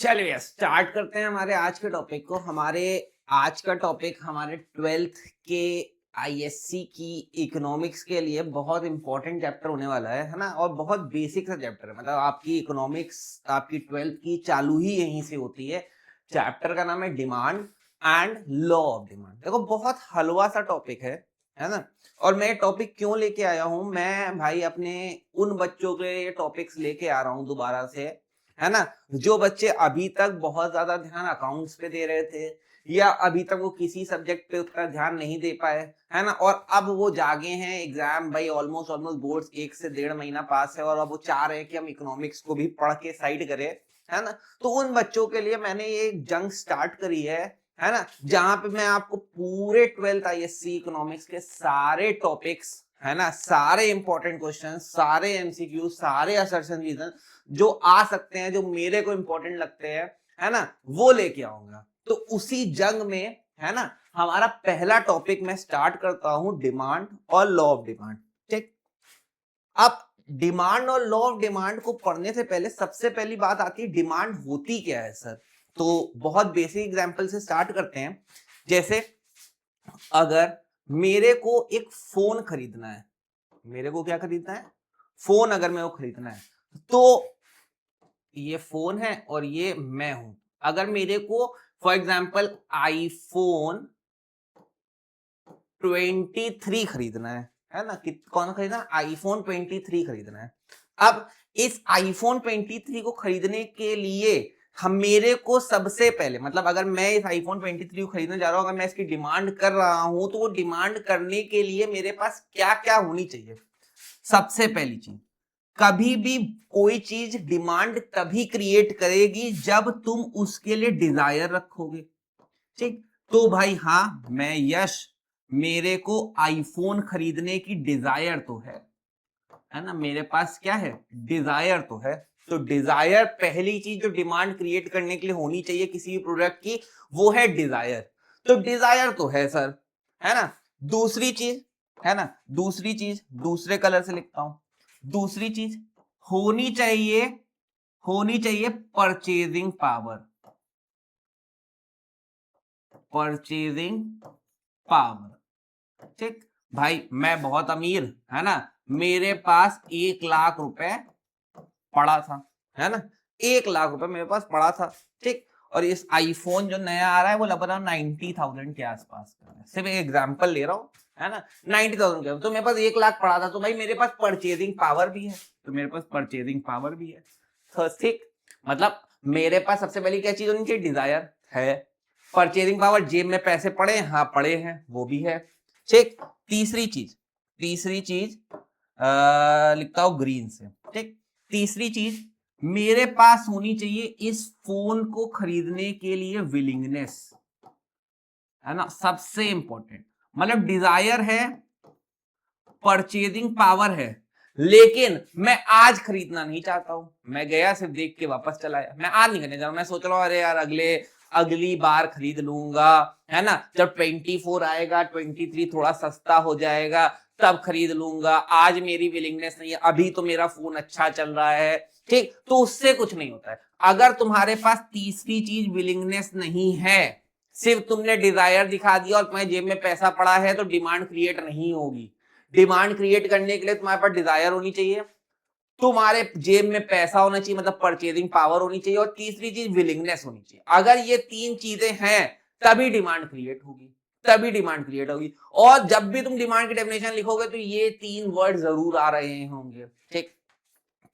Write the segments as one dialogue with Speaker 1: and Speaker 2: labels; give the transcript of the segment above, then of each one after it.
Speaker 1: चलिए स्टार्ट करते हैं हमारे आज के टॉपिक को। हमारे आज का टॉपिक हमारे 12th के आईएससी की इकोनॉमिक्स के लिए बहुत इंपॉर्टेंट चैप्टर होने वाला है ना। और बहुत बेसिक सा चैप्टर है, मतलब आपकी इकोनॉमिक्स आपकी 12th की चालू ही यहीं से होती है। चैप्टर का नाम है demand and law of demand. देखो बहुत हलवा सा टॉपिक है ना। और मैं टॉपिक क्यों लेके आया हूं, मैं भाई अपने उन बच्चों के ये टॉपिक्स लेके आ रहा हूं दोबारा से, है ना। जो बच्चे अभी तक बहुत ज्यादा ध्यान अकाउंट्स पे दे रहे थे या अभी तक वो किसी सब्जेक्ट पे उतना ध्यान नहीं दे पाए, है ना, और अब वो जागे हैं। एग्जाम भाई ऑलमोस्ट बोर्ड्स 1 से 1.5 महीना पास है और अब वो चाह रहे हैं कि हम इकोनॉमिक्स को भी पढ़ के साइड करें, है ना। तो उन बच्चों के लिए मैंने ये जंग स्टार्ट करी है ना, जहां पे मैं आपको पूरे 12th आईएससी इकोनॉमिक्स के सारे टॉपिक्स, है ना, सारे इंपॉर्टेंट क्वेश्चन, सारे एमसीक्यू, सारे असर्शन रीजन जो आ सकते हैं, जो मेरे को इंपॉर्टेंट लगते हैं, है ना, वो लेके आऊंगा। तो उसी जंग में, है ना, हमारा पहला टॉपिक मैं स्टार्ट करता हूं डिमांड और लॉ ऑफ डिमांड। ठीक। अब डिमांड और लॉ ऑफ डिमांड को पढ़ने से पहले सबसे पहली बात आती है डिमांड होती क्या है सर। तो बहुत बेसिक एग्जांपल से स्टार्ट करते हैं। जैसे अगर मेरे को एक फोन खरीदना है, मेरे को क्या खरीदना है, फोन अगर मेरे को खरीदना है, तो ये फोन है और ये मैं हूं। अगर मेरे को फॉर एग्जाम्पल आईफोन 23 खरीदना है ना, कौन खरीदना है, आईफोन 23 खरीदना है। अब इस आईफोन 23 को खरीदने के लिए हम मेरे को सबसे पहले, मतलब अगर मैं इस आईफोन 23 को खरीदने जा रहा हूं, अगर मैं इसकी डिमांड कर रहा हूं, तो वो डिमांड करने के लिए मेरे पास क्या क्या होनी चाहिए। सबसे पहली चीज, कभी भी कोई चीज डिमांड तभी क्रिएट करेगी जब तुम उसके लिए डिजायर रखोगे। ठीक। तो भाई हाँ, मैं यश, मेरे को आईफोन खरीदने की डिजायर तो है ना, मेरे पास क्या है, डिजायर तो है। तो डिजायर पहली चीज जो डिमांड क्रिएट करने के लिए होनी चाहिए किसी भी प्रोडक्ट की, वो है डिजायर। तो डिजायर तो है सर, है ना। दूसरी चीज, है ना, दूसरी चीज दूसरे कलर से लिखता हूं। दूसरी चीज होनी चाहिए, होनी चाहिए परचेजिंग पावर, परचेजिंग पावर। ठीक। भाई मैं बहुत अमीर, है ना, मेरे पास 1 लाख रुपए पड़ा था, है ना, 1 लाख रुपए मेरे पास पड़ा था। ठीक। और इस आईफोन जो नया आ रहा है वो लगभग 90,000 के आसपास का है, सिर्फ एक एग्जांपल ले रहा हूँ, है ना। 90,000 का, तो मेरे पास 1 लाख पड़ा था, तो भाई मेरे पास परचेजिंग पावर भी है, तो मेरे पास परचेजिंग पावर भी है। तो ठीक, मतलब मेरे पास सबसे पहले क्या चीज होनी चाहिए, डिजायर है। परचेजिंग पावर, जेब में पैसे पड़े, हाँ पड़े हैं, वो भी है। ठीक। तीसरी चीज, तीसरी चीज लिखता हूं ग्रीन से। ठीक। तीसरी चीज मेरे पास होनी चाहिए इस फोन को खरीदने के लिए विलिंगनेस, है ना, सबसे इंपॉर्टेंट। मतलब डिजायर है, परचेजिंग पावर है, लेकिन मैं आज खरीदना नहीं चाहता हूं। मैं गया सिर्फ देख के वापस चला आया, मैं आज नहीं करने जा रहा हूं। मैं सोच रहा हूं अरे यार अगली बार खरीद लूंगा, है ना, जब 24 आएगा, 23 थोड़ा सस्ता हो जाएगा, तब खरीद लूंगा। आज मेरी विलिंगनेस नहीं है, अभी तो मेरा फोन अच्छा चल रहा है। ठीक। तो उससे कुछ नहीं होता है। अगर तुम्हारे पास तीसरी चीज विलिंगनेस नहीं है, सिर्फ तुमने डिजायर दिखा दिया और तुम्हारे जेब में पैसा पड़ा है, तो डिमांड क्रिएट नहीं होगी। डिमांड क्रिएट करने के लिए तुम्हारे पास डिजायर होनी चाहिए, तुम्हारे जेब में पैसा होना चाहिए, मतलब परचेजिंग पावर होनी चाहिए, और तीसरी चीज विलिंगनेस होनी चाहिए। अगर ये 3 चीजें हैं तभी डिमांड क्रिएट होगी, तभी डिमांड क्रिएट होगी। और जब भी तुम डिमांड की डेफिनेशन लिखोगे तो ये 3 वर्ड जरूर आ रहे होंगे। ठीक।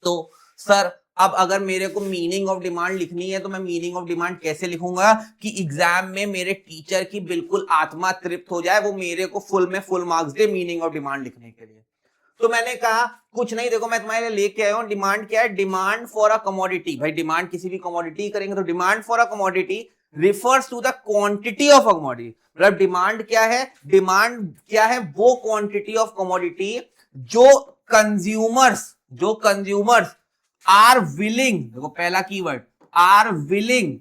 Speaker 1: तो सर अब अगर मेरे को मीनिंग ऑफ डिमांड लिखनी है, तो मैं मीनिंग ऑफ डिमांड कैसे लिखूंगा कि एग्जाम में मेरे टीचर की बिल्कुल आत्मा तृप्त हो जाए, वो मेरे को full marks they meaning of demand लिखने के लिए। तो मैंने कहा कुछ नहीं, देखो मैं तुम्हारे लिए लेके आया हूं। डिमांड क्या है, डिमांड फॉर अ कमोडिटी। भाई डिमांड किसी भी कमोडिटी करेंगे, तो demand for a commodity refers to the quantity of a commodity. मतलब डिमांड क्या है, डिमांड क्या है, वो क्वांटिटी ऑफ कमोडिटी जो कंज्यूमर्स, जो कंज्यूमर्स आर विलिंग, देखो पहला keyword, are willing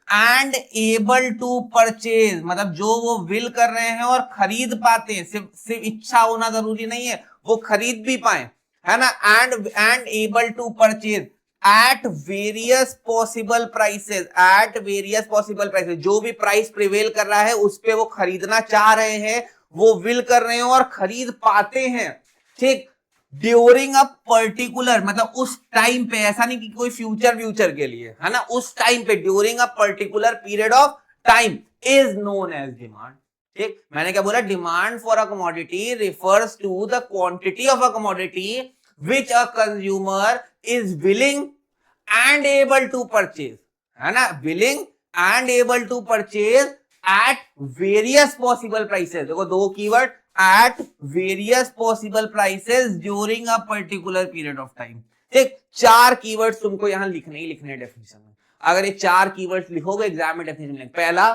Speaker 1: and able to purchase, मतलब जो वो विल कर रहे हैं और खरीद पाते हैं। सिर्फ इच्छा होना जरूरी नहीं है, वो खरीद भी पाए, है ना। And able to purchase at various possible prices, at various possible prices, जो भी प्राइस प्रिवेल कर रहा है उस पे वो खरीदना चाह रहे हैं, वो विल कर रहे हैं और खरीद पाते हैं, ठीक, ड्यूरिंग अ पर्टिकुलर, मतलब उस टाइम पे, ऐसा नहीं कि कोई फ्यूचर के लिए, है ना, उस टाइम पे, during a particular period of time is known as demand. ठीक, मैंने क्या बोला, demand for a commodity refers to the quantity of a commodity which a consumer is willing and able to purchase, है ना, willing and able to purchase at various possible prices. देखो दो keyword, at various possible prices during a particular period of time. ठीक, चार keywords तुमको यहां लिखने ही लिखने हैं डेफिनेशन में। अगर ये चार कीवर्ड्स लिखोगे एग्जाम में डेफिनेशन में, पहला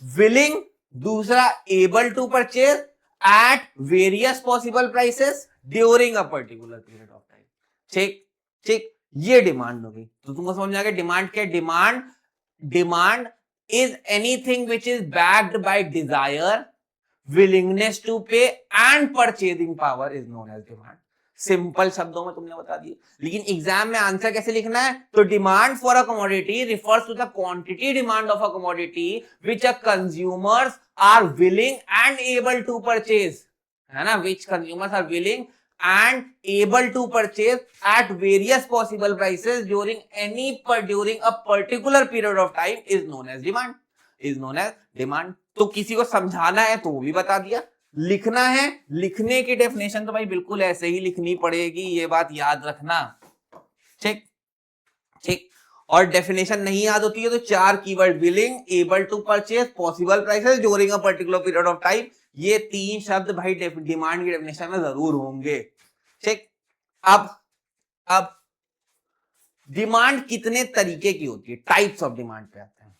Speaker 1: विलिंग, दूसरा able to purchase at various possible prices during a particular period of time. ठीक ठीक, ये डिमांड होगी। तो तुमको समझ में आ गया डिमांड क्या, demand is anything which is backed by desire, willingness to pay and purchasing power is known as demand. Simple शब्दों में तुमने बता दिया, लेकिन एग्जाम में आंसर कैसे लिखना है, तो demand for a commodity refers to the quantity demand of a commodity which a consumers are willing and able to purchase, है ना, which consumers are willing and able to purchase at various possible prices during a particular period of time is known as demand। तो किसी को समझाना है तो वो भी बता दिया, लिखना है, लिखने की डेफिनेशन तो भाई बिल्कुल ऐसे ही लिखनी पड़ेगी, ये बात याद रखना। ठीक ठीक, और डेफिनेशन नहीं याद होती है तो चार keyword, willing, able to purchase, possible prices during a particular period of time, ये तीन शब्द भाई डिमांड की डेफिनेशन में जरूर होंगे। ठीक, अब डिमांड कितने तरीके की होती है, टाइप्स ऑफ डिमांड पे आते हैं।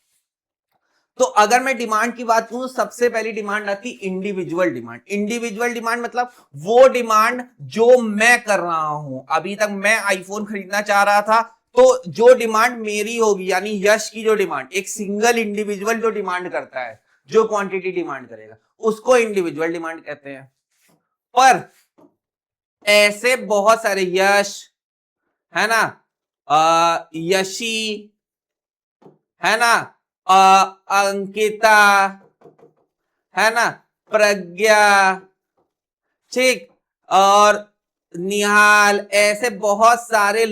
Speaker 1: तो अगर मैं डिमांड की बात करूं, सबसे पहली डिमांड आती इंडिविजुअल डिमांड। इंडिविजुअल डिमांड मतलब वो डिमांड जो मैं कर रहा हूं, अभी तक मैं आईफोन खरीदना चाह रहा था, तो जो डिमांड मेरी होगी, यानी यश की जो डिमांड, एक सिंगल इंडिविजुअल जो डिमांड करता है, जो क्वांटिटी डिमांड करेगा, उसको इंडिविजुअल डिमांड कहते हैं। पर ऐसे बहुत सारे, यश, है ना, यशी, है ना, अंकिता, है ना, प्रज्ञा, ठीक, और निहाल, ऐसे बहुत सारे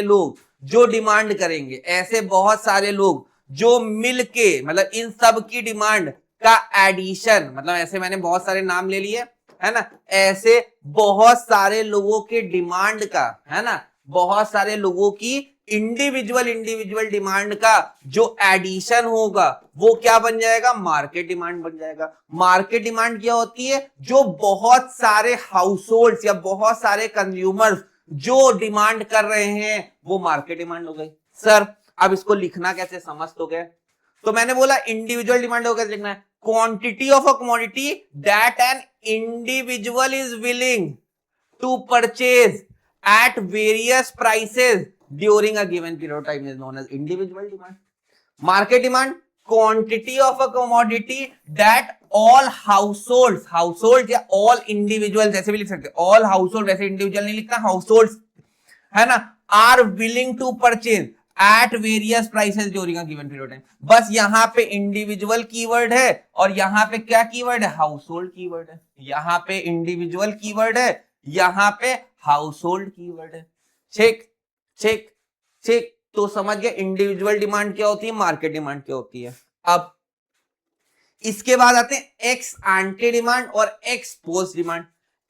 Speaker 1: लोग जो डिमांड करेंगे, ऐसे बहुत सारे लोग जो मिलके, मतलब इन सब की डिमांड का एडिशन, मतलब ऐसे मैंने बहुत सारे नाम ले लिए, है ना, ऐसे बहुत सारे लोगों के डिमांड का, है ना, बहुत सारे लोगों की इंडिविजुअल डिमांड का जो एडिशन होगा वो क्या बन जाएगा, मार्केट डिमांड बन जाएगा। मार्केट डिमांड क्या होती है, जो बहुत सारे हाउसहोल्ड्स या बहुत सारे कंज्यूमर्स जो डिमांड कर रहे हैं वो मार्केट डिमांड हो गई। सर अब इसको लिखना कैसे, समझ तो गए। तो मैंने बोला इंडिविजुअल डिमांड हो कैसे लिखना है, quantity of a commodity that an individual is willing to purchase at various prices during a given period of time is known as individual demand. Market demand, quantity of a commodity that all households या all individuals ऐसे भी लिख सकते हैं, all household, वैसे individual नहीं लिखना, households, है ना, are willing to purchase at various prices during a given period of time। बस यहाँ पे इंडिविजुअल कीवर्ड है और यहाँ पे क्या कीवर्ड है, हाउसहोल्ड कीवर्ड है। यहाँ पे इंडिविजुअल कीवर्ड है, यहाँ पे हाउसहोल्ड कीवर्ड है। ठीक ठीक ठीक, तो समझ गए इंडिविजुअल डिमांड क्या होती है, मार्केट डिमांड क्या होती है। अब इसके बाद आते हैं एक्स आंटे डिमांड और ex post demand.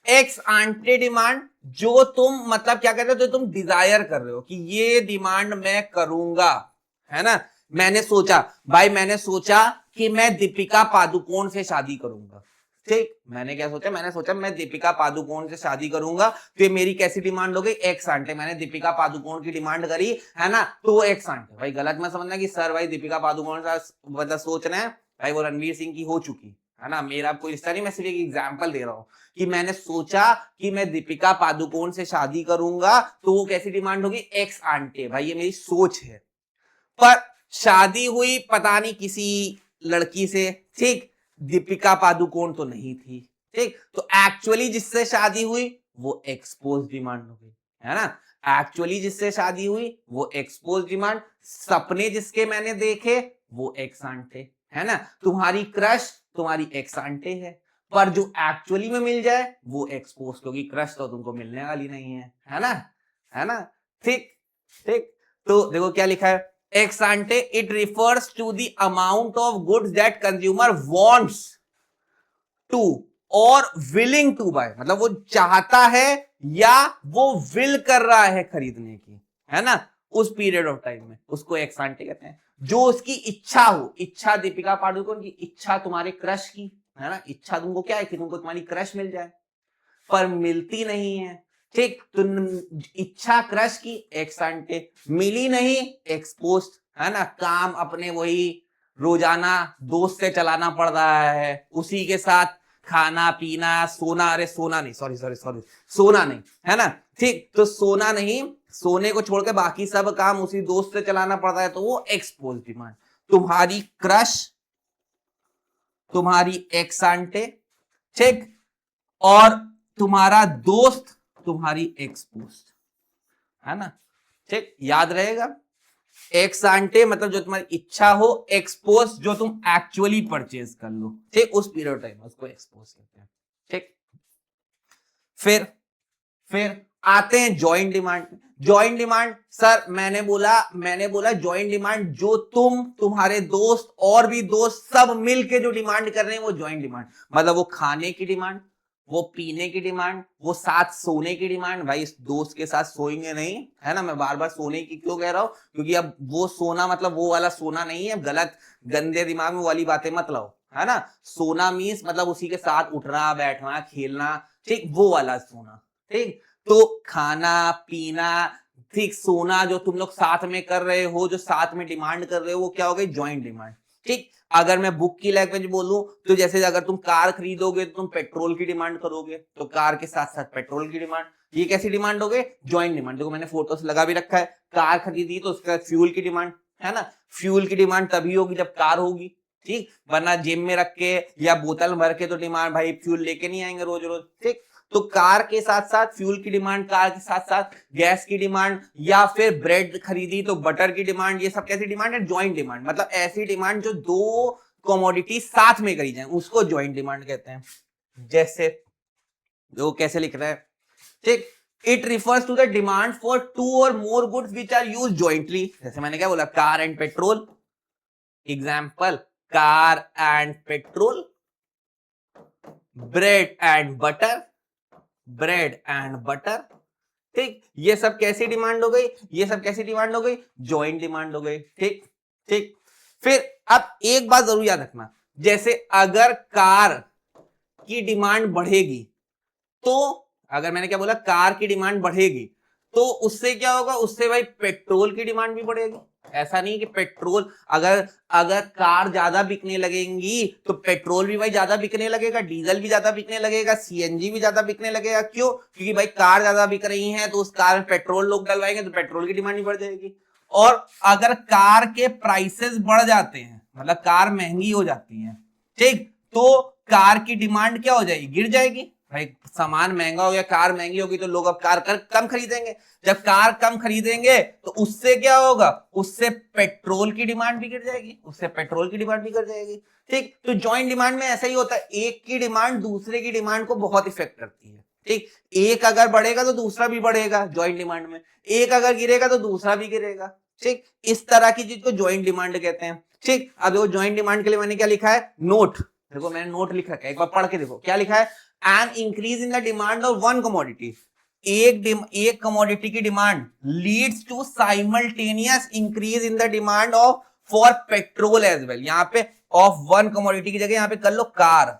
Speaker 1: Ex ante demand जो तुम, मतलब क्या कहते हो, तो तुम डिजायर कर रहे हो कि ये डिमांड मैं करूंगा, है ना, मैंने सोचा कि मैं दीपिका पादुकोण से शादी करूंगा। ठीक, मैंने क्या सोचा, मैंने सोचा मैं दीपिका पादुकोण से शादी करूंगा, तो ये मेरी कैसी डिमांड हो गई, एक्स आंटे। मैंने दीपिका पादुकोण की डिमांड करी, है ना, तो वो एक्स आंटे। भाई गलत मत समझना कि सर भाई दीपिका पादुकोण का मतलब सोच रहे हैं, भाई वो रणवीर सिंह की हो चुकी, है ना, मेरा कोई रिश्ता नहीं, मैं सिर्फ एक एग्जाम्पल दे रहा हूं कि मैंने सोचा कि मैं दीपिका पादुकोण से शादी करूंगा, तो वो कैसी डिमांड होगी, एक्स आंटे। भाई ये मेरी सोच है, पर शादी हुई पता नहीं किसी लड़की से, ठीक, दीपिका पादुकोण तो नहीं थी। ठीक, तो एक्चुअली जिससे शादी हुई वो एक्सपोज डिमांड हो गई। है ना। एक्चुअली जिससे शादी हुई वो एक्सपोज डिमांड, सपने जिसके मैंने देखे वो एक्स आंटे, है ना। तुम्हारी क्रश तुम्हारी एक्स आंटे है, पर जो एक्चुअली में मिल जाए वो एक्सपोज, क्योंकि क्रश तो तुमको मिलने वाली नहीं है ना, है ना। ठीक ठीक, तो देखो क्या लिखा है, ex ante it refers to the amount of goods that consumer wants to or willing to buy, मतलब वो चाहता है या वो विल कर रहा है खरीदने की, है ना, उस पीरियड ऑफ टाइम में, उसको एक्स आंटे कहते हैं। जो उसकी इच्छा हो, इच्छा दीपिका पादुकोण की इच्छा, तुम्हारे क्रश की, है ना, इच्छा तुमको क्या है कि तुमको तुम्हारी क्रश मिल जाए, पर मिलती नहीं है, ठीक, तो इच्छा क्रश की एक्स आंटे, मिली नहीं एक्सपोस्ट, है ना, काम अपने वही रोजाना दोस्त से चलाना पड़ रहा है, उसी के साथ खाना पीना सोना, अरे सोना नहीं, सॉरी सॉरी सॉरी, सोना नहीं, है ना, ठीक, तो सोना नहीं, सोने को छोड़ के बाकी सब काम उसी दोस्त से चलाना पड़ता है, तो वो एक्सपोज डिमांड। तुम्हारी क्रश तुम्हारी एक्स आंटे, ठीक, और तुम्हारा दोस्त तुम्हारी एक्सपोस्ट, है ना, ठीक, याद रहेगा। एक्स आंटे मतलब जो तुम्हारी इच्छा हो, एक्सपोज जो तुम एक्चुअली परचेज कर लो, ठीक, उस पीरियड टाइम उसको एक्सपोज कहते हैं, ठीक। फिर आते हैं joint demand. Joint demand, sir मैंने बोला जॉइंट डिमांड जो तुम्हारे दोस्त और भी दोस्त सब मिलके जो डिमांड कर रहे हैं वो जॉइंट डिमांड, मतलब वो खाने की डिमांड, वो पीने की डिमांड, वो साथ सोने की डिमांड, भाई इस दोस्त के साथ सोएंगे नहीं, है ना, मैं बार बार सोने की क्यों कह रहा हूं, क्योंकि अब वो सोना मतलब वो वाला सोना नहीं है, गलत गंदे दिमाग में वाली बातें मत लाओ, है ना। सोना मीन्स मतलब उसी के साथ उठना बैठना खेलना, ठीक, वो वाला सोना, ठीक। तो खाना पीना, ठीक, सोना जो तुम लोग साथ में कर रहे हो, जो साथ में डिमांड कर रहे हो, वो क्या हो गई, जॉइंट डिमांड, ठीक। अगर मैं बुक की लैंग्वेज बोलूं तो जैसे अगर तुम कार खरीदोगे तो तुम पेट्रोल की डिमांड करोगे, तो कार के साथ साथ पेट्रोल की डिमांड, ये कैसी डिमांड हो गई, जॉइंट डिमांड। देखो मैंने फोटोस लगा भी रखा है, कार खरीदी तो उसका फ्यूल की डिमांड, है ना, फ्यूल की डिमांड तभी होगी जब कार होगी, ठीक, वरना जेब में रख के या बोतल भर के तो डिमांड, भाई फ्यूल लेके नहीं आएंगे रोज रोज, ठीक। तो कार के साथ साथ फ्यूल की डिमांड, कार के साथ साथ गैस की डिमांड, या फिर ब्रेड खरीदी तो बटर की डिमांड, ये सब कैसी डिमांड है, जॉइंट डिमांड, मतलब ऐसी डिमांड जो दो कमोडिटी साथ में करी जाए उसको जॉइंट डिमांड कहते हैं। जैसे वो कैसे लिख रहा है, ठीक, it refers to the demand for two or more goods which are use jointly, जैसे मैंने क्या बोला, car and petrol, example car and petrol, bread and butter, bread and butter, ठीक, ये सब कैसी डिमांड हो गई, ये सब कैसी डिमांड हो गई, जॉइंट डिमांड हो गई, ठीक ठीक। फिर अब एक बात जरूर याद रखना, जैसे अगर कार की डिमांड बढ़ेगी, तो अगर मैंने क्या बोला, कार की डिमांड बढ़ेगी तो उससे क्या होगा, उससे भाई पेट्रोल की डिमांड भी बढ़ेगी। ऐसा नहीं कि पेट्रोल, अगर अगर कार ज्यादा बिकने लगेंगी तो पेट्रोल भी भाई ज्यादा बिकने लगेगा, डीजल भी ज्यादा बिकने लगेगा, सीएनजी भी ज्यादा बिकने लगेगा। क्यों? क्योंकि भाई कार ज्यादा बिक रही है तो उस कार में पेट्रोल लोग डलवाएंगे तो पेट्रोल की डिमांड भी बढ़ जाएगी। और अगर कार के प्राइसेस बढ़ जाते हैं, मतलब कार महंगी हो जाती है, ठीक, तो कार की डिमांड क्या हो जाएगी, गिर जाएगी। भाई सामान महंगा हो गया, कार महंगी होगी तो लोग अब कार कम खरीदेंगे। जब कार कम खरीदेंगे तो उससे क्या होगा, उससे पेट्रोल की डिमांड भी गिर जाएगी, उससे पेट्रोल की डिमांड भी गिर जाएगी, ठीक। तो जॉइंट डिमांड में ऐसा ही होता है, एक की डिमांड दूसरे की डिमांड को बहुत इफेक्ट करती है, ठीक। एक अगर बढ़ेगा तो दूसरा भी बढ़ेगा जॉइंट डिमांड में, एक अगर गिरेगा तो दूसरा भी गिरेगा, ठीक। इस तरह की चीज को जॉइंट डिमांड कहते हैं, ठीक। अब देखो जॉइंट डिमांड के लिए मैंने क्या लिखा है, नोट, देखो मैंने नोट लिखा है, एक बार पढ़ के देखो क्या लिखा है, an increase in the demand of one commodity, एक कमोडिटी की demand leads to simultaneous increase in the demand of for petrol as well. यहां पे ऑफ वन कमोडिटी की जगह यहां पे कर लो car,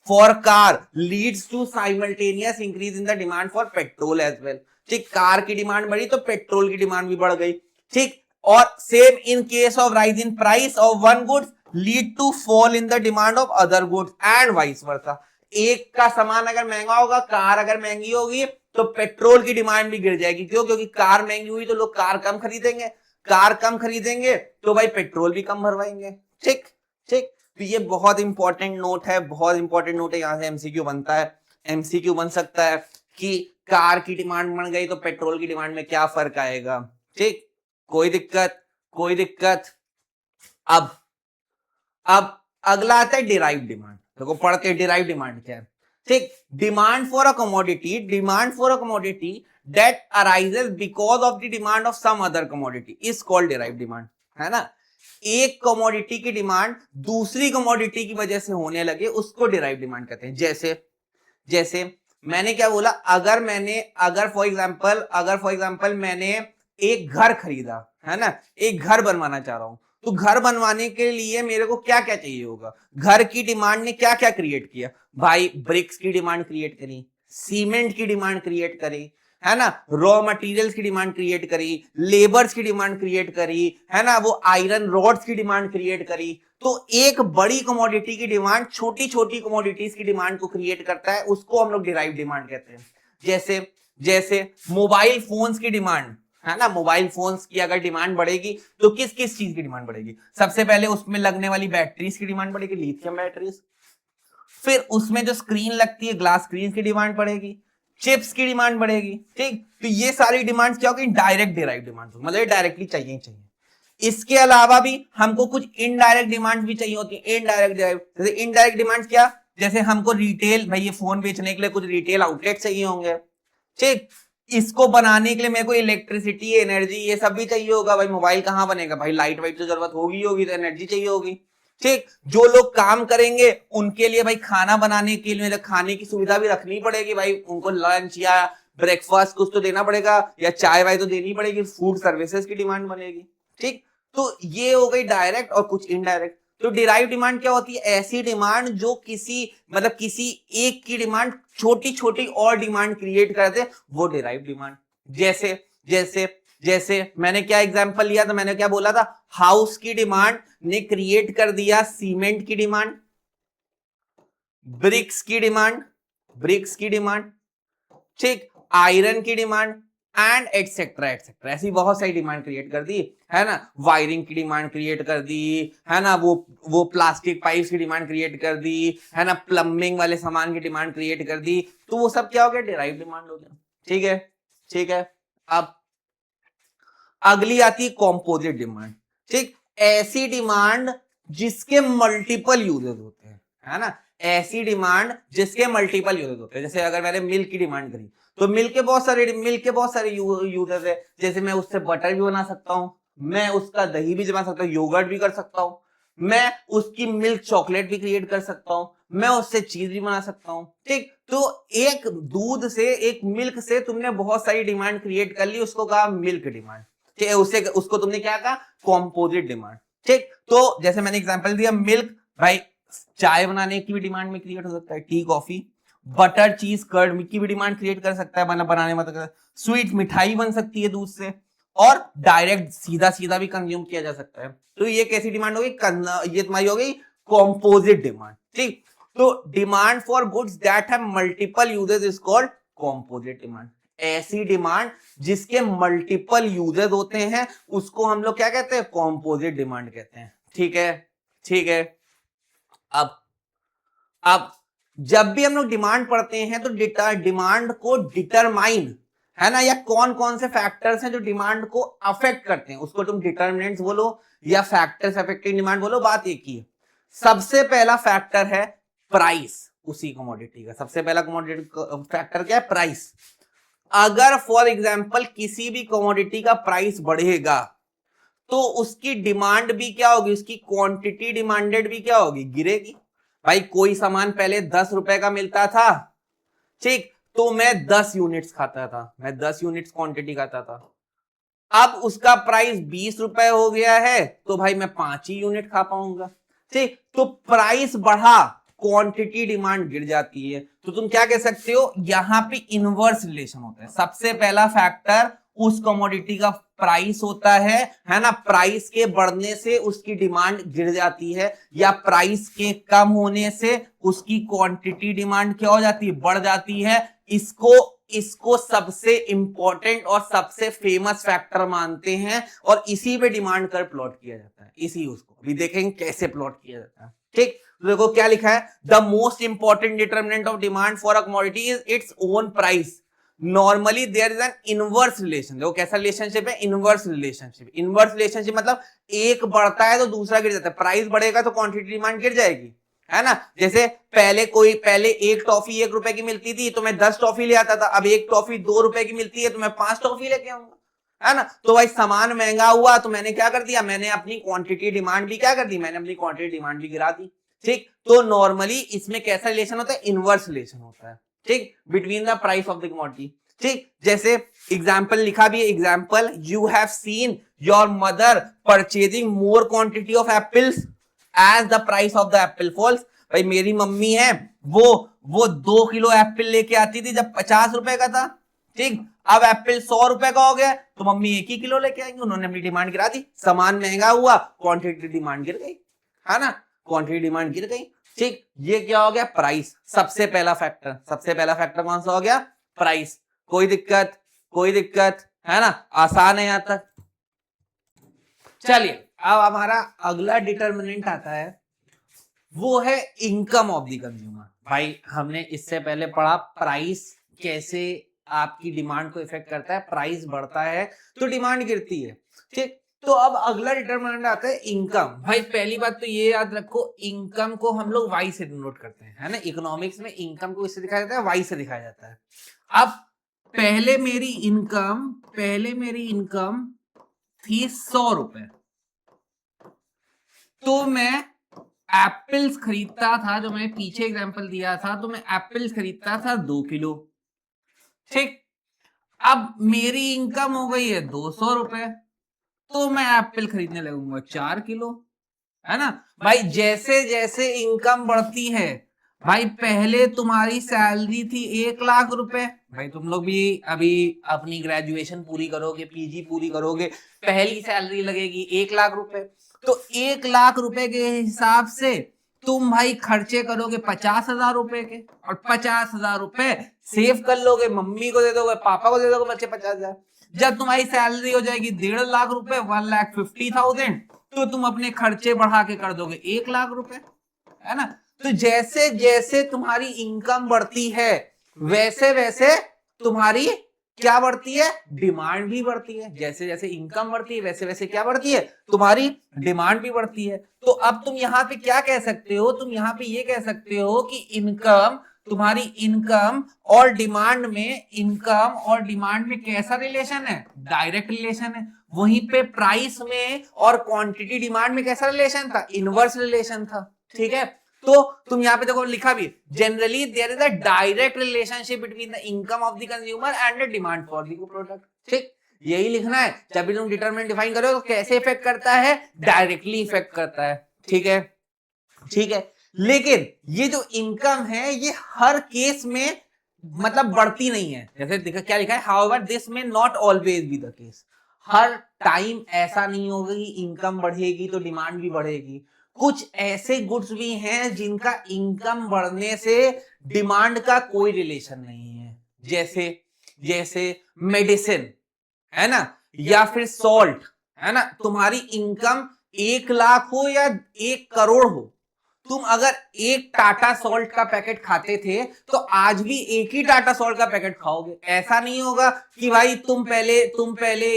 Speaker 1: for car leads to simultaneous increase in the demand for petrol as well, ठीक। कार की डिमांड बढ़ी तो पेट्रोल की डिमांड भी बढ़ गई, ठीक। और same in case of rise in price of one goods lead to fall in the demand of other goods and vice versa. एक का सामान अगर महंगा होगा, कार अगर महंगी होगी तो पेट्रोल की डिमांड भी गिर जाएगी। क्यों? क्योंकि कार महंगी हुई तो लोग कार कम खरीदेंगे, कार कम खरीदेंगे तो भाई पेट्रोल भी कम भरवाएंगे, ठीक ठीक। तो ये बहुत इंपॉर्टेंट नोट है, बहुत इंपॉर्टेंट नोट है, यहां से एमसीक्यू बनता है, एमसीक्यू बन सकता है कि कार की डिमांड बढ़ गई तो पेट्रोल की डिमांड में क्या फर्क आएगा, ठीक, कोई दिक्कत, कोई दिक्कत। अब अगला आता है डिराइव डिमांड। देखो पढ़ते हैं डिराइव डिमांड क्या है, ठीक। Demand for a commodity that arises because of the demand of some other commodity is called derive demand, है ना। एक कमोडिटी की डिमांड दूसरी कमोडिटी की वजह से होने लगे उसको डिराइव डिमांड कहते हैं। जैसे जैसे मैंने क्या बोला, अगर फॉर एग्जांपल मैंने एक घर खरीदा, है ना, एक घर बनवाना चाह रहा हूं, तो घर बनवाने के लिए मेरे को क्या क्या चाहिए होगा। घर की डिमांड ने क्या क्या क्रिएट किया भाई, ब्रिक्स की डिमांड क्रिएट करी, सीमेंट की डिमांड क्रिएट करी, है ना, रॉ मटेरियल्स की डिमांड क्रिएट करी, लेबर्स की डिमांड क्रिएट करी, है ना, वो आयरन रॉड्स की डिमांड क्रिएट करी। तो एक बड़ी कमोडिटी की डिमांड छोटी छोटी कमोडिटीज की डिमांड को क्रिएट करता है, उसको हम लोग डिराइव डिमांड कहते हैं। जैसे जैसे मोबाइल फोन्स की डिमांड, है ना, मोबाइल फोन्स की अगर डिमांड बढ़ेगी तो किस किस चीज की डिमांड बढ़ेगी, सबसे पहले उसमें लगने वाली बैटरीज की डिमांड बढ़ेगी, लिथियम बैटरीज। फिर उसमें जो स्क्रीन लगती है ग्लास स्क्रीन की डिमांड बढ़ेगी, चिप्स की डिमांड बढ़ेगी, ठीक। तो ये सारी डिमांड्स क्या होगी, डायरेक्ट डिराइव डिमांड, मतलब डायरेक्टली चाहिए ही चाहिए। इसके अलावा भी हमको कुछ इनडायरेक्ट डिमांड भी चाहिए होती है, इनडायरेक्ट डिराइव। जैसे इनडायरेक्ट डिमांड क्या, जैसे हमको रिटेल, भाई ये फोन बेचने के लिए कुछ रिटेल आउटलेट चाहिए होंगे, ठीक। इसको बनाने के लिए मेरे को इलेक्ट्रिसिटी, एनर्जी, ये सब भी चाहिए होगा। भाई मोबाइल कहां बनेगा, भाई लाइट वाइट तो जरूरत होगी होगी, तो एनर्जी चाहिए होगी, ठीक। जो लोग काम करेंगे उनके लिए भाई खाना बनाने के लिए खाने की सुविधा भी रखनी पड़ेगी, भाई उनको लंच या ब्रेकफास्ट कुछ तो देना पड़ेगा, या चाय वाय तो देनी पड़ेगी, फूड सर्विसेज की डिमांड बनेगी, ठीक। तो ये हो गई डायरेक्ट और कुछ इनडायरेक्ट। तो डिराइव डिमांड क्या होती है, ऐसी डिमांड जो किसी एक की डिमांड छोटी छोटी और डिमांड क्रिएट करते, वो डिराइव डिमांड। जैसे जैसे जैसे मैंने क्या एग्जांपल लिया था, मैंने क्या बोला था, हाउस की डिमांड ने क्रिएट कर दिया सीमेंट की डिमांड, ब्रिक्स की डिमांड, ठीक, आयरन की डिमांड एंड एटसेट्रा एटसेट्रा, ऐसी बहुत सारी डिमांड क्रिएट कर दी, है ना। वायरिंग की डिमांड क्रिएट कर दी, है ना, वो प्लास्टिक पाइप्स की डिमांड क्रिएट कर दी, है ना, प्लम्बिंग वाले सामान की डिमांड क्रिएट कर दी। तो वो सब क्या हो गया, डिराइव डिमांड हो गया, ठीक है, ठीक है। अब अगली आती है कॉम्पोजिट डिमांड, ठीक। ऐसी डिमांड जिसके मल्टीपल यूजेस होते हैं, है ना, ऐसी डिमांड जिसके मल्टीपल यूजेस होते हैं। जैसे अगर मैंने मिल्क की डिमांड करी, तो मिल्क के बहुत सारे यूजेस है। जैसे मैं उससे बटर भी बना सकता हूं, मैं उसका दही भी जमा सकता हूँ, योगर्ट भी कर सकता हूँ, मैं उसकी मिल्क चॉकलेट भी क्रिएट कर सकता हूँ, मैं उससे चीज भी बना सकता हूँ, ठीक। तो एक दूध से, एक मिल्क से तुमने बहुत सारी डिमांड क्रिएट कर ली, उसको कहा मिल्क डिमांड, ठीक है। उसको तुमने क्या कहा, कॉम्पोजिट डिमांड, ठीक। तो जैसे मैंने एग्जांपल दिया मिल्क, भाई चाय बनाने की भी डिमांड में क्रिएट हो सकता है, tea coffee, butter cheese curd की भी डिमांड क्रिएट कर सकता है, बनाने मतलब स्वीट मिठाई बन सकती है दूध से, और डायरेक्ट सीधा सीधा भी कंज्यूम किया जा सकता है। तो ये कैसी डिमांड होगी, ये तुम्हारी हो गई कॉम्पोजिट डिमांड, ठीक। तो demand for goods that have multiple uses is called composite demand. ऐसी डिमांड जिसके मल्टीपल यूजेस होते हैं उसको हम लोग क्या कहते हैं, कॉम्पोजिट डिमांड कहते हैं, ठीक है, ठीक है। अब जब भी हम लोग डिमांड पढ़ते हैं तो डिमांड को डिटरमाइन, है ना, या कौन कौन से फैक्टर्स हैं जो डिमांड को अफेक्ट करते हैं, उसको तुम डिटरमिनेंट्स बोलो या फैक्टर्स अफेक्टिंग डिमांड बोलो, बात एक ही है। सबसे पहला फैक्टर है प्राइस, उसी कमोडिटी का सबसे पहला कमोडिटी फैक्टर क्या है, प्राइस। अगर फॉर एग्जांपल किसी भी कमोडिटी का प्राइस बढ़ेगा तो उसकी डिमांड भी क्या होगी, उसकी क्वांटिटी डिमांडेड भी क्या होगी, गिरेगी। भाई कोई सामान पहले 10 रुपए का मिलता था, ठीक, तो मैं 10 यूनिट्स खाता था, मैं 10 यूनिट्स क्वांटिटी खाता था। अब उसका प्राइस 20 रुपए हो गया है, तो भाई मैं 5 ही यूनिट खा पाऊंगा, ठीक। तो प्राइस बढ़ा, क्वांटिटी डिमांड गिर जाती है। तो तुम क्या कह सकते हो, यहां पे इनवर्स रिलेशन होता है। सबसे पहला फैक्टर उस कमोडिटी का प्राइस होता है ना, प्राइस के बढ़ने से उसकी डिमांड गिर जाती है, या प्राइस के कम होने से उसकी क्वांटिटी डिमांड क्या हो जाती है, बढ़ जाती है। इसको सबसे इंपॉर्टेंट और सबसे फेमस फैक्टर मानते हैं, और इसी पे डिमांड कर प्लॉट किया जाता है। इसी उसको अभी देखेंगे कैसे प्लॉट किया जाता है, ठीक। तो देखो क्या लिखा है, the most important determinant of demand for a commodity is its own price. Normally there is an inverse relation. देखो कैसा रिलेशनशिप है, इनवर्स रिलेशनशिप। इनवर्स रिलेशनशिप मतलब एक बढ़ता है तो दूसरा गिर जाता है, प्राइस बढ़ेगा तो क्वांटिटी डिमांड गिर जाएगी, है ना। जैसे पहले एक टॉफी 1 रुपए की मिलती थी तो मैं 10 टॉफी ले आता था, अब एक टॉफी 2 रुपए की मिलती है तो मैं 5 टॉफी लेके आऊंगा, है ना। तो भाई सामान महंगा हुआ तो मैंने क्या कर दिया, मैंने अपनी क्वांटिटी डिमांड भी क्या कर दी, मैंने अपनी क्वांटिटी डिमांड भी गिरा दी, ठीक। तो नॉर्मली इसमें कैसा रिलेशन होता है, इनवर्स रिलेशन होता है, ठीक, between the price of the commodity, ठीक। जैसे एग्जाम्पल लिखा भी है, example, you have seen your mother purchasing more quantity of apples as the price of the apple falls. भाई मेरी मम्मी है, वो 2 किलो एप्पल लेके आती थी जब 50 रुपए का था, ठीक। अब एप्पल 100 रुपए का हो गया तो मम्मी 1 ही किलो लेके आएंगे, उन्होंने अपनी डिमांड गिरा दी, सामान महंगा हुआ, क्वांटिटी डिमांड गिर गई, है ना, क्वांटिटी डिमांड गिर गई, ठीक। ये क्या हो गया, प्राइस। सबसे पहला फैक्टर कौन सा हो गया, प्राइस। कोई दिक्कत, है ना, आसान है यहां तक। चलिए अब हमारा अगला डिटर्मिनेंट आता है, वो है इनकम ऑफ द कंज्यूमर। भाई हमने इससे पहले पढ़ा प्राइस कैसे आपकी डिमांड को इफेक्ट करता है, प्राइस बढ़ता है तो डिमांड गिरती है, ठीक। तो अब अगला डिटरमिनेंट आता है इनकम। भाई पहली बात तो ये याद रखो, इनकम को हम लोग वाई से डिनोट करते हैं, है ना। इकोनॉमिक्स में इनकम को इससे दिखाया जाता है, वाई से दिखाया जाता है। अब पहले मेरी इनकम थी 100 रुपए, तो मैं एप्पल्स खरीदता था, जो मैं पीछे एग्जांपल दिया था, तो मैं एप्पल्स खरीदता था 2 किलो, ठीक। अब मेरी इनकम हो गई है 200 रुपए, तो मैं एप्पल खरीदने लगूंगा 4 किलो, है ना। भाई जैसे जैसे इनकम बढ़ती है, भाई पहले तुम्हारी सैलरी थी 1 लाख रुपए, भाई तुम लोग भी अभी अपनी ग्रेजुएशन पूरी करोगे, पीजी पूरी करोगे, पहली सैलरी लगेगी 1 लाख रुपए। तो 1 लाख रुपए के हिसाब से तुम भाई खर्चे करोगे 50,000 रुपए के, और 50,000 रुपए सेव कर लोगे, मम्मी को दे दोगे, पापा को दे दोगे, बच्चे 50,000। जब तुम्हारी सैलरी हो जाएगी 1.5 लाख रुपए, 1,50,000, तो तुम अपने खर्चे बढ़ा के कर दोगे 1 लाख रुपए, है ना। तो जैसे जैसे तुम्हारी इनकम बढ़ती है, वैसे वैसे तुम्हारी क्या बढ़ती है, डिमांड भी बढ़ती है। जैसे जैसे इनकम बढ़ती है वैसे वैसे क्या बढ़ती है, तुम्हारी डिमांड भी बढ़ती है। तो अब तुम यहाँ पे क्या कह सकते हो, तुम यहाँ पे ये कह सकते हो कि तुम्हारी इनकम और डिमांड में कैसा रिलेशन है, डायरेक्ट रिलेशन है। वहीं पे प्राइस में और क्वांटिटी डिमांड में कैसा रिलेशन था, इनवर्स रिलेशन था, ठीक है। तो तुम यहाँ पे देखो लिखा भी, generally there is a direct relationship between the income of the consumer and the demand for the product, ठीक। यही लिखना है। जब भी तुम डिटरमिनेंट डिफाइन करो तो कैसे इफेक्ट करता है, डायरेक्टली इफेक्ट करता है, ठीक है, ठीक है। लेकिन ये जो इनकम है ये हर केस में मतलब बढ़ती नहीं है। जैसे देखा क्या लिखा है, however this may not always be the case. Her time ऐसा नहीं होगा कि इनकम बढ़ेगी तो डिमांड भी बढ़ेगी। कुछ ऐसे गुड्स भी हैं जिनका इनकम बढ़ने से डिमांड का कोई रिलेशन नहीं है, जैसे जैसे मेडिसिन, है ना, या फिर सॉल्ट, है ना। तुम्हारी इनकम 1 लाख हो या 1 करोड़ हो, तुम अगर एक टाटा सॉल्ट का पैकेट खाते थे तो आज भी एक ही टाटा सॉल्ट का पैकेट खाओगे। ऐसा नहीं होगा कि भाई तुम पहले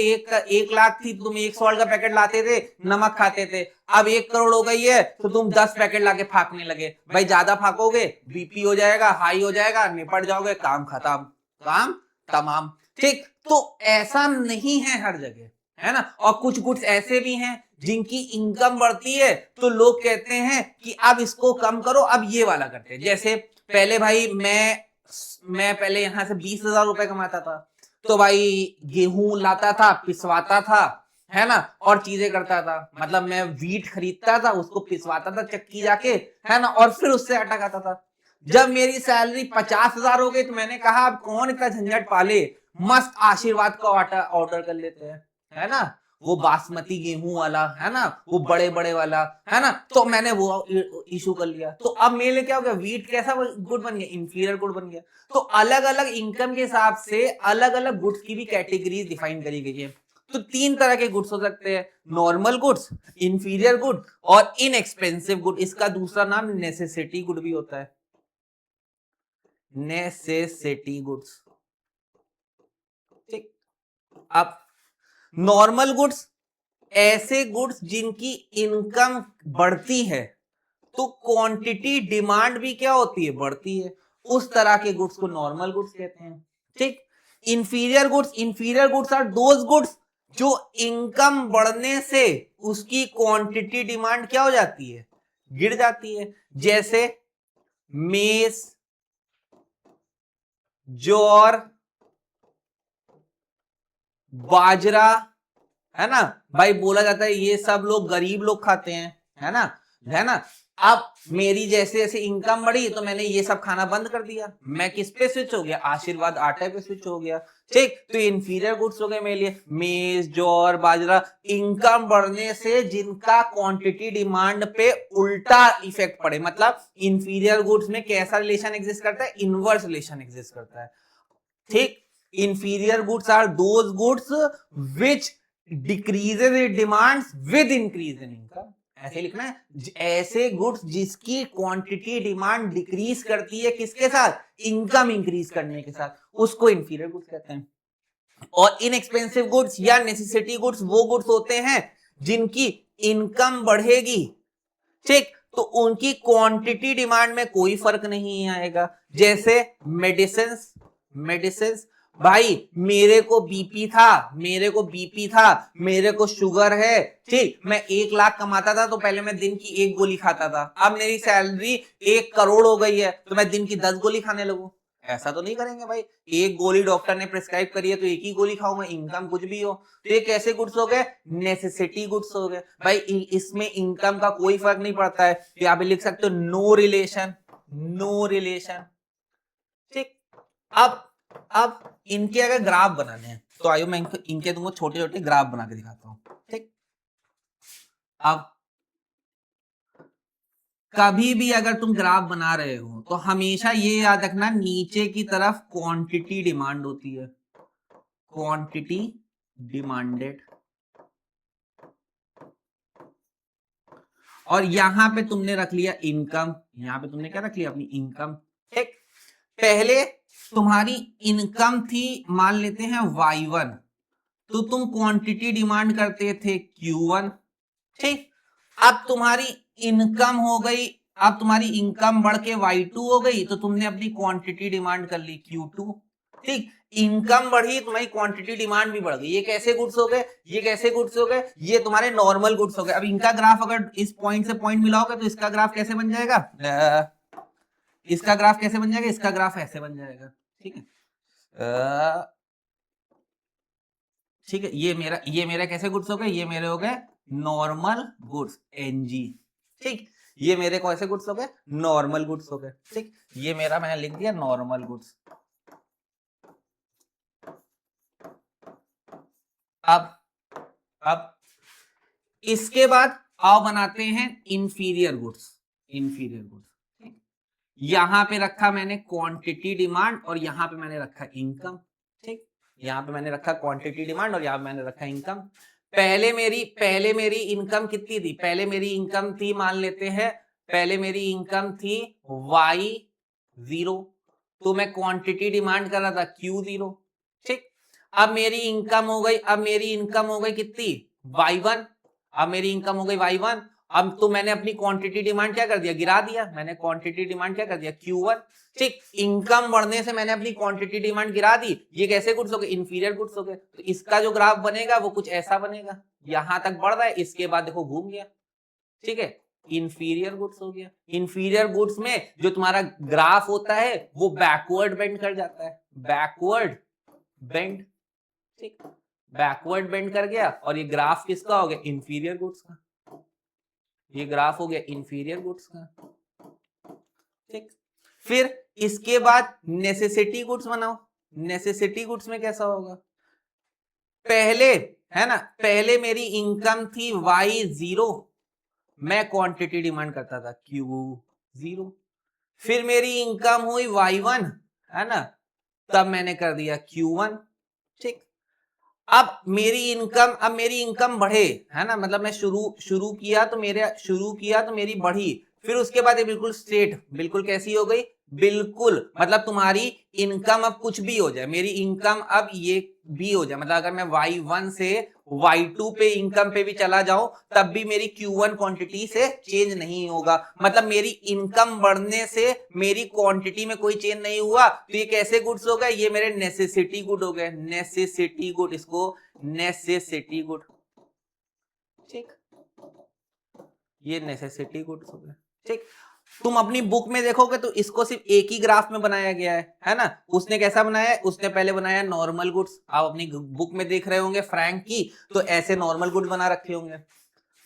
Speaker 1: 1 लाख थी, तुम एक सॉल्ट का पैकेट लाते थे, नमक खाते थे, अब 1 करोड़ हो गई है तो तुम 10 पैकेट लाके फाकने लगे। भाई ज्यादा फाकोगे बीपी हो जाएगा, हाई हो जाएगा, निपट जाओगे, काम खत्म, काम तमाम, ठीक। तो ऐसा नहीं है हर जगह, है ना। और कुछ गुड्स ऐसे भी हैं जिनकी इनकम बढ़ती है तो लोग कहते हैं कि अब इसको कम करो, अब ये वाला करते हैं। जैसे पहले भाई मैं पहले यहां से 20,000 रुपए कमाता था, तो भाई गेहूं लाता था, पिसवाता था, है ना, और चीजें करता था। मतलब मैं वीट खरीदता था, उसको पिसवाता था चक्की जाके, है ना, और फिर उससे आटा खाता था। जब मेरी सैलरी 50,000 हो गई तो मैंने कहा अब कौन इतना झंझट पाले, मस्त आशीर्वाद का आटा ऑर्डर कर लेते हैं, है ना, वो बासमती गेहूं वाला, है ना, वो बड़े बड़े वाला, है ना। तो मैंने वो इशू कर लिया, तो अब मेरे लिए क्या हो गया, वीट कैसा गुड बन गया, इंफीरियर गुड बन गया। तो अलग अलग इनकम के हिसाब से अलग अलग गुड्स की भी कैटेगरीज डिफाइन करी गई है। तो 3 तरह के गुड्स हो सकते हैं, नॉर्मल गुड्स, इंफीरियर गुड और इनएक्सपेंसिव गुड। इसका दूसरा नाम नेसेसिटी गुड भी होता है, नेसेसिटी गुड्स, अब नॉर्मल गुड्स ऐसे गुड्स जिनकी इनकम बढ़ती है तो क्वांटिटी डिमांड भी क्या होती है, बढ़ती है, उस तरह के गुड्स को नॉर्मल गुड्स कहते हैं। ठीक। Inferior goods are those goods जो इनकम बढ़ने से उसकी क्वांटिटी डिमांड क्या हो जाती है, गिर जाती है। जैसे मेज, ज्वार, बाजरा, है ना भाई, बोला जाता है ये सब लोग गरीब लोग खाते हैं, है ना, है ना। अब मेरी जैसे जैसे इनकम बढ़ी तो मैंने ये सब खाना बंद कर दिया, मैं किस पे स्विच हो गया, आशीर्वाद आटे पे स्विच हो गया। ठीक, तो इंफीरियर गुड्स हो गए मेरे लिए, मेज, ज्वार, बाजरा। इनकम बढ़ने से जिनका क्वांटिटी डिमांड पे उल्टा इफेक्ट पड़े, मतलब इंफीरियर गुड्स में कैसा रिलेशन एग्जिस्ट करता है, इनवर्स रिलेशन एग्जिस्ट करता है। ठीक, inferior goods are those goods which decreases in demand with increase in income. ऐसे लिखना है, ऐसे गुड्स जिसकी क्वांटिटी डिमांड डिक्रीज करती है किसके साथ, इनकम इंक्रीज करने के साथ, उसको इंफीरियर गुड्स कहते हैं। और इनएक्सपेंसिव गुड्स या नेसेसिटी गुड्स वो गुड्स होते हैं जिनकी इनकम बढ़ेगी, ठीक, तो उनकी क्वांटिटी डिमांड में कोई फर्क नहीं आएगा। जैसे मेडिसिन भाई, मेरे को बीपी था, मेरे को शुगर है, ठीक, मैं 1 लाख कमाता था तो पहले मैं दिन की 1 गोली खाता था, अब मेरी सैलरी 1 करोड़ हो गई है तो मैं दिन की 10 गोली खाने लगूं। ऐसा तो नहीं करेंगे भाई, 1 गोली डॉक्टर ने प्रिस्क्राइब करी है तो 1 ही गोली खाऊंगा, इनकम कुछ भी हो। तो ये कैसे गुड्स हो गए, नेसेसिटी गुड्स हो गए भाई, इसमें इनकम का कोई फर्क नहीं पड़ता है। तो यहाँ पे लिख सकते हो नो रिलेशन। ठीक, अब इनके अगर ग्राफ बनाने हैं तो आइए मैं इनके तुमको छोटे छोटे ग्राफ बना के दिखाता हूं। ठीक, अब कभी भी अगर तुम ग्राफ बना रहे हो तो हमेशा ये याद रखना, नीचे की तरफ क्वांटिटी डिमांड होती है, क्वांटिटी डिमांडेड, और यहां पे तुमने रख लिया इनकम, यहां पे तुमने क्या रख लिया, अपनी इनकम। ठीक, पहले तुम्हारी इनकम थी, मान लेते हैं Y1, तो तुम क्वांटिटी डिमांड करते थे Q1। ठीक, अब तुम्हारी इनकम हो गई, अब तुम्हारी इनकम बढ़ के Y2 हो गई तो तुमने अपनी क्वांटिटी डिमांड कर ली Q2। ठीक, इनकम बढ़ी, तुम्हारी क्वांटिटी डिमांड भी बढ़ गई। ये कैसे गुड्स हो गए, ये तुम्हारे नॉर्मल गुड्स हो गए। अब इनका ग्राफ अगर इस पॉइंट से पॉइंट मिलाओगे तो इसका ग्राफ कैसे बन जाएगा, इसका ग्राफ कैसे बन जाएगा, इसका ग्राफ ऐसे बन जाएगा। ठीक है, ठीक है, ये मेरा कैसे गुड्स हो गए, ये मेरे हो गए नॉर्मल गुड्स, NG। ठीक, ये मेरे कौन से गुड्स हो गए, नॉर्मल गुड्स हो गए। ठीक, ये मेरा मैंने लिख दिया नॉर्मल गुड्स। अब इसके बाद आओ बनाते हैं इंफीरियर गुड्स। यहां पे रखा मैंने क्वांटिटी डिमांड और यहां पे मैंने रखा इनकम। ठीक, यहां पे मैंने रखा क्वांटिटी डिमांड और यहां पे मैंने रखा इनकम। पहले मेरी इनकम कितनी थी, पहले मेरी इनकम थी, मान लेते हैं पहले मेरी इनकम थी Y0, तो मैं क्वांटिटी डिमांड कर रहा था Q0। ठीक, अब मेरी इनकम हो गई कितनी, Y1, अब मेरी इनकम हो गई Y1। अब तो मैंने अपनी क्वांटिटी डिमांड क्या कर दिया, गिरा दिया, मैंने क्वांटिटी डिमांड क्या कर दिया, Q1। ठीक, इनकम बढ़ने से मैंने अपनी क्वांटिटी डिमांड गिरा दी। ये कैसे गुड्स हो गए, इंफीरियर गुड्स हो गए। तो इसका जो ग्राफ बनेगा वो कुछ ऐसा बनेगा, यहां तक बढ़ रहा है, इसके बाद देखो घूम गया। ठीक है, इंफीरियर गुड्स हो गया। इंफीरियर गुड्स में जो तुम्हारा ग्राफ होता है वो बैकवर्ड बेंड कर जाता है, बैकवर्ड बेंड। ठीक, बैकवर्ड बेंड कर गया और ये ग्राफ किसका हो गया, इंफीरियर गुड्स का। ये ग्राफ हो गया इंफीरियर गुड्स का। ठीक, फिर इसके बाद नेसेसिटी गुड्स बनाओ। नेसेसिटी गुड्स में कैसा होगा, पहले, है ना, पहले मेरी इनकम थी Y0, मैं क्वांटिटी डिमांड करता था Q0। फिर मेरी इनकम हुई Y1, है ना, तब मैंने कर दिया Q1। ठीक, अब मेरी इनकम बढ़े, है ना, मतलब मैं शुरू किया तो मेरी बढ़ी, फिर उसके बाद ये बिल्कुल स्ट्रेट, बिल्कुल कैसी हो गई, बिल्कुल, मतलब तुम्हारी इनकम अब कुछ भी हो जाए, मेरी इनकम अब ये बी हो जाए, मतलब अगर मैं Y1 से Y2 पे इनकम पे भी चला जाऊं तब भी मेरी Q1 क्वांटिटी से चेंज नहीं होगा, मतलब मेरी इनकम बढ़ने से मेरी क्वांटिटी में कोई चेंज नहीं हुआ। तो ये कैसे गुड्स हो गए, ये मेरे नेसेसिटी गुड हो गए, नेसेसिटी गुड, इसको नेसेसिटी गुड, ठीक, ये नेसेसिटी गुड्स हो गए, ठीक। तुम अपनी बुक में देखोगे तो इसको सिर्फ एक ही ग्राफ में बनाया गया है ना। उसने कैसा बनाया है, उसने पहले बनाया नॉर्मल गुड्स, आप अपनी बुक में देख रहे होंगे फ्रैंक की, तो ऐसे नॉर्मल गुड्स बना रखे होंगे।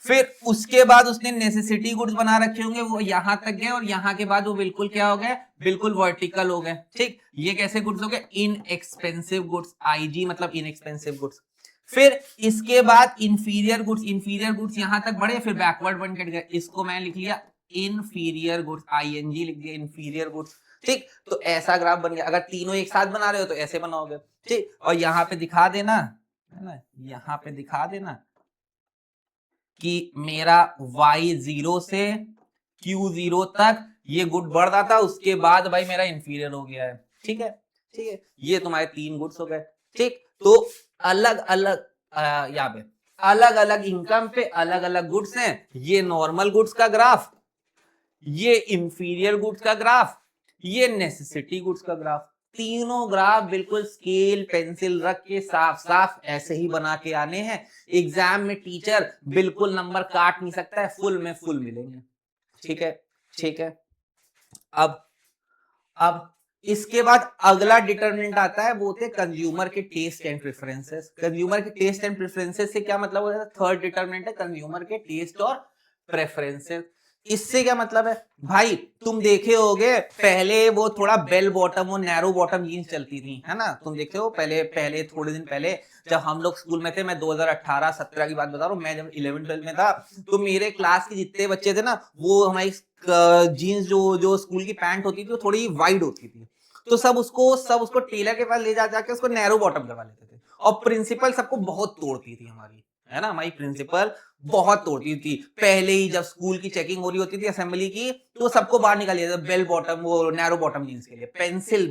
Speaker 1: फिर उसके बाद उसने नेसेसिटी गुड्स बना रखे होंगे, वो यहां तक गए और यहां के बाद वो बिल्कुल क्या हो गए, बिल्कुल वर्टिकल हो गए, ठीक। ये कैसे गुड्स हो गए, इनएक्सपेंसिव गुड्स, आईजी मतलब इनएक्सपेंसिव गुड्स। फिर इसके बाद इंफीरियर गुड्स, इंफीरियर गुड्स यहां तक बढ़े, फिर बैकवर्ड बन के गए, इसको मैं लिख लिया इंफीरियर गुड्स, आईएनजी लिख दिया, इंफीरियर गुड्स, ठीक। तो ऐसा ग्राफ बन गया। अगर तीनों एक साथ बना रहे हो तो ऐसे बनाओगे, ठीक। और यहाँ पे दिखा देना, है ना, यहाँ पे दिखा देना कि मेरा Y0 से Q0 तक ये गुड बढ़ रहा था, उसके बाद भाई मेरा इंफीरियर हो गया है, ठीक है, ठीक है। ये तुम्हारे 3 गुड्स हो गए, ठीक। तो अलग अलग यहाँ पे अलग अलग इनकम पे अलग अलग गुड्स हैं, ये नॉर्मल गुड्स का ग्राफ, ये इंफीरियर गुड्स का ग्राफ, ये नेसेसिटी गुड्स का ग्राफ। तीनों ग्राफ बिल्कुल स्केल पेंसिल रख के साफ साफ ऐसे ही बना के आने हैं। एग्जाम में टीचर बिल्कुल नंबर काट नहीं सकता है, फुल में फुल मिलेंगे, ठीक है, ठीक है। अब इसके बाद अगला डिटरमिनेंट आता है, वो होते हैं कंज्यूमर के टेस्ट एंड प्रेफरेंसेस। कंज्यूमर के टेस्ट एंड प्रेफरेंसेस से क्या मतलब होता है, थर्ड डिटरमिनेंट है कंज्यूमर के टेस्ट और प्रेफरेंसेस। इससे क्या मतलब है भाई, तुम देखे होगे पहले वो थोड़ा बेल बॉटम और नैरो बॉटम जीन्स चलती थी, है ना, तुम देखते हो पहले पहले थोड़े दिन पहले जब हम लोग स्कूल में थे, मैं 2018-17 की बात बता रहा हूँ, मैं जब 11-12 में था, तो मेरे क्लास के जितने बच्चे थे ना, वो हमारी जीन्स जो जो स्कूल की पैंट होती थी वो थोड़ी वाइड होती थी, तो सब उसको टेलर के पास ले जा जाके उसको नैरो बॉटम करवा लेते थे। और प्रिंसिपल सबको बहुत तोड़ती थी हमारी, है ना, हमारी प्रिंसिपल बहुत तोड़ती थी। पहले ही जब स्कूल की चेकिंग हो रही होती थी असेंबली की, तो सबको बाहर निकाल दिया था बेल बॉटम, वो नैरो बॉटम जीन्स के लिए, पेंसिल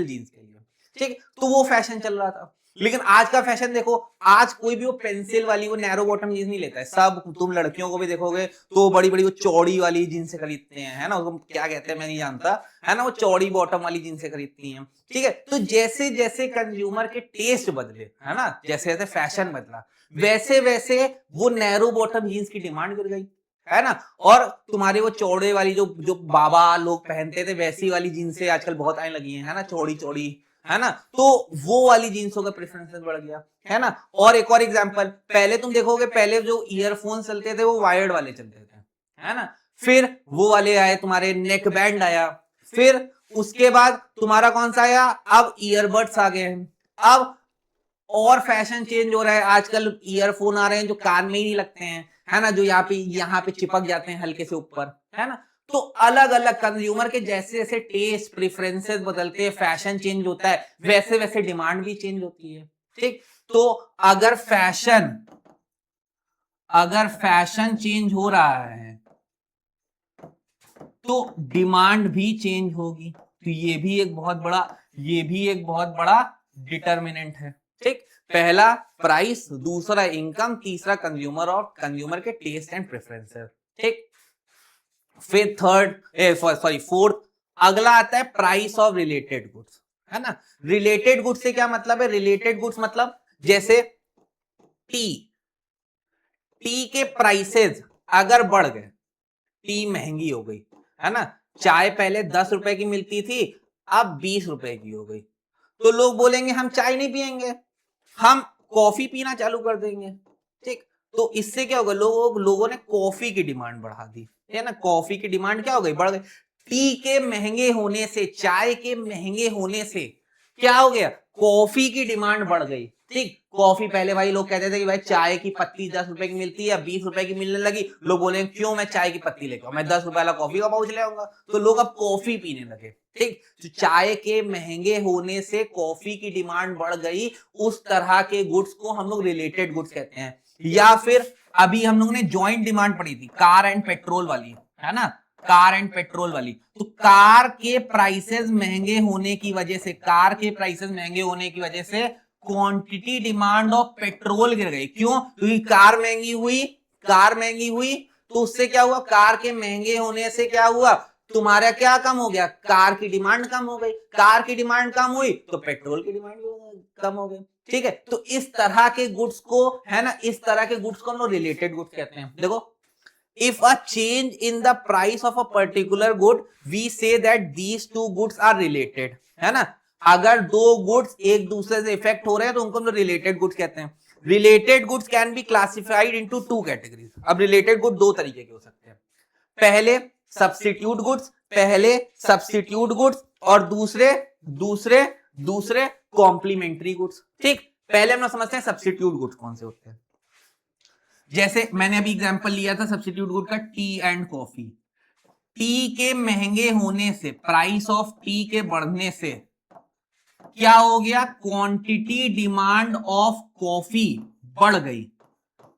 Speaker 1: जीन्स के लिए, ठीक। तो वो फैशन चल रहा था। लेकिन आज का फैशन देखो, आज कोई भी वो पेंसिल वाली वो नैरो बॉटम जीन्स नहीं लेता है, सब तुम लड़कियों को भी देखोगे तो बड़ी बड़ी वो चौड़ी वाली जीन्स से खरीदते हैं, है ना, उसको क्या कहते हैं मैं नहीं जानता, है ना, वो चौड़ी बॉटम वाली जीन्स से खरीदती हैं, ठीक है। तो जैसे जैसे कंज्यूमर के टेस्ट बदले, है ना, जैसे जैसे फैशन बदला, वैसे वैसे वो नैरो बॉटम जीन्स की डिमांड गिर गई, है ना। और तुम्हारे वो चौड़े वाली जो जो बाबा लोग पहनते थे वैसी वाली जीन्सें आजकल बहुत आने लगी हैं, है ना, चौड़ी चौड़ी, है ना, तो वो वाली जीन्सों का प्रेफरेंस बढ़ गया, है ना। और एक और एग्जांपल, पहले तुम देखोगे पहले जो ईयरफोन चलते थे वो वायर्ड वाले चलते थे, है ना, फिर वो वाले आए, तुम्हारे नेक बैंड आया, फिर उसके बाद तुम्हारा कौन सा आया, अब ईयरबड्स आ गए हैं। अब और फैशन चेंज हो रहा है, आजकल ईयरफोन आ रहे हैं जो कान में ही नहीं लगते हैं, है ना, जो यहाँ पे चिपक जाते हैं हल्के से ऊपर, है ना। तो अलग अलग कंज्यूमर के जैसे जैसे टेस्ट प्रेफरेंसेस बदलते हैं, फैशन चेंज होता है, वैसे वैसे डिमांड भी चेंज होती है, ठीक। तो अगर फैशन चेंज हो रहा है तो डिमांड भी चेंज होगी, तो ये भी एक बहुत बड़ा डिटर्मिनेंट है, ठीक। पहला प्राइस, दूसरा इनकम, तीसरा कंज्यूमर और कंज्यूमर के टेस्ट एंड प्रेफरेंसेस, ठीक। फिर फोर्थ अगला आता है प्राइस ऑफ रिलेटेड गुड्स, है ना। रिलेटेड गुड्स से क्या मतलब है, रिलेटेड गुड्स मतलब जैसे टी के प्राइसेस अगर बढ़ गए, टी महंगी हो गई, है ना, चाय पहले 10 रुपए की मिलती थी, अब 20 रुपए की हो गई, तो लोग बोलेंगे हम चाय नहीं पियेंगे, हम कॉफी पीना चालू कर देंगे, ठीक। तो इससे क्या होगा, लोगों ने कॉफी की डिमांड बढ़ा दी, है ना, कॉफी की डिमांड क्या हो गई, बढ़ गई। टी के महंगे होने से, चाय के महंगे होने से क्या हो गया, कॉफी की डिमांड बढ़ गई, ठीक। कॉफी पहले भाई लोग कहते थे कि भाई चाय की पत्ती 10 रुपए की मिलती है, 20 रुपए की मिलने लगी, लोग बोले क्यों मैं चाय की पत्ती लेकर मैं 10 रुपए वाला कॉफी का पाउच ले आऊंगा, तो लोग अब कॉफी पीने लगे, ठीक। तो चाय के महंगे होने से कॉफी की डिमांड बढ़ गई, उस तरह के गुड्स को हम लोग रिलेटेड गुड्स कहते हैं। या फिर अभी हम लोगों ने ज्वाइंट डिमांड पढ़ी थी कार एंड पेट्रोल वाली, है ना, कार एंड पेट्रोल वाली, तो कार के प्राइसेस महंगे होने की वजह से क्वांटिटी डिमांड ऑफ पेट्रोल गिर गई। क्यों? क्योंकि कार महंगी हुई तो उससे क्या हुआ, कार के महंगे होने से क्या हुआ, तुम्हारा क्या कम हो गया, कार की डिमांड कम हो गई। कार की डिमांड कम हुई तो पेट्रोल की डिमांड कम हो गई। ठीक है, तो इस तरह के गुड्स को, है ना, इस तरह के गुड्स को हम लोग रिलेटेड गुड्स कहते हैं। देखो, if a change in the price of a particular good we say that these two goods are related, है ना। अगर दो गुड्स एक दूसरे से इफेक्ट हो रहे हैं तो उनको हम लोग रिलेटेड गुड्स कहते हैं। Related goods can be classified into two categories. अब रिलेटेड गुड दो तरीके के हो सकते हैं, पहले सब्स्टिट्यूट गुड्स और दूसरे कॉम्प्लीमेंट्री गुड्स। ठीक, पहले हम लोग समझते हैं सब्स्टिट्यूट गुड्स कौन से होते हैं। जैसे मैंने अभी एग्जांपल लिया था सब्स्टिट्यूट गुड का, टी एंड कॉफी। टी के महंगे होने से, प्राइस ऑफ टी के बढ़ने से क्या हो गया, क्वांटिटी डिमांड ऑफ कॉफी बढ़ गई।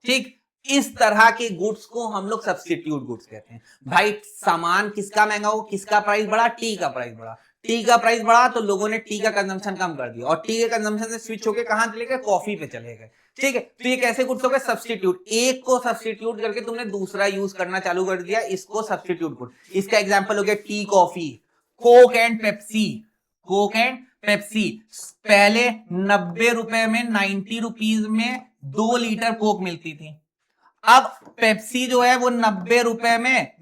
Speaker 1: ठीक, इस तरह के गुड्स को हम लोग सब्स्टिट्यूट गुड्स कहते हैं। भाई सामान किसका महंगा हो, किसका प्राइस बढ़ा, टी का प्राइस बढ़ा। टी का प्राइस बढ़ा तो लोगों ने टी का कंजम्पशन कम कर दिया और टी के कंजम्पशन से स्विच होकर कहां चले गए, कॉफी पे चले गए। ठीक है, तो ये कैसे गुड्स हो गए, सब्स्टिट्यूट। एक को सब्स्टिट्यूट करके तुमने दूसरा यूज करना चालू कर दिया, इसको सब्स्टिट्यूट गुड। इसका एग्जांपल हो गया tea coffee, Coke and Pepsi. पहले 90 रुपए में, 90 रुपीज में 2 लीटर कोक मिलती थी। अब पेप्सी जो है वो 90 रुपए में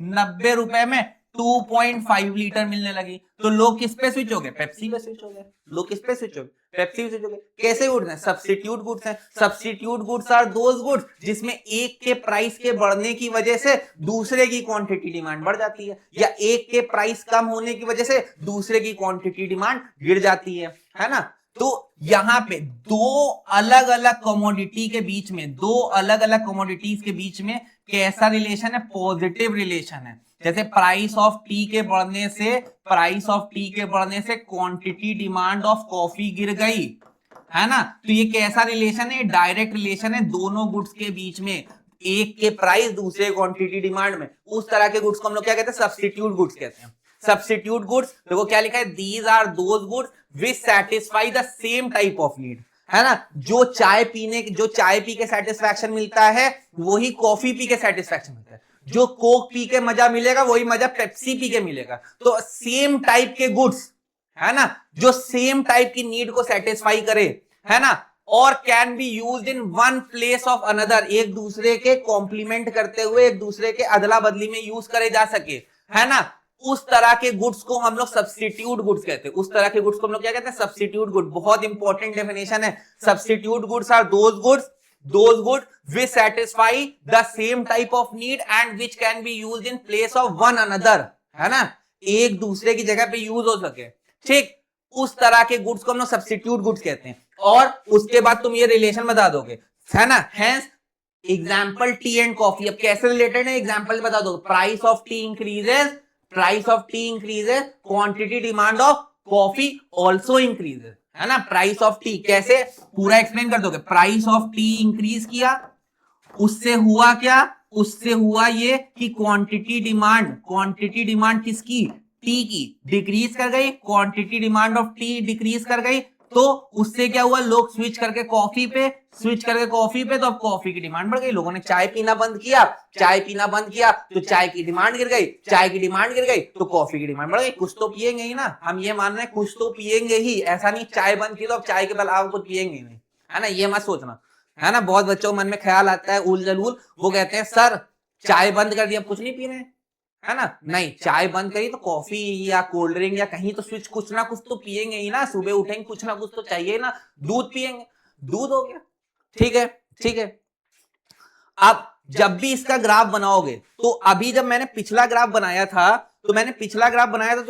Speaker 1: 2.5 लीटर मिलने लगी। तो लोग किस पे स्विच हो गए, पेप्सी पे स्विच हो गए। लोग किस पे स्विच हो गए, पेप्सी पे स्विच हो गए। कैसे गुड्स हैं, सब्स्टिट्यूट गुड्स हैं। Substitute goods are those goods जिसमें एक के प्राइस के बढ़ने की वजह से दूसरे की क्वांटिटी डिमांड बढ़ जाती है, या एक के प्राइस कम होने की वजह से दूसरे की क्वांटिटी डिमांड गिर जाती है ना। तो यहां पे दो अलग अलग कमोडिटी के बीच में, दो अलग अलग कमोडिटीज के बीच में कैसा रिलेशन है, पॉजिटिव रिलेशन है। जैसे प्राइस ऑफ टी के बढ़ने से क्वांटिटी डिमांड ऑफ कॉफी गिर गई, है ना। तो ये कैसा रिलेशन है, डायरेक्ट रिलेशन है दोनों गुड्स के बीच में, एक के प्राइस दूसरे क्वांटिटी डिमांड में। उस तरह के गुड्स को हम लोग क्या कहते हैं, सब्स्टिट्यूट गुड्स कहते हैं। सब्स्टिट्यूट गुड्स देखो क्या लिखा है, these are those goods which satisfy the same type of need, है ना। जो चाय पी के सेटिस्फैक्शन मिलता है वही कॉफी पी के सेटिस्फैक्शन मिलता है। जो कोक पी के मजा मिलेगा वही मजा पेप्सी पी के मिलेगा। तो सेम टाइप के गुड्स, है ना, जो सेम टाइप की नीड को सेटिस्फाई करे, है ना, और can be used in one place of another, एक दूसरे के कॉम्प्लीमेंट करते हुए एक दूसरे के अदला बदली में यूज करे जा सके, है ना। उस तरह के गुड्स को हम लोग सब्स्टिट्यूट गुड्स कहते हैं। उस तरह के गुड्स को हम लोग क्या कहते हैं, सब्स्टिट्यूट गुड। बहुत इंपॉर्टेंट डेफिनेशन है, substitute goods are those goods which satisfy the same type of need and which can be used in place of one another, है ना, एक दूसरे की जगह पे यूज हो सके। ठीक, उस तरह के गुड्स को हम लोग सब्स्टिट्यूट गुड्स कहते हैं। और उसके बाद तुम ये रिलेशन बता दोगे, है ना। Hence example T and coffee, अब कैसे रिलेटेड है एग्जांपल बता दो। Price of T increases quantity demand of coffee also increases, है ना। प्राइस ऑफ टी कैसे, पूरा एक्सप्लेन कर दोगे। प्राइस ऑफ टी इंक्रीज किया, उससे हुआ क्या, उससे हुआ ये कि क्वांटिटी डिमांड किसकी, टी की, डिक्रीज कर गई। Quantity demand of T decrease कर गई तो उससे क्या हुआ, लोग स्विच करके कॉफी पे तो अब कॉफी की डिमांड बढ़ गई। लोगों ने चाय पीना बंद किया तो चाय की डिमांड गिर गई तो कॉफी की डिमांड बढ़ गई। कुछ तो पिएंगे ही ना, हम ये मान रहे हैं कुछ तो पिएंगे ही, ऐसा नहीं चाय बंद की तो अब चाय के अलावा कुछ पिएंगे नहीं, है ना। ये मत सोचना, है ना। बहुत बच्चों के मन में ख्याल आता है उल जलूल, वो कहते हैं सर चाय बंद कर दी अब कुछ नहीं पी रहे, है ना। नहीं, चाय बंद करी तो कॉफी या कोल्ड ड्रिंक या कहीं तो स्विच कुछ ना कुछ तो पिएंगे ही ना। सुबह उठेंगे कुछ ना कुछ तो चाहिए ना, दूध पिएंगे, दूध हो गया। ठीक है। अब जब भी इसका ग्राफ बनाओगे तो अभी जब मैंने पिछला ग्राफ बनाया था तो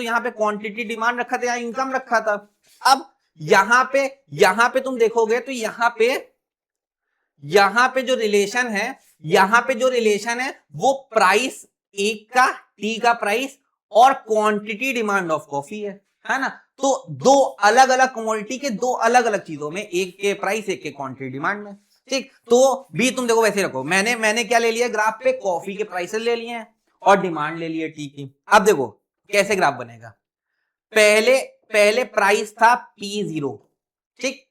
Speaker 1: यहाँ पे क्वांटिटी डिमांड रखा था, यहाँ इनकम रखा था। अब यहाँ पे तुम देखोगे तो यहाँ पे जो रिलेशन है वो प्राइस एक का, टी का प्राइस और क्वांटिटी डिमांड ऑफ कॉफी है ना। तो दो अलग अलग कमोडिटी के दो अलग अलग चीजों में, एक के प्राइस एक के क्वांटिटी डिमांड में। ठीक, तो भी तुम देखो वैसे रखो। मैंने क्या ले लिया ग्राफ पे, कॉफी के प्राइसेस ले लिए हैं और डिमांड ले लिए टी की। अब देखो कैसे ग्राफ बनेगा। पहले प्राइस था P0, ठीक,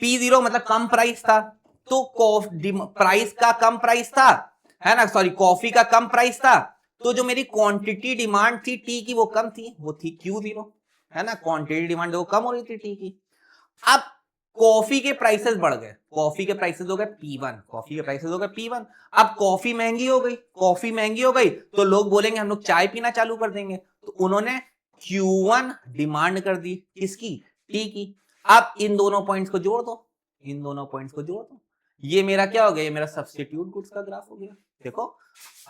Speaker 1: P0 मतलब कम प्राइस था, तो प्राइस का कम प्राइस था, है ना, सॉरी कॉफी का कम प्राइस था, तो जो मेरी क्वांटिटी डिमांड थी टी की वो कम थी, वो थी Q0, है ना, क्वांटिटी डिमांड वो कम हो रही थी टी की। अब कॉफी के प्राइसेस बढ़ गए, कॉफी के प्राइसेस हो गए P1, कॉफी के प्राइसेस हो गए P1। अब कॉफी महंगी हो गई, कॉफी महंगी हो गई तो लोग बोलेंगे हम लोग चाय पीना चालू कर देंगे, तो उन्होंने Q1 डिमांड कर दी, किसकी, टी की। अब इन दोनों पॉइंट्स को जोड़ दो, इन दोनों पॉइंट्स को जोड़ दो, ये मेरा क्या हो गया, ये मेरा सब्स्टिट्यूट गुड्स का ग्राफ हो गया। देखो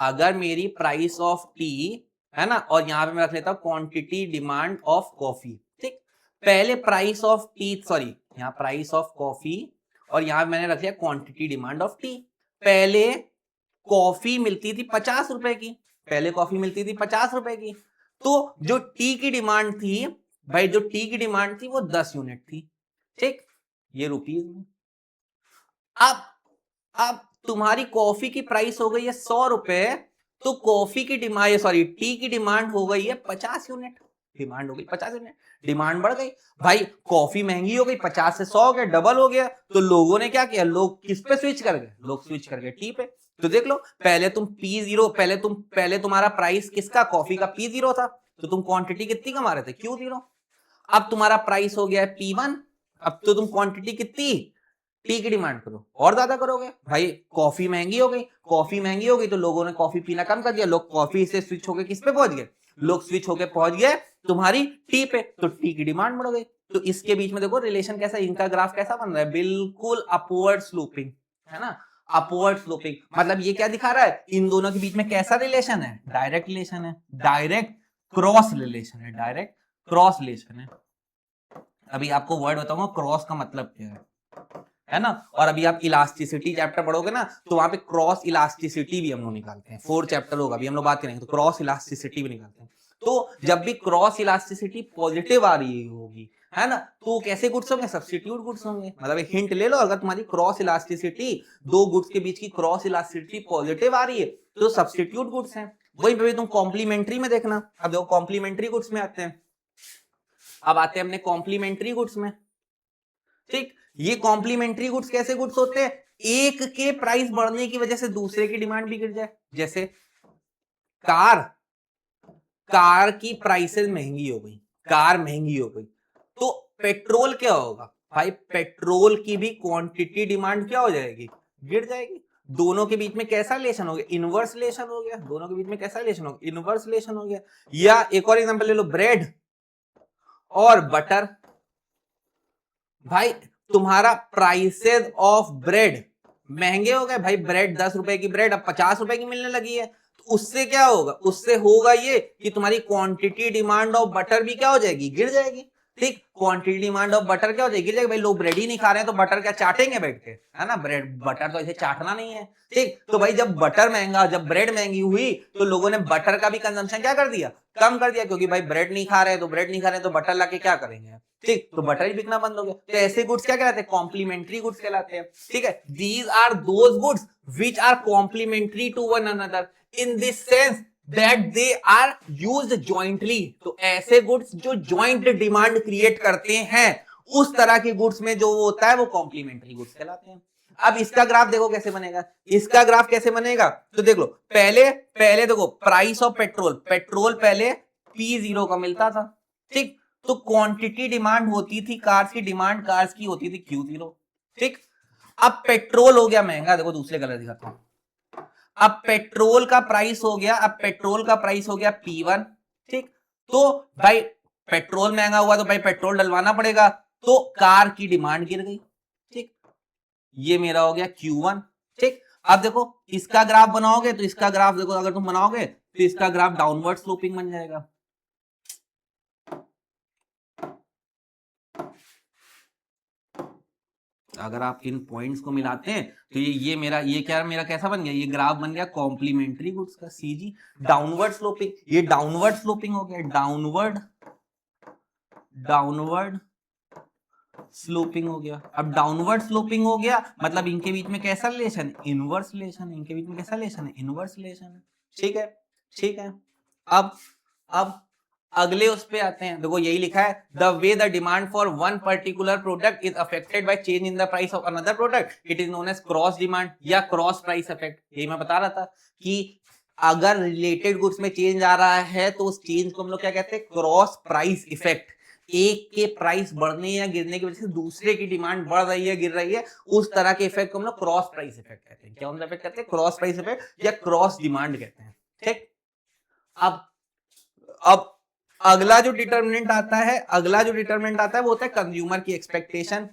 Speaker 1: अगर मेरी प्राइस ऑफ टी, है ना, और यहां पे मैं रख लेता हूं क्वांटिटी डिमांड ऑफ कॉफी, ठीक, पहले प्राइस ऑफ टी, सॉरी यहाँ प्राइस ऑफ कॉफी, और यहां मैंने रख लिया क्वांटिटी डिमांड ऑफ टी। पहले कॉफी मिलती थी 50 रुपए की, पहले कॉफी मिलती थी 50 रुपए की, तो जो टी की डिमांड थी भाई, जो टी की डिमांड थी वो 10 यूनिट थी, ठीक, ये रुपीज में। अब तुम्हारी कॉफी की प्राइस हो गई है 100 रुपए, तो कॉफी की डिमांड, सॉरी टी की डिमांड हो गई है 50 यूनिट, डिमांड हो गई 50 यूनिट, डिमांड बढ़ गई भाई, कॉफी महंगी हो गई, 50 से 100 हो गया, डबल हो गया, तो लोगों ने क्या किया, लोग किस पे स्विच कर गए, लोग स्विच कर गए टी पे। तो देख लो पहले तुम P0, पहले तुम्हारा प्राइस किसका, कॉफी का P0 था, तो तुम क्वांटिटी कितनी कमा रहे थे, Q0। अब तुम्हारा प्राइस हो गया है P1, अब तो तुम क्वांटिटी कितनी, टी की डिमांड करो और ज्यादा करोगे भाई, कॉफी महंगी हो गई, कॉफी महंगी हो गई तो लोगों ने कॉफी पीना कम कर दिया, लोग कॉफी से स्विच होकर किस पे पहुंच गए, लोग स्विच होकर पहुंच गए तुम्हारी टी पे, तो टी की डिमांड बढ़ गई। तो इसके बीच में देखो रिलेशन कैसा, इनका ग्राफ कैसा बन रहा है, बिल्कुल अपवर्ड स्लोपिंग, है ना, अपवर्ड स्लोपिंग। मतलब ये क्या दिखा रहा है, इन दोनों के बीच में कैसा रिलेशन है, डायरेक्ट रिलेशन है, डायरेक्ट क्रॉस रिलेशन है, डायरेक्ट क्रॉस रिलेशन है। अभी आपको वर्ड बताऊंगा क्रॉस का मतलब क्या है ना, और अभी आप इलास्टिसिटी चैप्टर पढ़ोगे ना, तो वहां पे क्रॉस इलास्टिसिटी भी हम लोग निकालते हैं, 4 चैप्टर होगा, अभी हम लोग बात करेंगे तो क्रॉस इलास्टिसिटी भी निकालते हैं। तो जब भी क्रॉस इलास्टिसिटी पॉजिटिव आ रही होगी, है ना, तो कैसे गुड्स होंगे, सब्स्टिट्यूट गुड्स होंगे। मतलब एक हिंट ले लो, अगर तुम्हारी क्रॉस इलास्टिसिटी, दो गुड्स के बीच की क्रॉस इलास्टिसिटी पॉजिटिव आ रही है तो सब्स्टिट्यूट गुड्स हैं। वही पे तुम कॉम्प्लीमेंट्री में देखना, अब देखो कॉम्प्लीमेंट्री गुड्स में आते हैं, अब आते हैं अपने कॉम्प्लीमेंट्री गुड्स में, ठीक। ये कॉम्प्लीमेंट्री गुड्स कैसे गुड्स होते हैं, एक के प्राइस बढ़ने की वजह से दूसरे की डिमांड भी गिर जाए, जैसे कार, कार की प्राइसेस महंगी हो गई, कार महंगी हो गई, तो पेट्रोल क्या होगा भाई, पेट्रोल की भी क्वांटिटी डिमांड क्या हो जाएगी, गिर जाएगी। दोनों के बीच में कैसा रिलेशन हो गया, इनवर्स रिलेशन हो गया, दोनों के बीच में कैसा रिलेशन हो गया, इनवर्स रिलेशन हो गया। या एक और एग्जांपल ले लो, ब्रेड और बटर, भाई तुम्हारा प्राइसेस ऑफ ब्रेड महंगे हो गए भाई, ब्रेड 10 रुपए की ब्रेड अब 50 रुपए की मिलने लगी है, तो उससे क्या होगा, उससे होगा ये कि तुम्हारी क्वांटिटी डिमांड ऑफ बटर भी क्या हो जाएगी, गिर जाएगी, ठीक। क्वांटिटी डिमांड ऑफ बटर क्या हो जाएगी, गिर जाएगी, भाई लोग ब्रेड ही नहीं खा रहे हैं तो बटर क्या चाटेंगे बैठ के, है ना, ब्रेड बटर तो ऐसे चाटना नहीं है, ठीक। तो भाई जब बटर महंगा, जब ब्रेड महंगी हुई तो लोगों ने बटर का भी कंजम्पशन क्या कर दिया, कम कर दिया, क्योंकि भाई ब्रेड नहीं खा रहे तो ब्रेड नहीं खा रहे तो बटर लाके क्या करेंगे, ठीक, तो बटर ही बिकना बंद हो गया। तो ऐसे गुड्स क्या कहलाते हैं, कॉम्प्लीमेंट्री गुड्स कहलाते हैं, ठीक है। These are those goods which are complementary to one another in this sense that they are used jointly. तो ऐसे गुड्स जो जॉइंट डिमांड क्रिएट करते हैं, उस तरह के गुड्स में जो होता है वो कॉम्प्लीमेंट्री गुड्स कहलाते हैं। अब इसका ग्राफ देखो कैसे बनेगा, इसका ग्राफ कैसे बनेगा, तो देख लो, पहले पहले देखो प्राइस ऑफ पेट्रोल, पेट्रोल पहले P0 का मिलता था, ठीक, तो क्वांटिटी डिमांड होती थी कार्स की, डिमांड कार्स की होती थी Q0, ठीक। अब पेट्रोल हो गया महंगा, देखो दूसरे कलर दिखाता हूं, अब पेट्रोल का प्राइस हो गया, अब पेट्रोल का प्राइस हो गया P1, ठीक। तो भाई पेट्रोल महंगा हुआ तो भाई पेट्रोल डलवाना पड़ेगा, तो कार की डिमांड गिर गई, ठीक, ये मेरा हो गया Q1, ठीक। अब देखो इसका ग्राफ बनाओगे तो इसका ग्राफ देखो, अगर तुम बनाओगे तो इसका ग्राफ डाउनवर्ड स्लोपिंग बन जाएगा, अगर आप इन पॉइंट्स को मिलाते हैं तो ये मेरा, ये क्या मेरा कैसा बन गया, ये ग्राफ बन गया कॉम्प्लीमेंट्री गुड्स का, सीजी डाउनवर्ड स्लोपिंग, ये डाउनवर्ड स्लोपिंग हो गया, डाउनवर्ड डाउनवर्ड स्लोपिंग हो गया। अब डाउनवर्ड स्लोपिंग हो गया मतलब इनके बीच में कैसा रिलेशन, इनवर्स रिलेशन, इनके बीच में कैसा रिलेशन है, इनवर्स रिलेशन है, ठीक है, ठीक है। अब अब अगले उस पे आते हैं, देखो यही लिखा है, the way the demand for one particular product is affected by change in the price of another product it is known as cross demand या क्रॉस प्राइस इफेक्ट। यही मैं बता रहा था कि अगर रिलेटेड गुड्स में चेंज आ रहा है तो उस चेंज को हम लोग क्या कहते हैं, क्रॉस प्राइस इफेक्ट। एक के प्राइस बढ़ने या गिरने की वजह से दूसरे की डिमांड बढ़ रही है, गिर रही है, उस तरह के इफेक्ट को हम लोग क्रॉस प्राइस इफेक्ट कहते हैं। क्या हम इफेक्ट कहते हैं, क्रॉस प्राइस इफेक्ट या क्रॉस डिमांड कहते हैं। ठीक, अब अगला जो डिटर्मिनेंट आता है, अगला जो डिटर्मिनेंट आता है वो होता है कंज्यूमर की एक्सपेक्टेशन।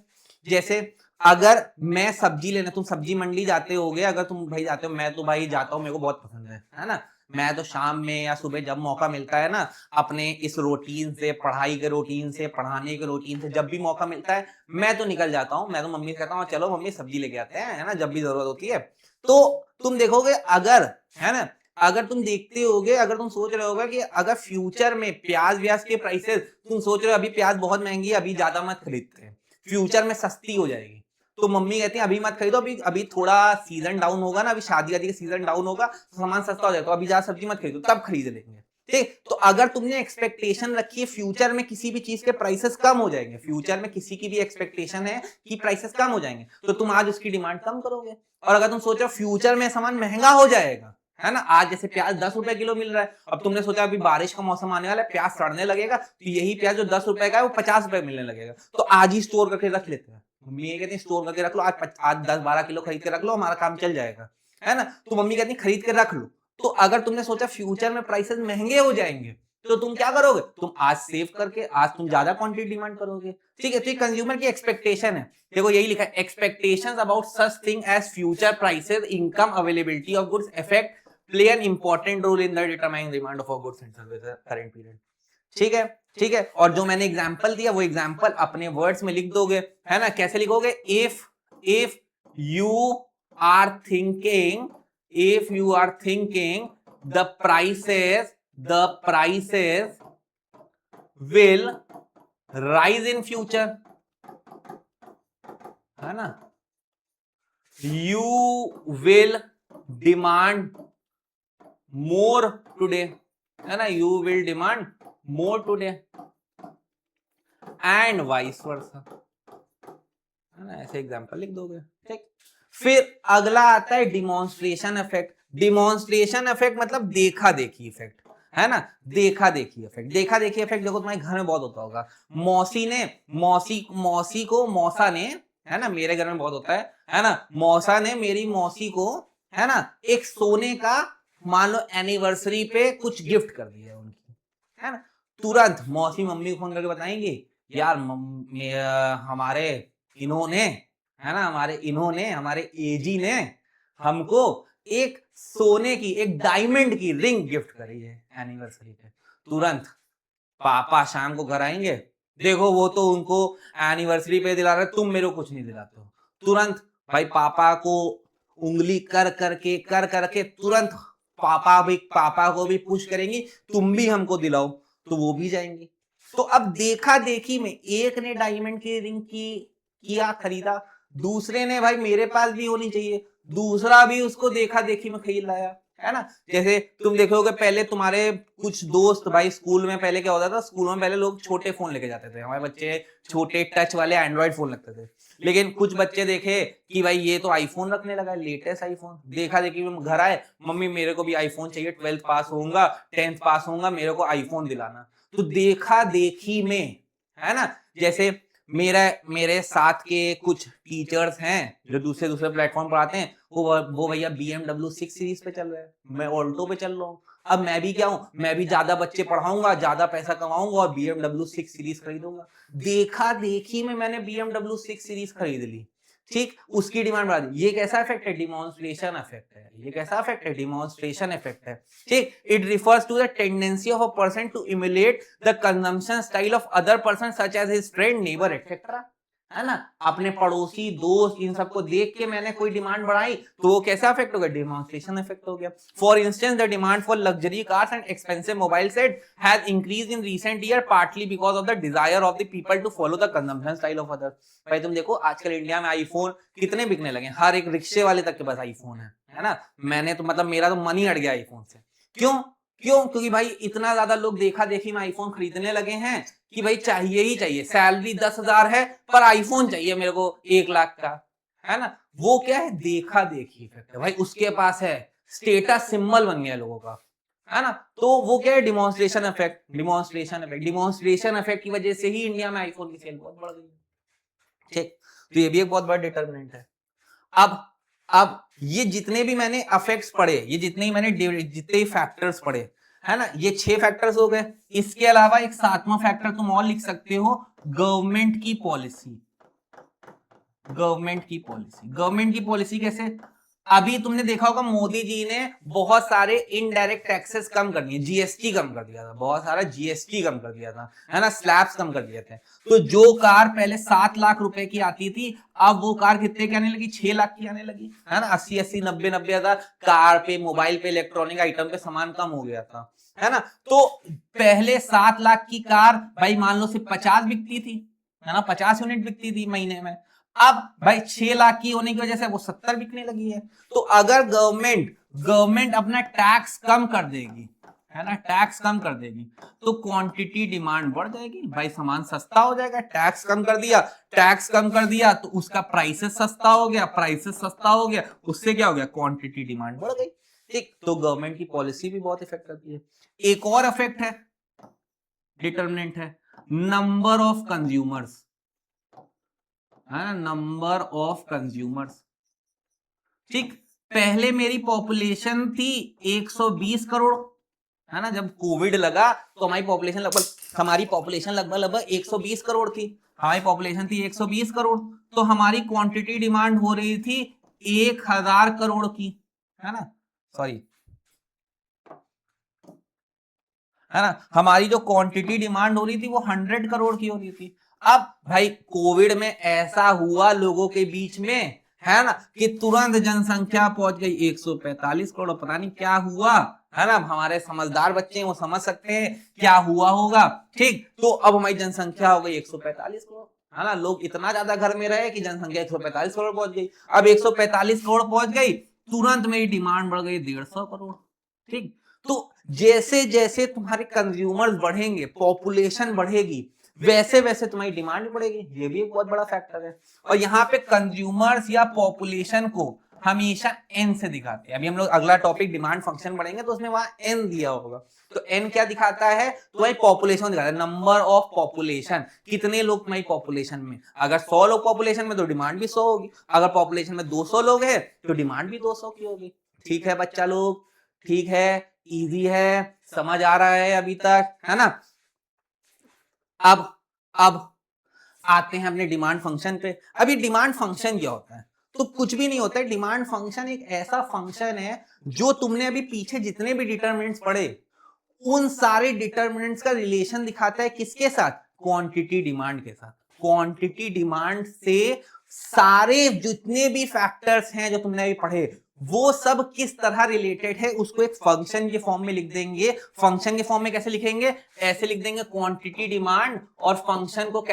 Speaker 1: जैसे अगर मैं सब्जी लेने, तुम सब्जी मंडी जाते होगे, अगर तुम भाई जाते हो, मैं तो भाई जाता हूँ, मेरे को बहुत पसंद है ना। मैं तो शाम में या सुबह जब मौका मिलता है ना, अपने इस रूटीन से, पढ़ाई के रूटीन से, पढ़ाने के रूटीन से, जब भी मौका मिलता है मैं तो निकल जाता हूँ। मैं तो मम्मी से कहता हूँ चलो मम्मी सब्जी लेके आते हैं, है ना, जब भी जरूरत होती है। तो तुम देखोगे अगर, है ना, अगर तुम देखते होगे, अगर तुम सोच रहे होगे कि अगर फ्यूचर में प्याज व्याज के प्राइसेस, तुम सोच रहे हो अभी प्याज बहुत महंगी है, अभी ज्यादा मत खरीदते हैं, फ्यूचर में सस्ती हो जाएगी, तो मम्मी कहती है अभी मत खरीदो, अभी अभी थोड़ा सीजन डाउन होगा ना, अभी शादी वादी का सीजन डाउन होगा तो सामान सस्ता हो जाएगा, तो अभी ज्यादा सब्जी मत खरीदो, तब खरीद लेंगे। ठीक, तो अगर तुमने एक्सपेक्टेशन रखी है फ्यूचर में किसी भी चीज के प्राइसेस कम हो जाएंगे, फ्यूचर में किसी की भी एक्सपेक्टेशन है कि प्राइसेस कम हो जाएंगे, तो तुम आज उसकी डिमांड कम करोगे। और अगर तुम सोचो फ्यूचर में सामान महंगा हो जाएगा, है ना, आज जैसे प्याज 10 रुपए किलो मिल रहा है, अब तुमने सोचा अभी बारिश का मौसम आने वाला है, प्याज सड़ने लगेगा, तो यही प्याज जो 10 रुपए का है वो 50 रुपए मिलने लगेगा, तो आज ही स्टोर करके रख लेते हैं। मम्मी ये कहती है स्टोर करके रख लो, आज 10-12 किलो खरीद के रख लो, हमारा काम चल जाएगा, है ना। तो मम्मी कहती है खरीद के रख लो। तो अगर तुमने सोचा फ्यूचर में प्राइसेस महंगे हो जाएंगे, तो तुम क्या करोगे, तुम आज सेव करके आज तुम ज्यादा क्वांटिटी डिमांड करोगे। ठीक है, तो कंज्यूमर की एक्सपेक्टेशन है, देखो यही लिखा है, expectations about such thing as future prices, income, availability of goods effect play an important role in the determining demand of goods and services current period. ठीक है, ठीक है, और जो मैंने एग्जांपल दिया वो एग्जांपल अपने वर्ड्स में लिख दोगे, है ना। कैसे लिखोगे, if you are thinking, if you are thinking the prices will rise in future, है ना, you will demand more today, है ना, you will demand more today and vice versa, है ना, ऐसे एग्जांपल लिख दोगे। ठीक, फिर अगला आता है डिमॉन्स्ट्रेशन इफेक्ट। डिमॉन्स्ट्रेशन इफेक्ट मतलब देखा देखी इफेक्ट, है ना, देखा देखी इफेक्ट। देखा देखी इफेक्ट देखो तुम्हारे घर में बहुत होता होगा, मौसी को मौसा ने, है ना, मेरे घर में बहुत होता है ना, मौसा ने मेरी मौसी को, है ना, एक सोने का, मान लो एनिवर्सरी पे कुछ गिफ्ट कर दिया उनकी, है ना, तुरंत मौसी मम्मी को फोन करके बताएंगे यार हमारे इन्होंने, है ना, हमारे एजी ने हमको एक सोने की, एक डायमंड की रिंग गिफ्ट करी है एनिवर्सरी पे। तुरंत पापा शाम को घर आएंगे, देखो वो तो उनको एनिवर्सरी पे दिला रहे, तुम मेरे को कुछ नहीं दिलाते हो। तुरंत भाई पापा को उंगली कर करके तुरंत पापा को भी पुश करेंगी, तुम भी हमको दिलाओ, तो वो भी जाएंगी। तो अब देखा देखी में एक ने डायमंड की रिंग की किया खरीदा, दूसरे ने भाई मेरे पास भी होनी चाहिए, दूसरा भी उसको देखा देखी में खरीद लाया, है ना। जैसे तुम देखोगे पहले तुम्हारे कुछ दोस्त, भाई स्कूल में पहले क्या होता था, स्कूल में पहले लोग छोटे फोन लेके जाते थे, हमारे बच्चे छोटे टच वाले एंड्रॉइड फोन लगते थे, लेकिन कुछ बच्चे देखे कि भाई ये तो आईफोन रखने लगा है, लेटेस्ट आईफोन, देखा देखी में घर आए, मम्मी मेरे को भी आईफोन चाहिए, 12th पास होऊंगा, 10th पास होऊंगा, मेरे को आईफोन दिलाना। तो देखा देखी में, है ना, जैसे मेरे साथ के कुछ टीचर्स हैं जो दूसरे दूसरे प्लेटफॉर्म पर आते हैं, वो भैया BMW 6 सीरीज पे चल रहे हैं, मैं ऑल्टो पे चल रहा हूँ। अब मैं भी क्या हूँ, मैं भी ज्यादा बच्चे पढ़ाऊंगा, ज्यादा पैसा कमाऊंगा और BMW 6 सीरीज खरीदूंगा। देखा देखी में मैंने BMW 6 सीरीज खरीद ली, ठीक, उसकी डिमांड बढ़ा दी। ये कैसा इफेक्ट है, डिमॉन्स्ट्रेशन इफेक्ट है। ये कैसा इफेक्ट है, डिमॉन्स्ट्रेशन इफेक्ट है। ठीक, it refers to the tendency of a person to emulate the consumption style of other person such as his friend, neighbour et cetera, है ना। अपने पड़ोसी, दोस्त, इन सबको देख के मैंने कोई डिमांड बढ़ाई, तो वो कैसा इफेक्ट हो गया, डिमॉन्स्ट्रेशन इफेक्ट हो गया। For instance the demand for luxury cars and expensive mobile set has increased in recent year partly because of the desire of the people to follow the consumption style of others. भाई तुम देखो आजकल India में iPhone कितने बिकने लगे, हर एक रिक्शे वाले तक के पास आईफोन है ना। मैंने तो मतलब मेरा तो मन ही अड़ गया आईफोन से। क्यों, क्यों? क्योंकि भाई इतना ज्यादा लोग देखा देखी में आईफोन खरीदने लगे हैं कि भाई चाहिए ही चाहिए, सैलरी 10,000 है पर आईफोन चाहिए मेरे को 1 लाख का, है ना? वो क्या है? देखा देखी इफेक्ट है भाई, उसके पास है, स्टेटस सिंबल बन गया लोगों का, है ना? तो वो क्या है? Demonstration effect, demonstration effect, demonstration effect की वजह से ही इंडिया में आईफोन की सेल बहुत बढ़ गई। ठीक, तो ये भी एक बहुत बड़ा डिटर्मिनेंट है। अब ये जितने भी मैंने अफेक्ट्स पढ़े, ये जितने ही मैंने जितने फैक्टर्स पढ़े, है ना, ये 6 फैक्टर्स हो गए। इसके अलावा एक 7वां फैक्टर तुम और लिख सकते हो, गवर्नमेंट की पॉलिसी। गवर्नमेंट की पॉलिसी, गवर्नमेंट की पॉलिसी कैसे? अभी तुमने देखा होगा मोदी जी ने बहुत सारे इनडायरेक्ट टैक्सेस कम कर दिए, जीएसटी कम कर दिया था, बहुत सारा जीएसटी कम कर दिया था, है ना, स्लैब्स कम कर दिए थे। तो जो कार पहले 7 लाख रुपए की आती थी, अब वो कार कितने की आने लगी? 6 लाख की आने लगी, है ना? 80 90 हजार कार पे, मोबाइल पे, इलेक्ट्रॉनिक आइटम पे सामान कम हो गया था, है ना? तो पहले 7 लाख की कार भाई मान लो सिर्फ 50 बिकती थी, है ना, 50 यूनिट बिकती थी महीने में। अब भाई 6 लाख की होने की वजह से वो 70 बिकने लगी है। तो अगर गवर्नमेंट अपना टैक्स कम कर देगी, है ना, टैक्स कम कर देगी, तो क्वांटिटी डिमांड बढ़ जाएगी भाई, सामान सस्ता हो जाएगा। टैक्स कम कर दिया, टैक्स कम कर दिया तो उसका प्राइसेस सस्ता हो गया, प्राइसेस सस्ता हो गया, उससे क्या हो गया? क्वांटिटी डिमांड बढ़ गई। ठीक, तो गवर्नमेंट की पॉलिसी भी बहुत इफेक्ट करती है। एक और इफेक्ट है, डिटर्मिनेंट है, नंबर ऑफ कंज्यूमर्स, है ना, नंबर ऑफ कंज्यूमर्स। ठीक, पहले मेरी पॉपुलेशन थी 120 करोड़, है ना, जब कोविड लगा तो हमारी पॉपुलेशन लगभग 120 करोड़ थी, हमारी पॉपुलेशन थी 120 करोड़, तो हमारी क्वांटिटी डिमांड हो रही थी 1000 करोड़ की, है ना, सॉरी, है ना, हमारी जो क्वांटिटी डिमांड हो रही थी वो 100 करोड़ की हो रही थी। अब भाई कोविड में ऐसा हुआ लोगों के बीच में, है ना, कि तुरंत जनसंख्या पहुंच गई 145 करोड़, पता नहीं क्या हुआ, है ना, हमारे समझदार बच्चे हैं वो समझ सकते हैं क्या हुआ होगा। ठीक, तो अब हमारी जनसंख्या हो गई 145 करोड़, है ना, लोग इतना ज्यादा घर में रहे कि जनसंख्या 145 करोड़ पहुंच गई। अब 145 करोड़ पहुंच गई, तुरंत मेरी डिमांड बढ़ गई 150 करोड़। ठीक, तो जैसे जैसे तुम्हारे कंज्यूमर्स बढ़ेंगे, पॉपुलेशन बढ़ेगी, वैसे वैसे तुम्हारी डिमांड बढ़ेगी। ये भी एक बहुत बड़ा फैक्टर है। और यहाँ पे कंज्यूमर्स या पॉपुलेशन को हमेशा एन से दिखाते हैं। अभी हम लोग अगला टॉपिक डिमांड फंक्शन पढ़ेंगे तो उसमें वहां एन दिया होगा। तो एन क्या दिखाता है? तुम्हारी पॉपुलेशन दिखाता है, नंबर ऑफ पॉपुलेशन, कितने लोग तुम्हारी पॉपुलेशन में। अगर 100 लोग पॉपुलेशन में तो डिमांड भी 100 होगी, अगर पॉपुलेशन में 200 लोग है तो डिमांड भी 200 की होगी। ठीक है बच्चा लोग, ठीक है, इजी है, समझ आ रहा है अभी तक, है ना? अब आते हैं अपने डिमांड फंक्शन पे। अभी डिमांड फंक्शन क्या होता है? तो कुछ भी नहीं होता है। डिमांड फंक्शन एक ऐसा फंक्शन है जो तुमने अभी पीछे जितने भी डिटरमिनेंट्स पढ़े उन सारे डिटरमिनेंट्स का रिलेशन दिखाता है, किसके साथ? क्वांटिटी डिमांड के साथ। क्वांटिटी डिमांड से सारे जितने भी फैक्टर्स हैं जो तुमने अभी पढ़े वो सब किस तरह रिलेटेड है उसको एक फंक्शन के फॉर्म में लिख देंगे। फंक्शन के फॉर्म में कैसे लिखेंगे? ऐसे लिख देंगे, क्वांटिटी डिमांड और फंक्शन को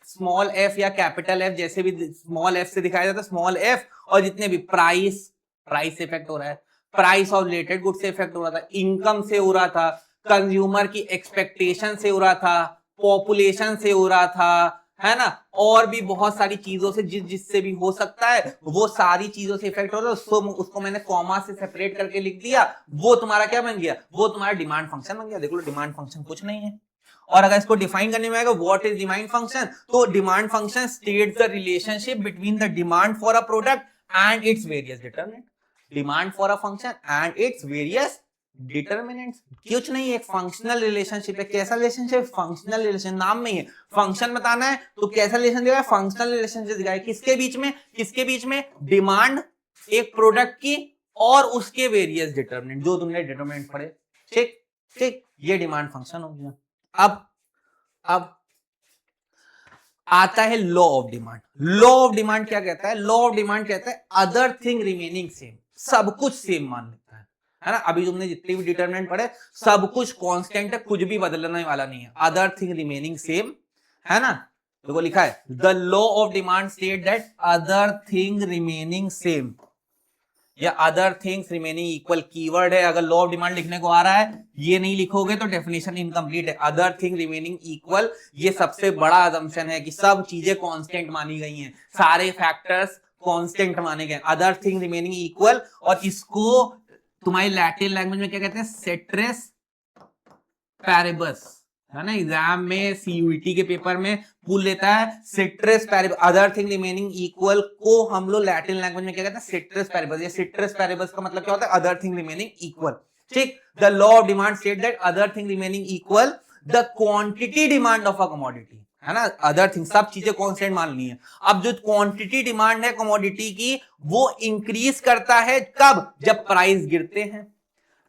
Speaker 1: स्मॉल एफ या कैपिटल एफ, जैसे भी स्मॉल एफ से दिखाया जाता है, स्मॉल एफ, और जितने भी प्राइस इफेक्ट हो रहा है, प्राइस ऑफ रिलेटेड गुड से इफेक्ट हो रहा था, इनकम से हो रहा था, कंज्यूमर की एक्सपेक्टेशन से हो रहा था, पॉपुलेशन से हो रहा था, है ना, और भी बहुत सारी चीजों से जिससे भी हो सकता है, वो सारी चीजों से इफेक्ट हो रहा है। उसको मैंने कॉमा से सेपरेट करके लिख दिया, वो तुम्हारा क्या बन गया? वो तुम्हारा डिमांड फंक्शन बन गया। देख लो, डिमांड फंक्शन कुछ नहीं है। और अगर इसको डिफाइन करने में आएगा, व्हाट इज डिमांड फंक्शन, तो demand function states the relationship between the demand for a product and its various determinant. Demand for a function and its various determinants. कुछ नहीं, एक फंक्शनल रिलेशनशिप है। कैसा रिलेशनशिप? फंक्शनल रिलेशन, नाम में ही है। Function बताना है तो कैसा रिलेशन दिखाया? फंक्शनल रिलेशनशिप दिखाया। किसके बीच में? किसके बीच में? डिमांड एक प्रोडक्ट की और उसके वेरियस डिटरमिनेंट, जो तुमने डिटरमिनेंट पढ़े। ठीक ठीक, ये डिमांड फंक्शन हो गया। अब आता है law of demand. Law of demand क्या कहता है? लॉ ऑफ डिमांड कहता है अदर थिंग रिमेनिंग सेम, सब कुछ सेम मान लेता है ना। अभी तुमने जितने भी डिटरमिनेंट पढ़े सब कुछ कांस्टेंट है, कुछ भी बदलने वाला नहीं है। अदर थिंग रिमेनिंग सेम, है ना। देखो लिखा है, the law of demand state that other thing remaining same, या other things remaining equal keyword है, अगर लॉ ऑफ डिमांड लिखने को आ रहा है ये नहीं लिखोगे तो डेफिनेशन इनकम्प्लीट है। अदर थिंग रिमेनिंग इक्वल, ये सबसे बड़ा अजम्पशन है कि सब चीजें कांस्टेंट मानी गई हैं, सारे फैक्टर्स कांस्टेंट माने गए, अदर थिंग रिमेनिंग इक्वल। और इसको तुम्हारी लैटिन लैंग्वेज में क्या कहते हैं, सेट्रेस पैरेबस, है ना, एग्जाम में सीयूईटी के पेपर में पूछ लेता है ceteris paribus, other thing remaining equal को हम लोग लैटिन लैंग्वेज में क्या कहते हैं, सिट्रस पैरेबस। ये सिट्रस पैरेबस का मतलब क्या होता है, अदर थिंग रिमेनिंग इक्वल। ठीक, the law of demand state that other thing remaining equal the quantity demand of a commodity, है ना, अदर थिंग सब चीजें कांस्टेंट मान ली है। अब जो क्वांटिटी डिमांड है कमोडिटी की वो इंक्रीज करता है कब, जब प्राइस गिरते हैं,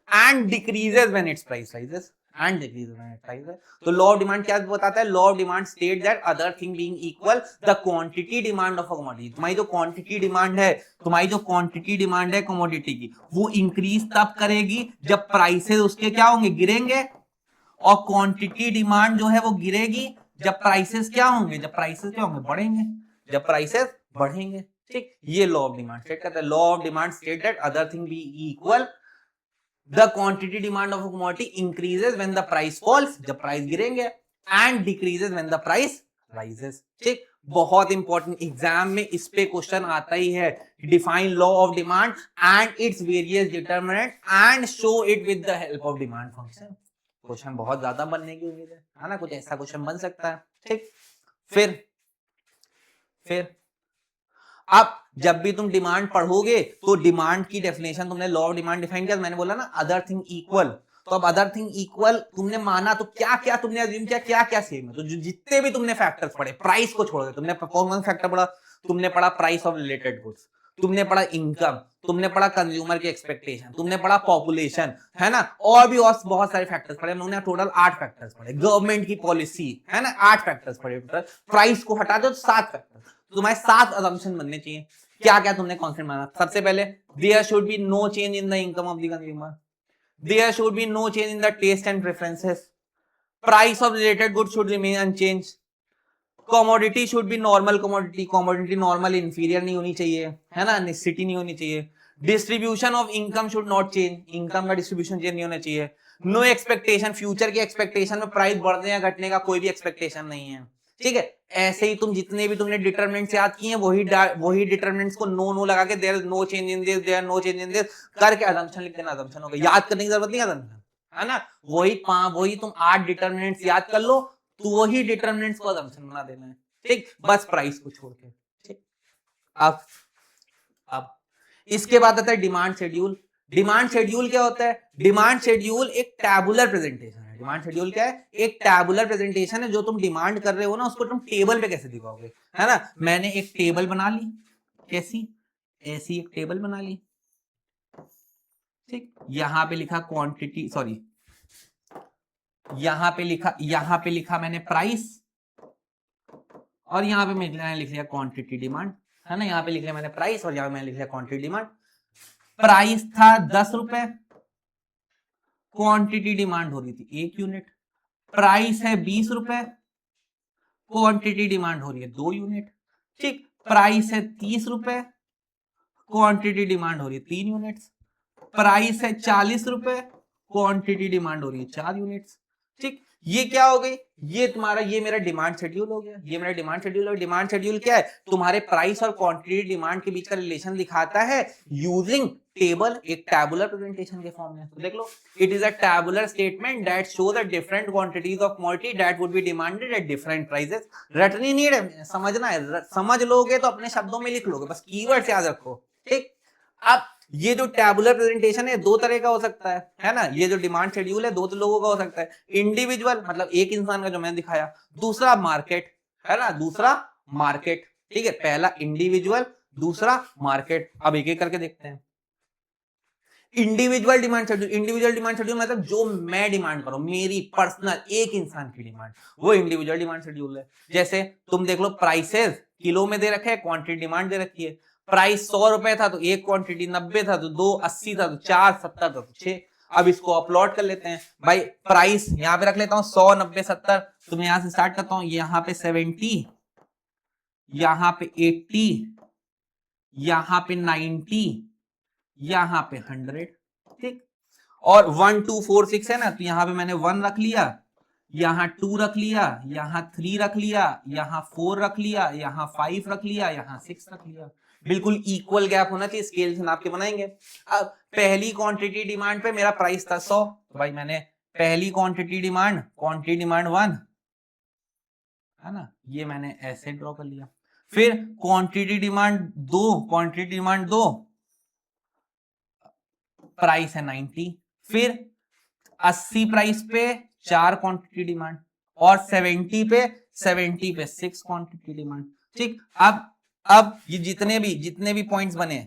Speaker 1: and decreases when it's price rises and decreases when it's price. तो लॉ ऑफ डिमांड क्या बताता है, law of demand state that other thing being equal the quantity demand of a commodity, तुम्हारी जो क्वांटिटी डिमांड है, तुम्हारी जो quantity demand है कमोडिटी की वो इंक्रीज तब करेगी जब प्राइसेस उसके क्या होंगे, गिरेंगे, और क्वांटिटी डिमांड जो है वो गिरेगी जब प्राइसेस क्या होंगे, जब प्राइसेस क्या होंगे, बढ़ेंगे, जब प्राइसेस बढ़ेंगे। ठीक, ये लॉ ऑफ डिमांड स्टेट करता है। Law of demand state that other thing be equal the quantity demand of a commodity increases when the price falls, जब प्राइस गिरेंगे, and decreases when the price rises। ठीक, बहुत important, exam में इस पे question आता ही है, define law of demand and its various determinant and show it with the help of demand function. Question बहुत ज्यादा बनने की उम्मीद है ना, कुछ ऐसा क्वेश्चन बन सकता है। ठीक, फिर अब जब भी तुम डिमांड पढ़ोगे तो डिमांड की डेफिनेशन तुमने लॉ ऑफ डिमांड डिफाइन किया, मैंने बोला ना अदर थिंग इक्वल, तो अब अदर थिंग इक्वल तुमने माना तो क्या क्या तुमने अज्यूम किया, क्या क्या सेम है, तो जो जितने भी तुमने फैक्टर्स पढ़े, प्राइस को छोड़ के तुमने कौन कौन फैक्टर पढ़ा, तुमने पढ़ा प्राइस ऑफ रिलेटेड गुड्स, तुमने पढ़ा इनकम, तुमने पढ़ा कंज्यूमर की एक्सपेक्टेशन, तुमने पढ़ा पॉपुलेशन, है ना, और भी और बहुत सारे फैक्टर्स पढ़े, हमने टोटल 8 फैक्टर्स पढ़े, गवर्नमेंट की पॉलिसी, है ना, 8 फैक्टर्स पढ़े टोटल, प्राइस को हटा दो तो 7 फैक्टर्स, तो तुम्हारे 7 असम्पशन बनने चाहिए। क्या क्या तुमने कॉन्सेप्ट माना, सबसे पहले there should be no change in the income of the consumer, there should be no change in the taste and preferences, price of related good should remain unchange, commodity should be normal commodity, commodity normal inferior नहीं होनी चाहिए, है ना, necessity नहीं होनी चाहिए, distribution of income should not change, income का distribution change नहीं होना चाहिए, नो एक्सपेक्टेशन, फ्यूचर की एक्सपेक्टेशन में प्राइस बढ़ने या घटने का कोई भी एक्सपेक्टेशन नहीं है। ठीक है, ऐसे ही तुम जितने भी तुमने डिटरमिनेंट्स याद किए हैं वही डिटरमिनेंट्स को नो नो लगा के there is no change in this, there no change in this करके असम्पशन लिख देना, असम्पशन हो गया, याद करने की जरूरत नहीं असम्पशन, है ना, वही तुम 8 डिटरमिनेंट्स याद कर लो तो वही डिटरमिनेंट्स को असम्पशन बना देना है। ठीक, बस प्राइस को छोड़ के। ठीक, अब इसके बाद आता है डिमांड शेड्यूल। डिमांड शेड्यूल क्या होता है, डिमांड शेड्यूल एक टैबुलर प्रेजेंटेशन है। डिमांड शेड्यूल क्या है, एक टैबुलर प्रेजेंटेशन है, जो तुम डिमांड कर रहे हो ना उसको तुम टेबल पे कैसे दिखाओगे, है ना, मैंने एक टेबल बना ली, कैसी, ऐसी एक टेबल बना ली। ठीक, यहां पे लिखा क्वांटिटी, सॉरी यहां पे लिखा मैंने प्राइस, और यहां पे मैंने लिख लिया क्वांटिटी डिमांड, है ना, यहां पे लिख लिया मैंने प्राइस और यहां पे मैंने लिख लिया क्वांटिटी डिमांड। प्राइस था 10 रुपए, क्वांटिटी डिमांड हो रही थी 1 यूनिट, प्राइस है 20 रुपए, क्वांटिटी डिमांड हो रही है 2 यूनिट। ठीक, प्राइस है 30 रुपए, क्वांटिटी डिमांड हो रही है 3 यूनिट्स, प्राइस है 40 रुपए, क्वांटिटी डिमांड हो रही है 4 यूनिट्स। ठीक, ये क्या हो गई, ये मेरा डिमांड शेड्यूल हो गया, ये मेरा डिमांड शेड्यूल हो गया। डिमांड शेड्यूल क्या है, तुम्हारे प्राइस और क्वांटिटी डिमांड के बीच का रिलेशन दिखाता है यूजिंग टेबल, एक टैबुलर प्रेजेंटेशन के फॉर्म में। तो देख लो, it is a tabular statement that show the different quantities of commodity that would be demanded at different prices. रटनी नहीं है, समझना है, समझ लोगे तो अपने शब्दों में लिख लोगे, बस कीवर्ड्स याद रखो। ठीक, अब ये जो टैबुलर प्रेजेंटेशन है 2 तरह का हो सकता है ना, ये जो डिमांड शेड्यूल है 2 लोगों का हो सकता है, इंडिविजुअल मतलब एक इंसान का जो मैंने दिखाया, दूसरा मार्केट, है ना, दूसरा मार्केट। ठीक है, पहला इंडिविजुअल, दूसरा मार्केट। अब एक एक करके देखते हैं। इंडिविजुअल डिमांड शेड्यूल मतलब जो मैं डिमांड करूं, मेरी पर्सनल एक इंसान की डिमांड, वो इंडिविजुअल डिमांड शेड्यूल है। जैसे तुम देख लो, प्राइसेस किलो में दे रखे हैं, क्वांटिटी डिमांड दे रखी है, प्राइस 100 रुपए था तो 1 क्वांटिटी, 90 था तो 2, 80 था तो 4, 70 था तो 6। अब इसको अपलोड कर लेते हैं भाई, प्राइस यहां पे रख लेता हूं 100, 90, 70, तो मैं यहां से स्टार्ट करता हूं, यहां पे 70, यहां पे 80, यहां पे 90, यहाँ पे 100, ठीक। और 1 2 4 6 है ना, तो यहाँ पे मैंने 1 रख लिया, यहाँ 2 रख लिया, यहाँ 3 रख लिया, यहाँ 4 रख लिया, यहाँ 5 रख लिया, यहाँ 6 रख लिया। बिल्कुल इक्वल गैप होना चाहिए, स्केल से नाप के बनाएंगे। अब पहली क्वांटिटी डिमांड पे मेरा प्राइस था 100, तो भाई मैंने पहली क्वांटिटी डिमांड 1 है ना, ये मैंने ऐसे ड्रॉ कर लिया। फिर क्वांटिटी डिमांड 2 प्राइस है 90। फिर 80 प्राइस पे 4 क्वांटिटी डिमांड, और 70 पे 6 क्वांटिटी डिमांड, ठीक। अब ये जितने भी पॉइंट्स बने,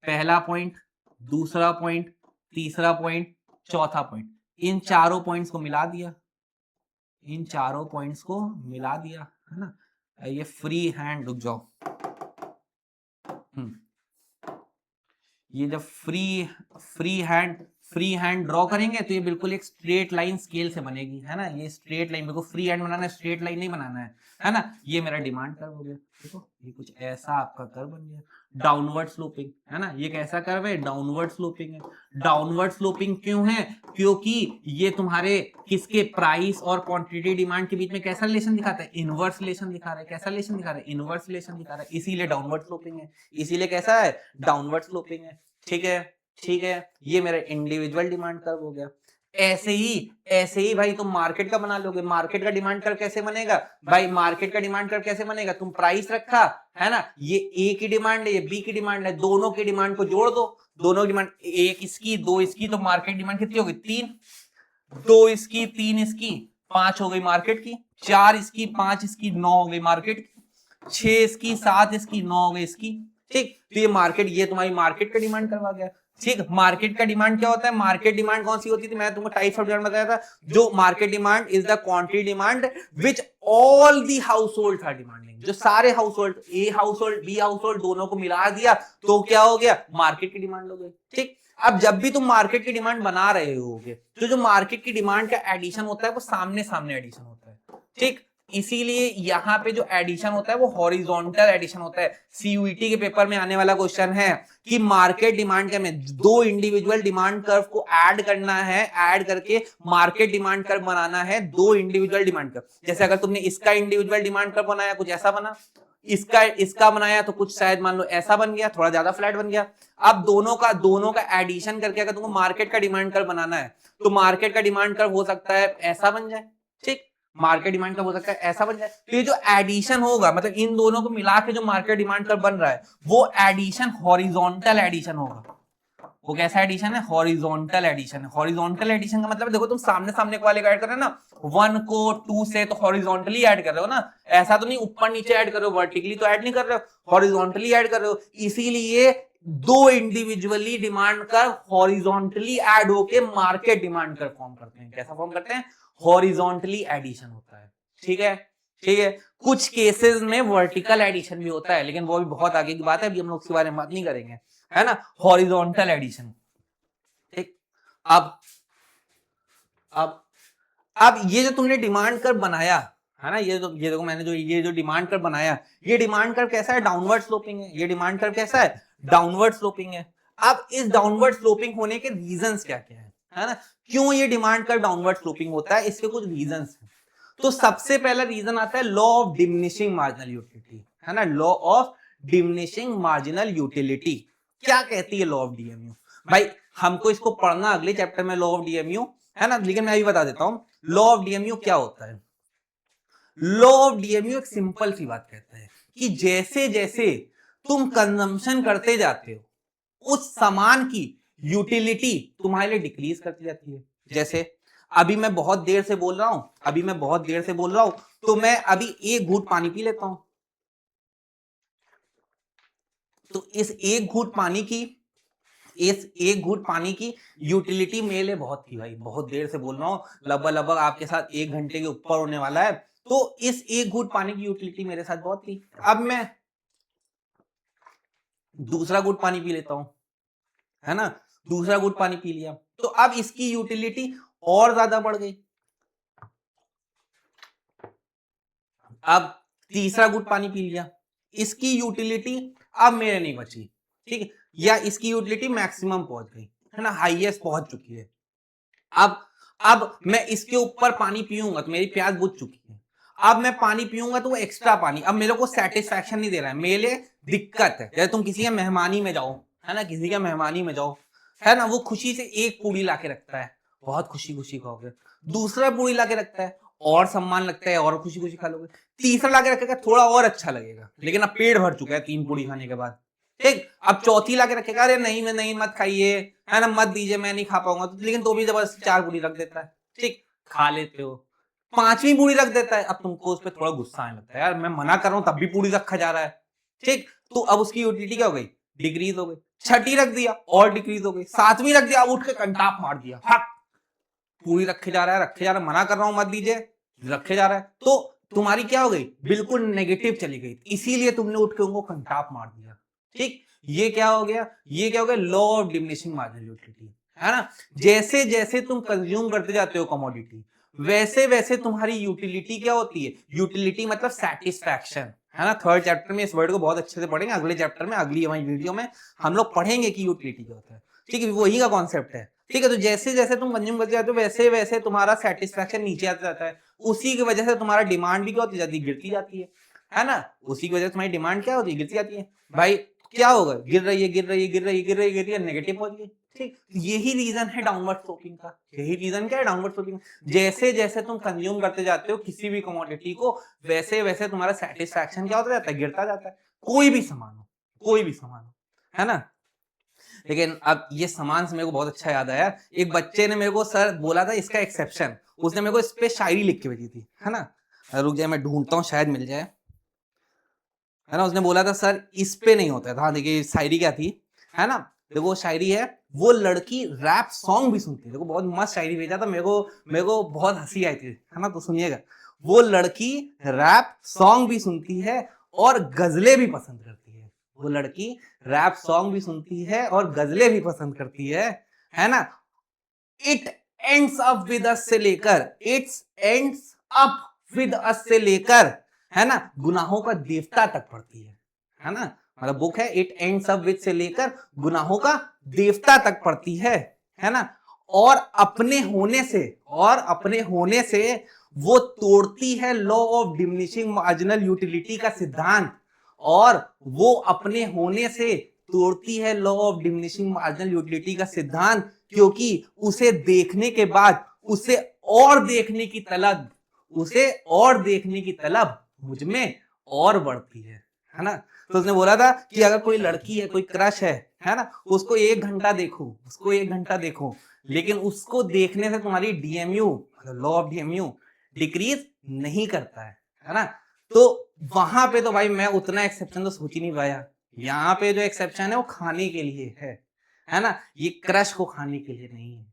Speaker 1: पहला पॉइंट, दूसरा पॉइंट, तीसरा पॉइंट, चौथा पॉइंट, इन चारों पॉइंट्स को मिला दिया, है ना। ये फ्री हैंड, रुक जाओ, ये जब फ्री हैंड ड्रॉ करेंगे तो ये बिल्कुल एक स्ट्रेट लाइन स्केल से बनेगी, है ना। ये स्ट्रेट लाइन, मेरे को फ्री हैंड बनाना है, स्ट्रेट लाइन नहीं बनाना है ना। ये मेरा डिमांड कर्व हो गया, देखो ये कुछ ऐसा आपका कर्व बन गया, डाउनवर्ड स्लोपिंग, है ना। ये कैसा कर्व है, डाउनवर्ड स्लोपिंग है। डाउनवर्ड स्लोपिंग क्यों है, क्योंकि ये तुम्हारे किसके, प्राइस और क्वांटिटी डिमांड के बीच में कैसा रिलेशन दिखाता है, इनवर्स रिलेशन दिखा रहा है। कैसा रिलेशन दिखा रहा है, इनवर्स रिलेशन दिखा रहा है, इसीलिए डाउनवर्ड स्लोपिंग है। इसीलिए कैसा है, डाउनवर्ड स्लोपिंग है, ठीक है। ये मेरा इंडिविजुअल डिमांड कर्व हो गया। ऐसे ही भाई तुम मार्केट का बना लोगे। मार्केट का डिमांड कर्व कैसे बनेगा भाई, मार्केट का डिमांड कर्व कैसे बनेगा, तुम प्राइस रखा, है ना, ये ए की डिमांड है, ये बी की डिमांड है, दोनों की डिमांड को जोड़ दो, दोनों की डिमांड, एक इसकी 2 इसकी, तो मार्केट डिमांड कितनी होगी, 3, 2 इसकी 3 इसकी 5 हो गई मार्केट की, 4 इसकी 5 इसकी 9 हो गई मार्केट की, 6 इसकी 7 इसकी 9 हो गई इसकी, ठीक। तो ये मार्केट, ये तुम्हारी मार्केट का डिमांड करवा गया, ठीक। मार्केट का डिमांड क्या होता है, मार्केट डिमांड कौन सी होती थी, मैं तुमको टाइप्स ऑफ डिमांड बताया था। जो market demand is the quantity demand which all the household are demanding, जो सारे household, A household B household दोनों को मिला दिया तो क्या हो गया, मार्केट की डिमांड हो गई, ठीक। अब जब भी तुम मार्केट की डिमांड बना रहे होगे तो जो मार्केट की डिमांड का एडिशन होता है वो सामने सामने एडिशन होता है, ठीक। इसीलिए यहाँ पे जो एडिशन होता है वो हॉरिजॉन्टल एडिशन होता है। सीयूईटी के पेपर में आने वाला क्वेश्चन है कि मार्केट डिमांड के में 2 इंडिविजुअल डिमांड कर्व को ऐड करना है, ऐड करके मार्केट डिमांड कर्व बनाना है, 2 इंडिविजुअल डिमांड कर्व। जैसे अगर तुमने इसका इंडिविजुअल डिमांड कर्व बनाया, कुछ ऐसा बना, इसका बनाया तो कुछ शायद मान लो ऐसा बन गया, थोड़ा ज्यादा फ्लैट बन गया। अब दोनों का एडिशन करके अगर तुमको मार्केट का डिमांड कर्व बनाना है तो मार्केट का डिमांड कर्व हो सकता है ऐसा बन जाए, ठीक। मार्केट डिमांड कर्व हो सकता है ऐसा बन जाए। तो ये जो एडिशन होगा, मतलब इन दोनों को मिला के जो मार्केट डिमांड कर्व बन रहा है वो एडिशन हॉरिजॉन्टल एडिशन होगा। वो कैसा एडिशन है, हॉरिजॉन्टल एडिशन है। हॉरिजॉन्टल एडिशन का मतलब देखो, तुम सामने सामने वाले को ऐड कर रहे हो ना, 1 को 2 से तो हॉरिजॉन्टली ऐड कर रहे हो ना, ऐसा तो नहीं ऊपर नीचे ऐड कर रहे हो, वर्टिकली तो ऐड नहीं कर रहे हो, हॉरिजॉन्टली ऐड कर रहे हो। इसीलिए 2 individually demand curve horizontally add होके मार्केट डिमांड कर्व फॉर्म करते हैं। कैसा फॉर्म करते हैं, हॉरिजॉन्टली एडिशन होता है, ठीक है। कुछ केसेस में वर्टिकल एडिशन भी होता है, लेकिन वो भी बहुत आगे की बात है, अभी हम लोग उसके बारे में बात नहीं करेंगे, है ना। हॉरिजॉन्टल एडिशन, ठीक। अब अब ये जो तुमने डिमांड कर्व बनाया है ना, ये देखो मैंने जो डिमांड कर्व बनाया, ये डिमांड कर्व कैसा है, डाउनवर्ड स्लोपिंग है। ये डिमांड कर्व कैसा है, डाउनवर्ड स्लोपिंग है। अब इस डाउनवर्ड स्लोपिंग होने के रीजंस क्या क्या है ना, क्यों ये डिमांड कर्व डाउनवर्ड स्लोपिंग होता है, इसके कुछ रीजंस हैं। तो सबसे पहला रीजन आता है law of diminishing marginal utility, है ना। Law of diminishing marginal utility क्या कहती है, लॉ ऑफ डीएमयू। भाई हमको इसको पढ़ना अगले चैप्टर में, लॉ ऑफ डीएमयू, है ना, लेकिन मैं अभी बता देता हूं लॉ ऑफ डीएमयू क्या होता है। लॉ ऑफ डीएमयू एक सिंपल सी बात कहता है कि जैसे जैसे तुम कंजम्पशन करते जाते हो उस सामान की यूटिलिटी तुम्हारे लिए डिक्रीज करती जाती है। जैसे अभी मैं बहुत देर से बोल रहा हूं, तो मैं अभी एक घूंट पानी पी लेता हूं, तो इस एक घूंट पानी की यूटिलिटी मेरे लिए बहुत थी भाई, बहुत देर से बोल रहा हूं, लगभग आपके साथ 1 घंटे के ऊपर होने वाला है, तो इस एक घूंट पानी की यूटिलिटी मेरे साथ बहुत थी। अब मैं दूसरा घूंट पानी पी लेता हूं, है ना, दूसरा घूंट पानी पी लिया, तो अब इसकी यूटिलिटी और ज्यादा बढ़ गई। अब तीसरा घूंट पानी पी लिया, इसकी यूटिलिटी अब मेरे नहीं बची, ठीक है। या इसकी यूटिलिटी मैक्सिमम पहुंच गई है ना, हाईएस्ट पहुंच चुकी है। अब मैं इसके ऊपर पानी पीऊंगा तो मेरी प्यास बुझ चुकी है। अब मैं पानी पीऊंगा तो वो एक्स्ट्रा पानी अब मेरे को सेटिस्फैक्शन नहीं दे रहा है, मेरे लिए दिक्कत है। जैसे तुम किसी के मेहमानी में जाओ है ना, किसी के मेहमानी में जाओ है ना, वो खुशी से एक पूड़ी लाके रखता है, बहुत खुशी खुशी खाओगे। दूसरा पूड़ी लाके रखता है, और सम्मान लगता है, और खुशी खुशी खा लोगे। तीसरा लाके रखेगा, थोड़ा और अच्छा लगेगा, लेकिन अब पेट भर चुका है 3 पूड़ी खाने के बाद। ठीक, अब चौथी लाके रखेगा, अरे नहीं मैं नहीं मत खाइए है ना, मत दीजिए मैं नहीं खा पाऊंगा, तो लेकिन तो भी जबरदस्ती 4 पूड़ी रख देता है। ठीक, खा लेते हो। 5वीं पूड़ी रख देता है, अब तुमको उस पर थोड़ा गुस्सा आने लगता है, यार मैं मना कर रहा हूं तब भी पूड़ी रखा जा रहा है। ठीक, तो अब उसकी यूटिलिटी क्या हो गई, डिक्रीज हो गई। छठी रख दिया और डिक्रीज हो गई। 7वीं रख दिया, अब उठ के कंटाप मार दिया, हक पूरी रखे जा रहा है, रखे जा रहा है, मना कर रहा हूं मत दीजिए, रखे जा रहा है, तो तुम्हारी क्या हो गई, बिल्कुल नेगेटिव चली गई, इसीलिए तुमने उठ के उनको कंटाप मार दिया। ठीक, ये क्या हो गया, ये क्या हो गया, law of diminishing marginal utility है ना। जैसे जैसे तुम कंज्यूम करते जाते हो कमोडिटी, वैसे वैसे तुम्हारी यूटिलिटी क्या होती है, यूटिलिटी मतलब सेटिस्फैक्शन है ना। 3rd चैप्टर में इस वर्ड को बहुत अच्छे से पढ़ेंगे, अगले चैप्टर में अगली हमारी वीडियो में हम लोग पढ़ेंगे कि यूटिलिटी क्या होता है। ठीक है, वही का कॉन्सेप्ट है। ठीक है, तो जैसे जैसे तुम कंज्यूम करते जाते हो वैसे वैसे तुम्हारा सेटिस्फैक्शन नीचे आता जाता है, उसी की वजह से तुम्हारा डिमांड भी क्या होती जाती है, गिरती जाती है ना। उसी की वजह से तुम्हारी डिमांड क्या होती है, गिरती जाती है। भाई क्या होगा, गिर रही है गिर रही है गिर रही है गिर रही है गिर रही है, नेगेटिव पहुंच गई। ठीक, यही रीजन है डाउनवर्ड स्लोपिंग का, यही रीजन क्या है डाउनवर्ड स्लोपिंग। जैसे जैसे तुम कंज्यूम करते जाते हो किसी भी कमोडिटी को, वैसे वैसे तुम्हारा सेटिस्फैक्शन क्या होता जाता है, गिरता जाता है। कोई भी सामान हो, कोई भी सामान हो है ना। लेकिन अब ये सामान से मेरे को बहुत अच्छा याद आया, एक बच्चे ने मेरे को सर बोला था इसका एक्सेप्शन, उसने मेरे को इस पे शायरी लिख के भेजी थी है ना। रुक जाए मैं ढूंढता हूँ शायद मिल जाए है ना। उसने बोला था सर इस पे नहीं होता था। हाँ देखिए शायरी क्या थी है ना, देखो शायरी है, वो लड़की रैप सॉन्ग भी सुनती है। देखो बहुत मस्त शायरी भेजा था मेरे को बहुत हंसी आई थी है ना, तो सुनिएगा। वो लड़की रैप सॉन्ग भी सुनती है और गजलें भी पसंद करती है। वो लड़की रैप सॉन्ग भी सुनती है और गजलें भी पसंद करती है ना। It ends up with us से लेकर, it's ends up with us से लेकर है ना, गुनाहों का देवता तक पढ़ती है ना। मतलब बुक है इट एंड्स अप विद से लेकर गुनाहों का देवता तक पढ़ती है ना। और अपने होने से वो तोड़ती है law of diminishing marginal utility का सिद्धांत। और वो अपने होने से तोड़ती है law of diminishing marginal utility का सिद्धांत, क्योंकि उसे देखने के बाद उसे और देखने की तलब, उसे और देखने की तलब मुझ में और बढ़ती है ना। तो उसने बोला था कि अगर कोई लड़की है, कोई क्रश है ना, उसको 1 घंटा देखो, उसको 1 घंटा देखो, लेकिन उसको देखने से तुम्हारी DMU, law of DMU decrease नहीं करता है ना। तो वहां पे तो भाई मैं उतना एक्सेप्शन तो सोच ही नहीं पाया। यहाँ पे जो एक्सेप्शन है वो खाने के लिए है ना, ये क्रश को खाने के लिए नहीं है।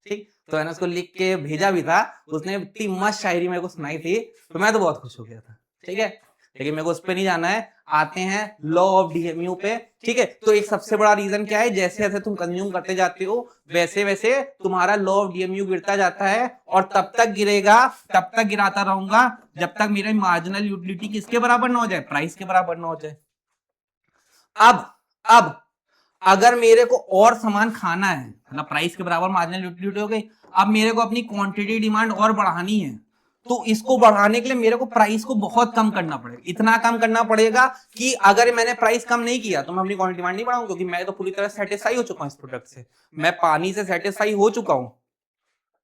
Speaker 1: ठीक, तो मैंने उसको लिख के भेजा भी था, उसने इतनी मस्त शायरी मेरे को सुनाई थी, तो मैं तो बहुत खुश हो गया था। ठीक है, लेकिन मेरे को उस पर नहीं जाना है, आते हैं लॉ ऑफ डीएमयू पे। ठीक है, तो एक सबसे बड़ा रीजन क्या है, जैसे जैसे तुम कंज्यूम करते जाते हो वैसे वैसे तुम्हारा लॉ ऑफ डीएमयू गिरता जाता है, और तब तक गिरेगा, तब तक गिराता रहूंगा जब तक मेरी मार्जिनल यूटिलिटी किसके बराबर ना हो जाए, प्राइस के बराबर ना हो जाए। अब अगर मेरे को और सामान खाना है, मतलब प्राइस के बराबर मार्जिनल यूटिलिटी हो गई, अब मेरे को अपनी क्वांटिटी डिमांड और बढ़ानी है, तो इसको बढ़ाने के लिए मेरे को प्राइस को बहुत कम करना पड़ेगा। इतना कम करना पड़ेगा कि अगर मैंने प्राइस कम नहीं किया तो मैं अपनी क्वांटिटी डिमांड नहीं बढ़ाऊंगा, क्योंकि मैं तो पूरी तरह सेटिस्फाई हो चुका हूं इस प्रोडक्ट से, मैं पानी से सेटिस्फाई हो चुका हूं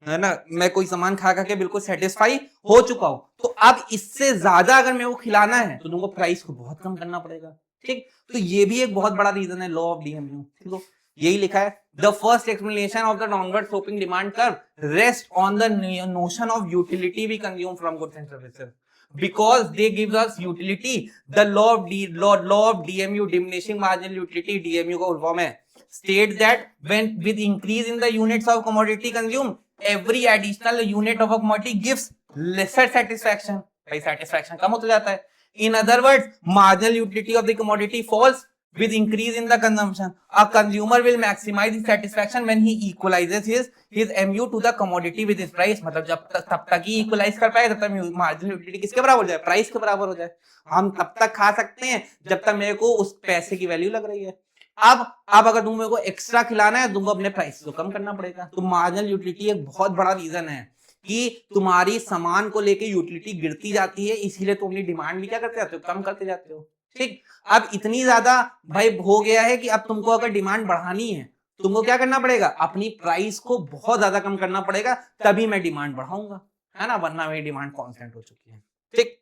Speaker 1: है ना, मैं कोई सामान खा खा के बिल्कुल सेटिस्फाई हो चुका हूं। तो अब इससे ज्यादा अगर मेरे को खिलाना है तो तुमको प्राइस को बहुत कम करना पड़ेगा। ठीक, तो ये भी एक बहुत बड़ा रीजन है लॉ ऑफ डीएमयू। ठीक है, यही लिखा है, the first explanation of the downward sloping demand curve rest on the notion of utility we consume from goods and services, because they give us utility. The law of DMU, diminishing marginal utility, DMU का form है, states that when with increase in the units of commodity consumed, every additional unit of a commodity gives lesser satisfaction. भाई satisfaction कम होता जाता है। In other words, marginal utility of the commodity falls with increase in the consumption. A consumer will maximize his satisfaction when he equalizes his MU to the commodity with his price. मतलब जब तक तब तक ही equalise कर पाए, तब तक marginal utility किसके बराबर हो जाए, प्राइस के बराबर हो जाए। हम तब तक खा सकते हैं जब तक मेरे को उस पैसे की वैल्यू लग रही है। अब अगर तुम मेरे को एक्स्ट्रा खिलाना है, तुमको अपने प्राइस को कम करना पड़ेगा। तो मार्जिनल यूटिलिटी एक बहुत बड़ा रीजन है कि तुम्हारी सामान को लेके यूटिलिटी गिरती जाती है, इसीलिए तुम अपनी डिमांड भी क्या करते जाते हो, कम करते जाते हो। ठीक, अब इतनी ज्यादा भाई हो गया है कि अब तुमको अगर डिमांड बढ़ानी है, तुमको क्या करना पड़ेगा, अपनी प्राइस को बहुत ज्यादा कम करना पड़ेगा, तभी मैं डिमांड बढ़ाऊंगा, है ना, वरना मेरी डिमांड कांस्टेंट हो चुकी है। ठीक,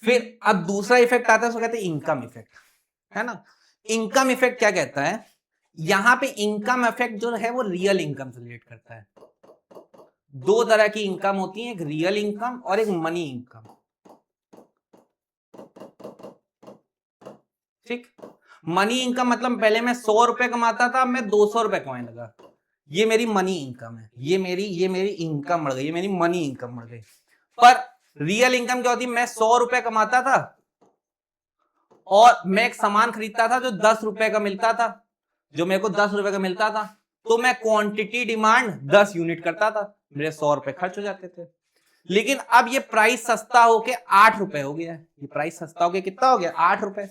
Speaker 1: फिर अब दूसरा इफेक्ट आता है, उसको कहते हैं इनकम इफेक्ट, है ना। इनकम इफेक्ट क्या कहता है, यहां पे इनकम इफेक्ट जो है वो रियल इनकम से रिलेट करता है। दो तरह की इनकम होती है, एक रियल इनकम और एक मनी इनकम। ठीक, मनी इनकम मतलब पहले मैं 100 रुपए कमाता था, अब मैं 200 रुपए कमाने लगा, ये मेरी मनी इनकम है, ये मेरी इनकम बढ़ गई, ये मेरी मनी इनकम बढ़ गई। पर रियल इनकम क्या होती है, मैं 100 रुपए कमाता था और मैं एक सामान खरीदता था जो 10 रुपए का मिलता था, जो मेरे को 10 रुपए का मिलता था, तो मैं क्वांटिटी डिमांड 10 यूनिट करता था, मेरे 100 रुपए खर्च हो जाते थे। लेकिन अब ये प्राइस सस्ता होके 8 रुपए हो गया है, ये प्राइस सस्ता होके कितना हो गया, 8 रुपए।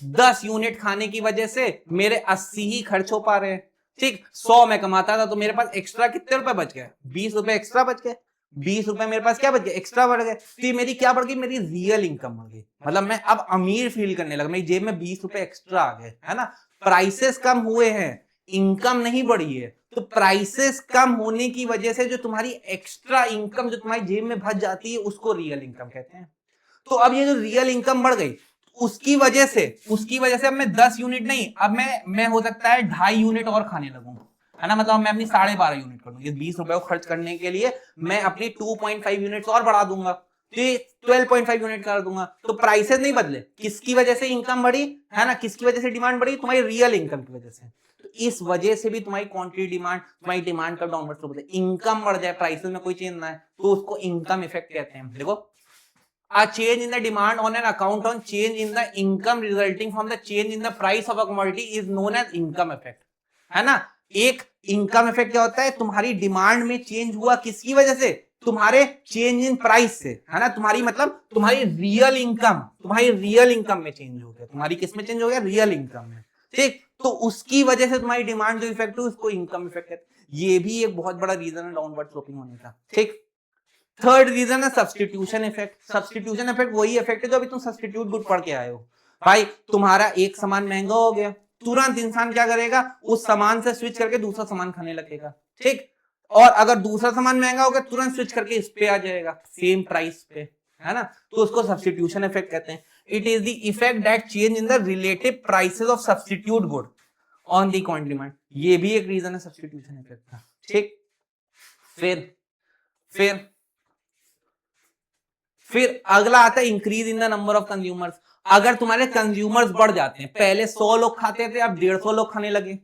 Speaker 1: 10 यूनिट खाने की वजह से मेरे 80 ही खर्च हो पा रहे हैं। ठीक, 100 में कमाता था तो मेरे पास एक्स्ट्रा कितने रुपए बच गए, 20 रुपए एक्स्ट्रा बच गए, 20 रुपए मेरे पास क्या बच गए, एक्स्ट्रा बढ़ गए। तो ये मेरी क्या बढ़ गई, मेरी रियल इनकम बढ़ गई, मतलब मैं अब अमीर फील करने लगा, मेरी जेब में 20 रुपए एक्स्ट्रा आ गए, है ना। प्राइसेस कम हुए हैं, इनकम नहीं बढ़ी है। तो प्राइसेस कम होने की वजह से जो तुम्हारी एक्स्ट्रा इनकम जो तुम्हारी जेब में बच जाती है, उसको रियल इनकम कहते हैं। तो अब ये जो रियल इनकम बढ़ गई, उसकी वजह से अब मैं 10 यूनिट नहीं, अब मैं हो सकता है 2.5 यूनिट और खाने लगूं, है ना, मतलब मैं अपनी 12.5 यूनिट कर दूं, ये 20 रुपए को खर्च करने के लिए मैं अपनी 2.5 यूनिट्स और बढ़ा दूंगा, तो 12.5 यूनिट कर दूंगा। तो प्राइसेस नहीं बदले, किसकी वजह से इनकम बढ़ी, है ना, किसकी वजह से डिमांड बढ़ी, तुम्हारी रियल इनकम की वजह से। तो इस वजह से भी तुम्हारी क्वांटिटी डिमांड, तुम्हारी डिमांड का डाउनवर्ड स्लोप होता है। इनकम बढ़ जाए, प्राइसेस में कोई चेंज ना है, तो उसको इनकम इफेक्ट कहते हैं। देखो, a change in the demand on an account on change in the income resulting from the change in the price of a commodity is known as income effect, है ना। एक इनकम इफेक्ट क्या होता है, तुम्हारी डिमांड में change हुआ किसकी वजह से, तुम्हारे चेंज इन प्राइस से, है ना, तुम्हारी मतलब तुम्हारी रियल इनकम में चेंज हो गया, तुम्हारी किस में चेंज हो गया, रियल इनकम में। ठीक, तो उसकी वजह से तुम्हारी डिमांड जो इफेक्ट हुई, उसको इनकम इफेक्ट कहते हैं। ये भी एक बहुत बड़ा रीजन है डाउनवर्ड स्लोपिंग होने का। ठीक, थर्ड रीजन है सब्स्टिट्यूशन इफेक्ट। सब्स्टिट्यूशन इफेक्ट वही इफेक्ट है जो अभी तुम सब्स्टिट्यूट गुड पढ़ के आए हो। भाई तुम्हारा एक सामान महंगा हो गया, तुरंत इंसान क्या करेगा, उस सामान से स्विच करके दूसरा सामान खाने लगेगा। ठीक, और अगर दूसरा सामान महंगा होगा, तुरंत स्विच करके इस पे आ जाएगा, सेम प्राइस पे, है ना। तो उसको सब्स्टिट्यूशन इफेक्ट कहते हैं। It is the effect that change in the relative prices of substitute good on the quantity demand. ये भी एक रीजन है सब्स्टिट्यूशन इफेक्ट का। ठीक, फिर अगला आता है increase in the number of consumers. अगर तुम्हारे कंज्यूमर्स बढ़ जाते हैं, पहले 100 लोग खाते थे, अब 150 लोग खाने लगे,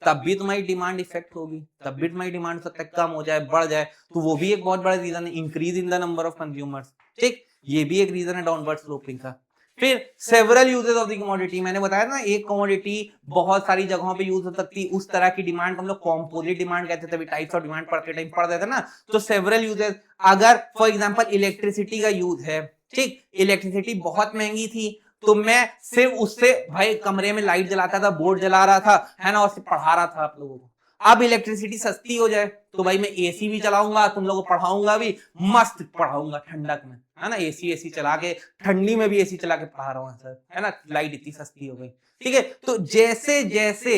Speaker 1: तब भी तुम्हारी डिमांड इफेक्ट होगी, तब भी तुम्हारी डिमांड सकता है कम हो जाए, बढ़ जाए, तो वो भी एक बहुत बड़ा रीजन है, increase in the number of consumers. ठीक, ये भी एक रीजन है डाउनवर्ड स्लोपिंग का। फिर several uses of the commodity, मैंने बताया ना, एक कमोडिटी बहुत सारी जगहों पे यूज हो सकती है, उस तरह की डिमांड को हम लोग कॉम्पोजिट डिमांड कहते थे, टाइप्स ऑफ डिमांड पढ़ते टाइम पढ़ देते ना। तो सेवरल यूजेस, अगर फॉर एग्जांपल इलेक्ट्रिसिटी का यूज है, ठीक, इलेक्ट्रिसिटी बहुत महंगी थी, तो मैं सिर्फ उससे भाई कमरे में लाइट जलाता था, बोर्ड जला रहा था, है ना, और सिर्फ पढ़ा रहा था आप लोगों को। अब इलेक्ट्रिसिटी सस्ती हो जाए तो भाई मैं एसी भी चलाऊंगा, तुम लोगों को पढ़ाऊंगा भी, मस्त पढ़ाऊंगा ठंडक में, है ना, एसी चला के, ठंडी में भी एसी चला के पढ़ा रहा हूँ सर, है ना, लाइट इतनी सस्ती हो गई। ठीक है, तो जैसे जैसे,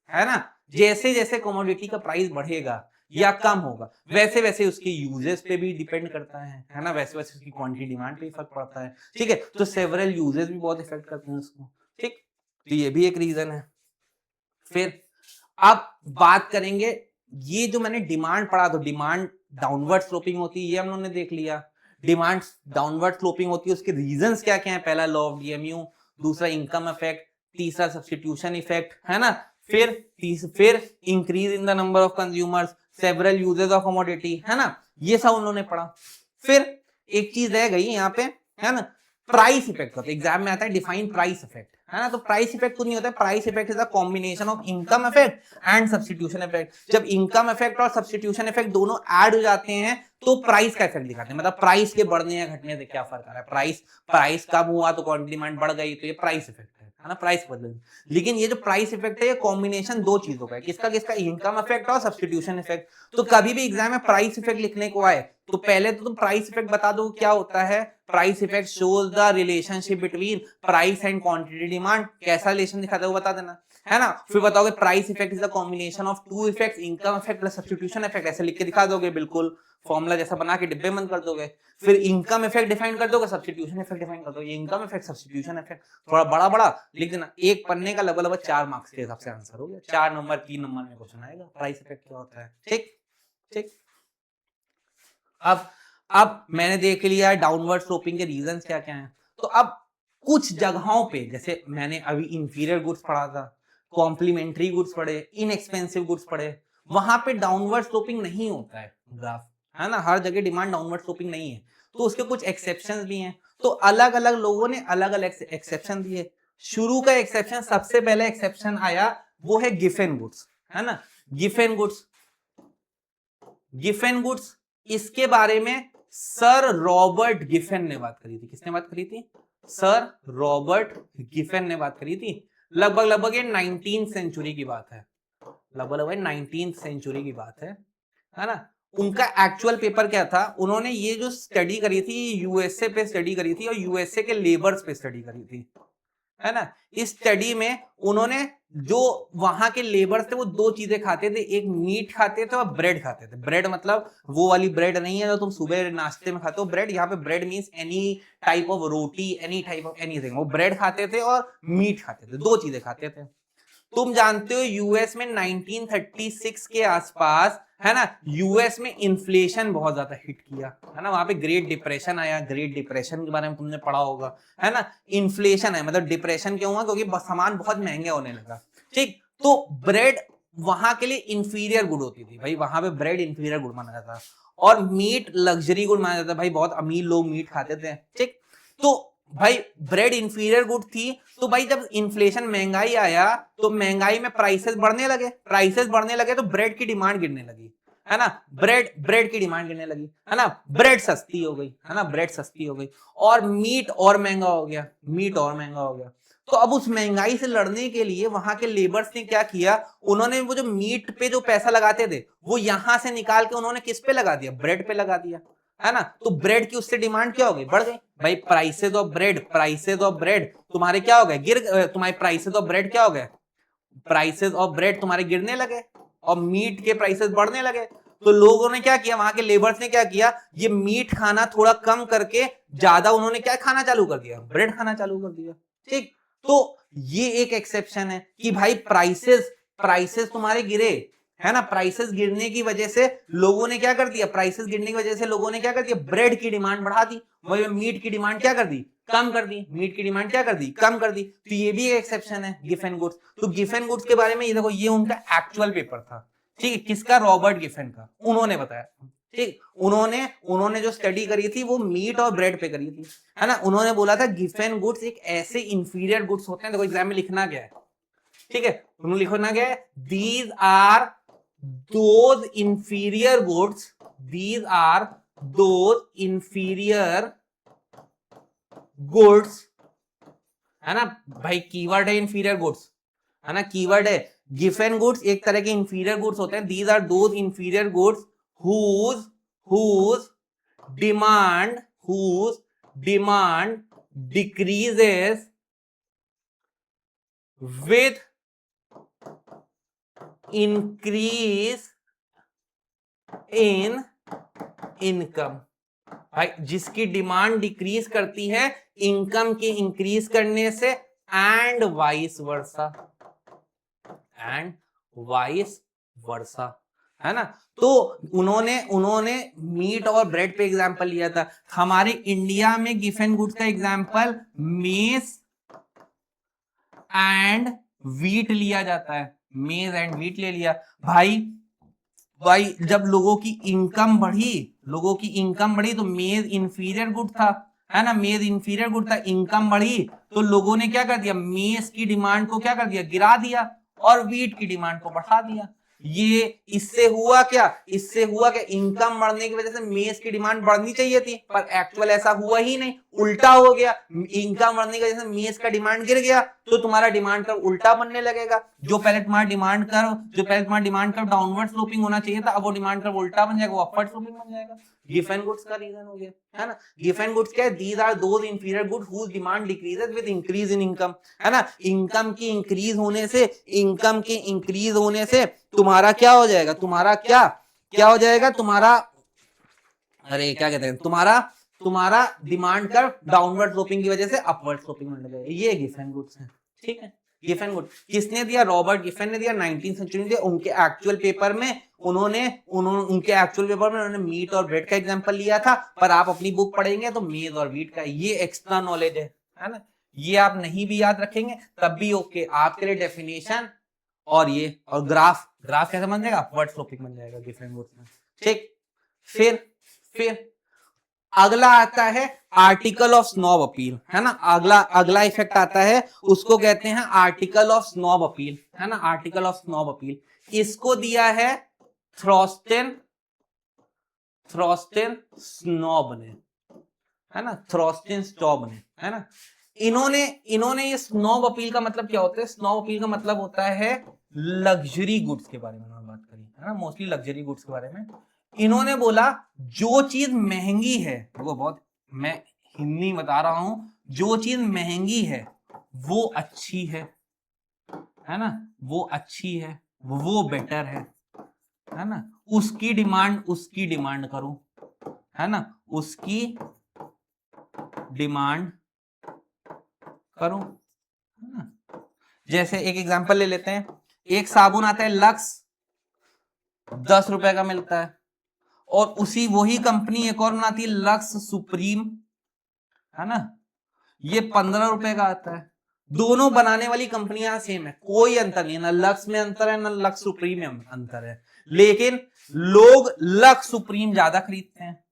Speaker 1: है ना, जैसे जैसे कमोडिटी का प्राइस बढ़ेगा या कम होगा, वैसे वैसे उसके यूजेस पे भी डिपेंड करता है ना, वैसे वैसे उसकी क्वांटिटी डिमांड पे फर्क पड़ता है। ठीक है, तो सेवरल यूजेस भी बहुत इफेक्ट करते हैं उसको। ठीक, तो ये भी एक रीजन है। फिर अब बात करेंगे, ये जो मैंने डिमांड पढ़ा, तो डिमांड डाउनवर्ड स्लोपिंग होती है, ये हम लोगों ने देख लिया। डिमांड डाउनवर्ड स्लोपिंग होती है, उसके रीजंस क्या क्या है, पहला लॉ ऑफ डीएमयू, दूसरा इनकम इफेक्ट, तीसरा सब्स्टिट्यूशन इफेक्ट, है ना, फिर increase in the number of consumers, several uses of commodity, है ना, ये सब उन्होंने पढ़ा। फिर एक चीज रह गई यहाँ पे, है ना, प्राइस इफेक्ट होता है, एग्जाम में आता है डिफाइन प्राइस इफेक्ट, है ना। तो प्राइस इफेक्ट कुछ नहीं होता है, price effect is the combination of income effect and substitution effect. जब इनकम इफेक्ट और सब्स्टिट्यूशन इफेक्ट दोनों ऐड हो जाते हैं तो प्राइस का इफेक्ट दिखाते हैं, मतलब प्राइस के बढ़ने या घटने से क्या फर्क आ रहा है। प्राइस कम हुआ तो क्वांटिटी डिमांड बढ़ गई, तो ये प्राइस इफेक्ट है ना, प्राइस बदलेगी। लेकिन ये जो प्राइस इफेक्ट है ये कॉम्बिनेशन दो चीजों का है, किसका किसका, इनकम इफेक्ट और सब्स्टिट्यूशन इफेक्ट। तो कभी भी एग्जाम में प्राइस इफेक्ट लिखने को आए तो पहले तो तुम प्राइस इफेक्ट बता दो क्या होता है। Price effect shows the relationship between price and quantity demand, कैसा रिलेशन दिखाता है वो बता देना, है ना। फिर बताओगे price effect is the combination of two effects, income effect plus substitution effect, ऐसे लिख के दिखा दोगे, बिल्कुल फॉर्मूला जैसा बना के डिब्बे बंद कर दोगे। फिर इनकम इफेक्ट डिफाइन कर दोगे, सब्स्टिट्यूशन इफेक्ट डिफाइन कर दोगे। ये इनकम इफेक्ट, सब्स्टिट्यूशन इफेक्ट थोड़ा बड़ा बड़ा लिख देना, एक पन्ने का लगभग 4 मार्क्स के हिसाब से आंसर हो गया, 4 नंबर 3 नंबर में क्वेश्चन आएगा प्राइस इफेक्ट क्या होता है। ठीक ठीक। अब मैंने देख लिया डाउनवर्ड स्लोपिंग के रीजंस क्या क्या हैं। तो अब कुछ जगहों पे, जैसे मैंने अभी इंफीरियर गुड्स पढ़ा था, कॉम्प्लीमेंट्री गुड्स पढ़े, इनएक्सपेंसिव गुड्स पढ़े, वहां पे डाउनवर्ड स्लोपिंग नहीं होता है ग्राफ, है ना। हर जगह डिमांड डाउनवर्ड स्लोपिंग नहीं है, तो उसके कुछ एक्सेप्शंस भी हैं। तो अलग अलग लोगों ने अलग अलग एक्सेप्शन दिए। शुरू का एक्सेप्शन, सबसे पहले एक्सेप्शन आया वो है गिफेन गुड्स, है ना। गिफेन गुड्स, गिफेन गुड्स, इसके बारे में सर रॉबर्ट गिफेन ने बात करी थी। किसने बात करी थी? सर रॉबर्ट गिफेन ने बात करी थी। लगभग ये 19th सेंचुरी की बात है, लगभग 19th सेंचुरी की बात है ना। उनका एक्चुअल पेपर क्या था, उन्होंने ये जो स्टडी करी थी यूएसए पे स्टडी करी थी और यूएसए के लेबर्स पे स्टडी करी थी, है ना। इस स्टडी में उन्होंने जो वहां के लेबर्स थे वो दो चीजें खाते थे, एक मीट खाते थे और ब्रेड खाते थे। ब्रेड मतलब वो वाली ब्रेड नहीं है जो तुम सुबह नाश्ते में खाते हो, ब्रेड यहाँ पे bread means any type of roti, any type of anything. वो ब्रेड खाते थे और मीट खाते थे, दो चीजें खाते थे। तुम जानते हो यूएस में 1936 के आसपास, है ना, यूएस में इन्फ्लेशन बहुत ज्यादा हिट किया, है ना। वहां पे ग्रेट डिप्रेशन आया, ग्रेट डिप्रेशन के बारे में तुमने पढ़ा होगा, है ना। इन्फ्लेशन है मतलब डिप्रेशन क्यों हुआ, क्योंकि सामान बहुत महंगे होने लगा। ठीक, तो ब्रेड वहां के लिए इंफीरियर गुड होती थी भाई, वहां पे ब्रेड इंफीरियर गुड माना जाता, और मीट लग्जरी गुड माना जाता भाई, बहुत अमीर लोग मीट खाते थे। ठीक, तो भाई ब्रेड इंफीरियर गुड थी, तो भाई जब इन्फ्लेशन, महंगाई आया तो महंगाई में प्राइसेस बढ़ने लगे, प्राइसेस बढ़ने लगे तो ब्रेड की डिमांड गिरने लगी, है ना। ब्रेड की डिमांड गिरने लगी, है ना। ब्रेड सस्ती हो गई, है ना, ब्रेड सस्ती हो गई, और मीट और महंगा हो गया, मीट और महंगा हो गया। तो अब उस महंगाई से लड़ने के लिए वहां के लेबर्स ने क्या किया, उन्होंने वो जो मीट पे जो पैसा लगाते थे वो यहां से निकाल के उन्होंने किस पे लगा दिया, ब्रेड पे लगा दिया, है ना। तो ब्रेड की उससे डिमांड क्या हो गई, बढ़ गई भाई। Prices of bread, prices of bread तुम्हारे क्या हो गए, तुम्हारे प्राइसेस ऑफ ब्रेड क्या हो गए, प्राइसेस ऑफ ब्रेड तुम्हारे गिरने लगे और मीट के प्राइसेस बढ़ने लगे। तो लोगों ने क्या किया, वहां के लेबर्स ने क्या किया, ये मीट खाना थोड़ा कम करके ज्यादा उन्होंने क्या खाना चालू कर दिया, ब्रेड खाना चालू कर दिया। ठीक, तो ये एक एक्सेप्शन है कि भाई प्राइसेस प्राइसेस तुम्हारे गिरे, है ना। प्राइसेस गिरने की वजह से लोगों ने क्या कर दिया, प्राइसेस गिरने की वजह से लोगों ने क्या कर दिया, ब्रेड की डिमांड बढ़ा दी, वही मीट की डिमांड क्या कर दी, कम कर दी, मीट की डिमांड क्या कर दी, कम कर दी। तो ये भी एक एक्सेप्शन है गिफेन गुड्स। तो गिफेन गुड्स के बारे में ये देखो, ये उनका एक्चुअल पेपर था, ठीक है, किसका, रॉबर्ट गिफेन का, उन्होंने बताया। ठीक, उन्होंने जो स्टडी करी थी वो मीट और ब्रेड पे करी थी, है ना। उन्होंने बोला था गिफेन गुड्स एक ऐसे इंफीरियर गुड्स होते हैं, देखो एग्जाम में लिखना गया है, ठीक है, उन्होंने लिखना गया है, these are those inferior goods, these are those inferior goods, है ना भाई, कीवर्ड है इंफीरियर गुड्स, है ना, कीवर्ड है। गिफेन गुड्स एक तरह के इंफीरियर गुड्स होते हैं, these are those inferior goods whose demand decreases with increase in income। भाई जिसकी डिमांड डिक्रीज करती है इनकम के इंक्रीज करने से, एंड वाइस वर्सा, है ना। तो उन्होंने मीट और ब्रेड पे एग्जांपल लिया था। हमारे इंडिया में गिफेन गुड्स का एग्जांपल मेज एंड व्हीट लिया जाता है, मेज एंड व्हीट ले लिया। भाई जब लोगों की इनकम बढ़ी तो मेज इंफीरियर गुड था, है ना, मेज इंफीरियर गुड था, इनकम बढ़ी तो लोगों ने क्या कर दिया, मेज की डिमांड को क्या कर दिया, गिरा दिया, और व्हीट की डिमांड को बढ़ा दिया। ये इससे हुआ क्या, इनकम बढ़ने की वजह से मेज की डिमांड बढ़नी चाहिए थी, पर एक्चुअल ऐसा हुआ ही नहीं, उल्टा हो गया, इनकम बढ़ने की वजह से मेज का डिमांड गिर गया, तो तुम्हारा डिमांड कर्व उल्टा बनने लगेगा। जो पहले तुम्हारा डिमांड कर्व डाउनवर्ड स्लोपिंग होना चाहिए था, अब वो डिमांड कर्व उल्टा बन जाएगा, वो अपवर्ड स्लोपिंग बन जाएगा। गिवन गुड्स का रीजन हो गया, है ना। गिवन गुड्स क्या है? These are those inferior good whose demand decreases with increase in income, है ना। इनकम की इंक्रीज होने से तुम्हारा क्या हो जाएगा, क्या हो जाएगा तुम्हारा, अरे क्या कहते हैं, तुम्हारा डिमांड कर्व डाउनवर्ड स्लोपिंग की वजह से अपवर्ड स्लोपिंग होने लगेगा। ये गिफेन गुड्स है, ठीक है। गिफेन गुड किसने दिया? रॉबर्ट गिफेन ने दिया, 19th सेंचुरी में दिया। उनके एक्चुअल पेपर में उन्होंने मीट और ब्रेड का एग्जांपल लिया था, पर आप अपनी बुक पढ़ेंगे तो मेज और व्हीट का। ये एक्स्ट्रा नॉलेज है ना। ये आप नहीं भी याद रखेंगे तब भी ओके, आपके लिए डेफिनेशन और ये और ग्राफ कैसे बन जाएगा? अपवर्ड स्लोपिंग बन जाएगा गिफेन गुड्स में, ठीक। फिर अगला आता है आर्टिकल ऑफ स्नॉब अपील, है ना। अगला इफेक्ट आता है, उसको कहते हैं आर्टिकल ऑफ स्नॉब अपील, है ना। आर्टिकल ऑफ स्नॉब अपील, इसको दिया है थ्रॉस्टेन स्नॉब ने, है ना। थ्रॉस्टेन स्नॉब ने, है ना। इन्होंने ये स्नॉब अपील का मतलब क्या होता है? स्नॉब अपील का मतलब होता है लग्जरी गुड्स के बारे में बात करी, है ना। मोस्टली लग्जरी गुड्स के बारे में इन्होंने बोला, जो चीज महंगी है, वो बहुत, मैं हिंदी बता रहा हूं, जो चीज महंगी है वो अच्छी है ना, वो अच्छी है, वो बेटर है ना। उसकी डिमांड करो, है ना, उसकी डिमांड करो, है ना। जैसे एक एग्जांपल ले लेते हैं, एक साबुन आता है लक्स, 10 रुपए का मिलता है, और वही कंपनी एक और बनाती है लक्स सुप्रीम, है ना, ये 15 रुपए का आता है। दोनों बनाने वाली कंपनियां सेम है, कोई अंतर नहीं है, ना लक्स में अंतर है ना लक्स सुप्रीम में अंतर है, लेकिन लोग लक्स सुप्रीम ज्यादा खरीदते हैं।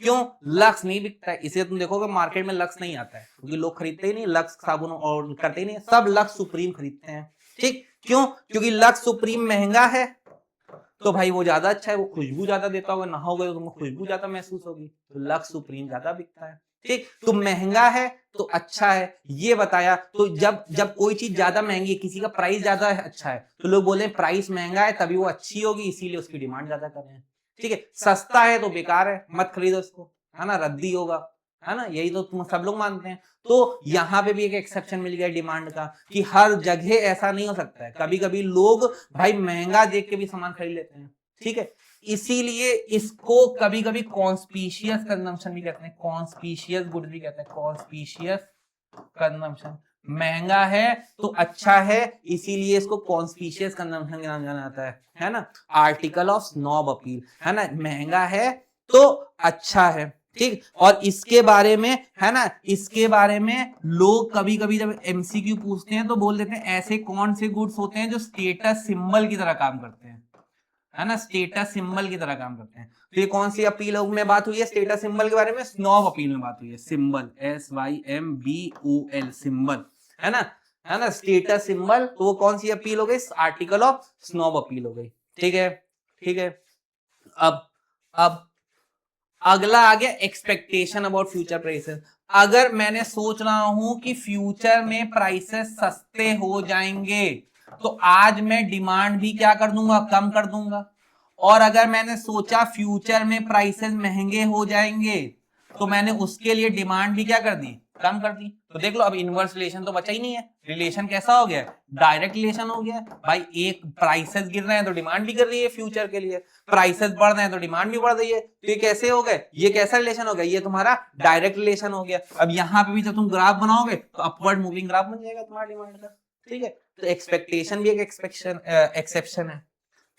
Speaker 1: क्यों? लक्स नहीं बिकता है, इसे तुम देखोगे मार्केट में लक्स नहीं आता है, क्योंकि लोग खरीदते ही नहीं, लक्स साबुन और करते ही नहीं, सब लक्स सुप्रीम खरीदते हैं, ठीक। क्यों? क्योंकि लक्स सुप्रीम महंगा है, तो भाई वो ज्यादा अच्छा है, वो खुशबू ज्यादा देता होगा, नहाओगे तो तुमको खुशबू ज्यादा महसूस होगी, तो लक्स सुप्रीम ज्यादा बिकता है, ठीक। तो महंगा है तो अच्छा है, ये बताया। तो जब कोई चीज ज्यादा महंगी है, किसी का प्राइस ज्यादा अच्छा है, तो लोग बोले प्राइस महंगा है तभी वो अच्छी होगी, इसीलिए उसकी डिमांड ज्यादा कर रहे हैं, ठीक है। सस्ता है तो बेकार है, मत खरीदो उसको, है ना, रद्दी होगा, है ना, यही तो तुम सब लोग मानते हैं। तो यहाँ पे भी एक एक्सेप्शन मिल गया डिमांड का, कि हर जगह ऐसा नहीं हो सकता है, कभी कभी लोग भाई महंगा देख के भी सामान खरीद लेते हैं, ठीक है। इसीलिए इसको कभी कभी कॉन्स्पिशियस कंजम्पशन भी कहते हैं, कॉन्स्पिशियस गुड्स भी कहते हैं, कॉन्स्पिशियस कंजम्पशन। महंगा है तो अच्छा है, इसीलिए इसको कॉन्स्पिशियस कंजम्पशन के नाम जाना जाता है ना। आर्टिकल ऑफ स्नॉब अपील, है ना, महंगा है तो अच्छा है, ठीक। और इसके बारे में, है ना, इसके बारे में लोग कभी कभी जब एमसीक्यू पूछते हैं तो बोल देते हैं ऐसे कौन से गुड्स होते हैं जो स्टेटस सिंबल की तरह काम करते हैं, है ना, स्टेटस सिंबल की तरह काम करते हैं। तो ये कौन सी अपील में बात हुई है स्टेटस सिंबल के बारे में? स्नॉब अपील में बात हुई है। सिंबल SYMBOL सिंबल, है ना, स्टेटस सिंबल, तो वो कौन सी अपील हो गई? आर्टिकल ऑफ स्नॉब अपील हो गई, ठीक है। अब अगला आ गया एक्सपेक्टेशन अबाउट फ्यूचर प्राइसेस। अगर मैंने सोच रहा हूं कि फ्यूचर में प्राइसेस सस्ते हो जाएंगे, तो आज मैं डिमांड भी क्या कर दूंगा? कम कर दूंगा। और अगर मैंने सोचा फ्यूचर में प्राइसेस महंगे हो जाएंगे, तो मैंने उसके लिए डिमांड भी क्या कर दी? कम कर दी। तो देख लो, अब इनवर्स रिलेशन तो बचा ही नहीं है। रिलेशन कैसा हो गया? डायरेक्ट रिलेशन हो गया भाई। एक प्राइसेस गिर रहे हैं तो डिमांड भी गिर रही है फ्यूचर के लिए, प्राइसेस बढ़ रहे हैं तो डिमांड भी बढ़ रही है। तो ये कैसे हो गए? ये कैसा रिलेशन हो गया? ये तुम्हारा डायरेक्ट रिलेशन हो गया। अब यहाँ पे भी जब तुम ग्राफ बनाओगे तो अपवर्ड मूविंग ग्राफ बन जाएगा तुम्हारा डिमांड का, ठीक है। तो एक्सपेक्टेशन भी एक एक्सेप्शन है।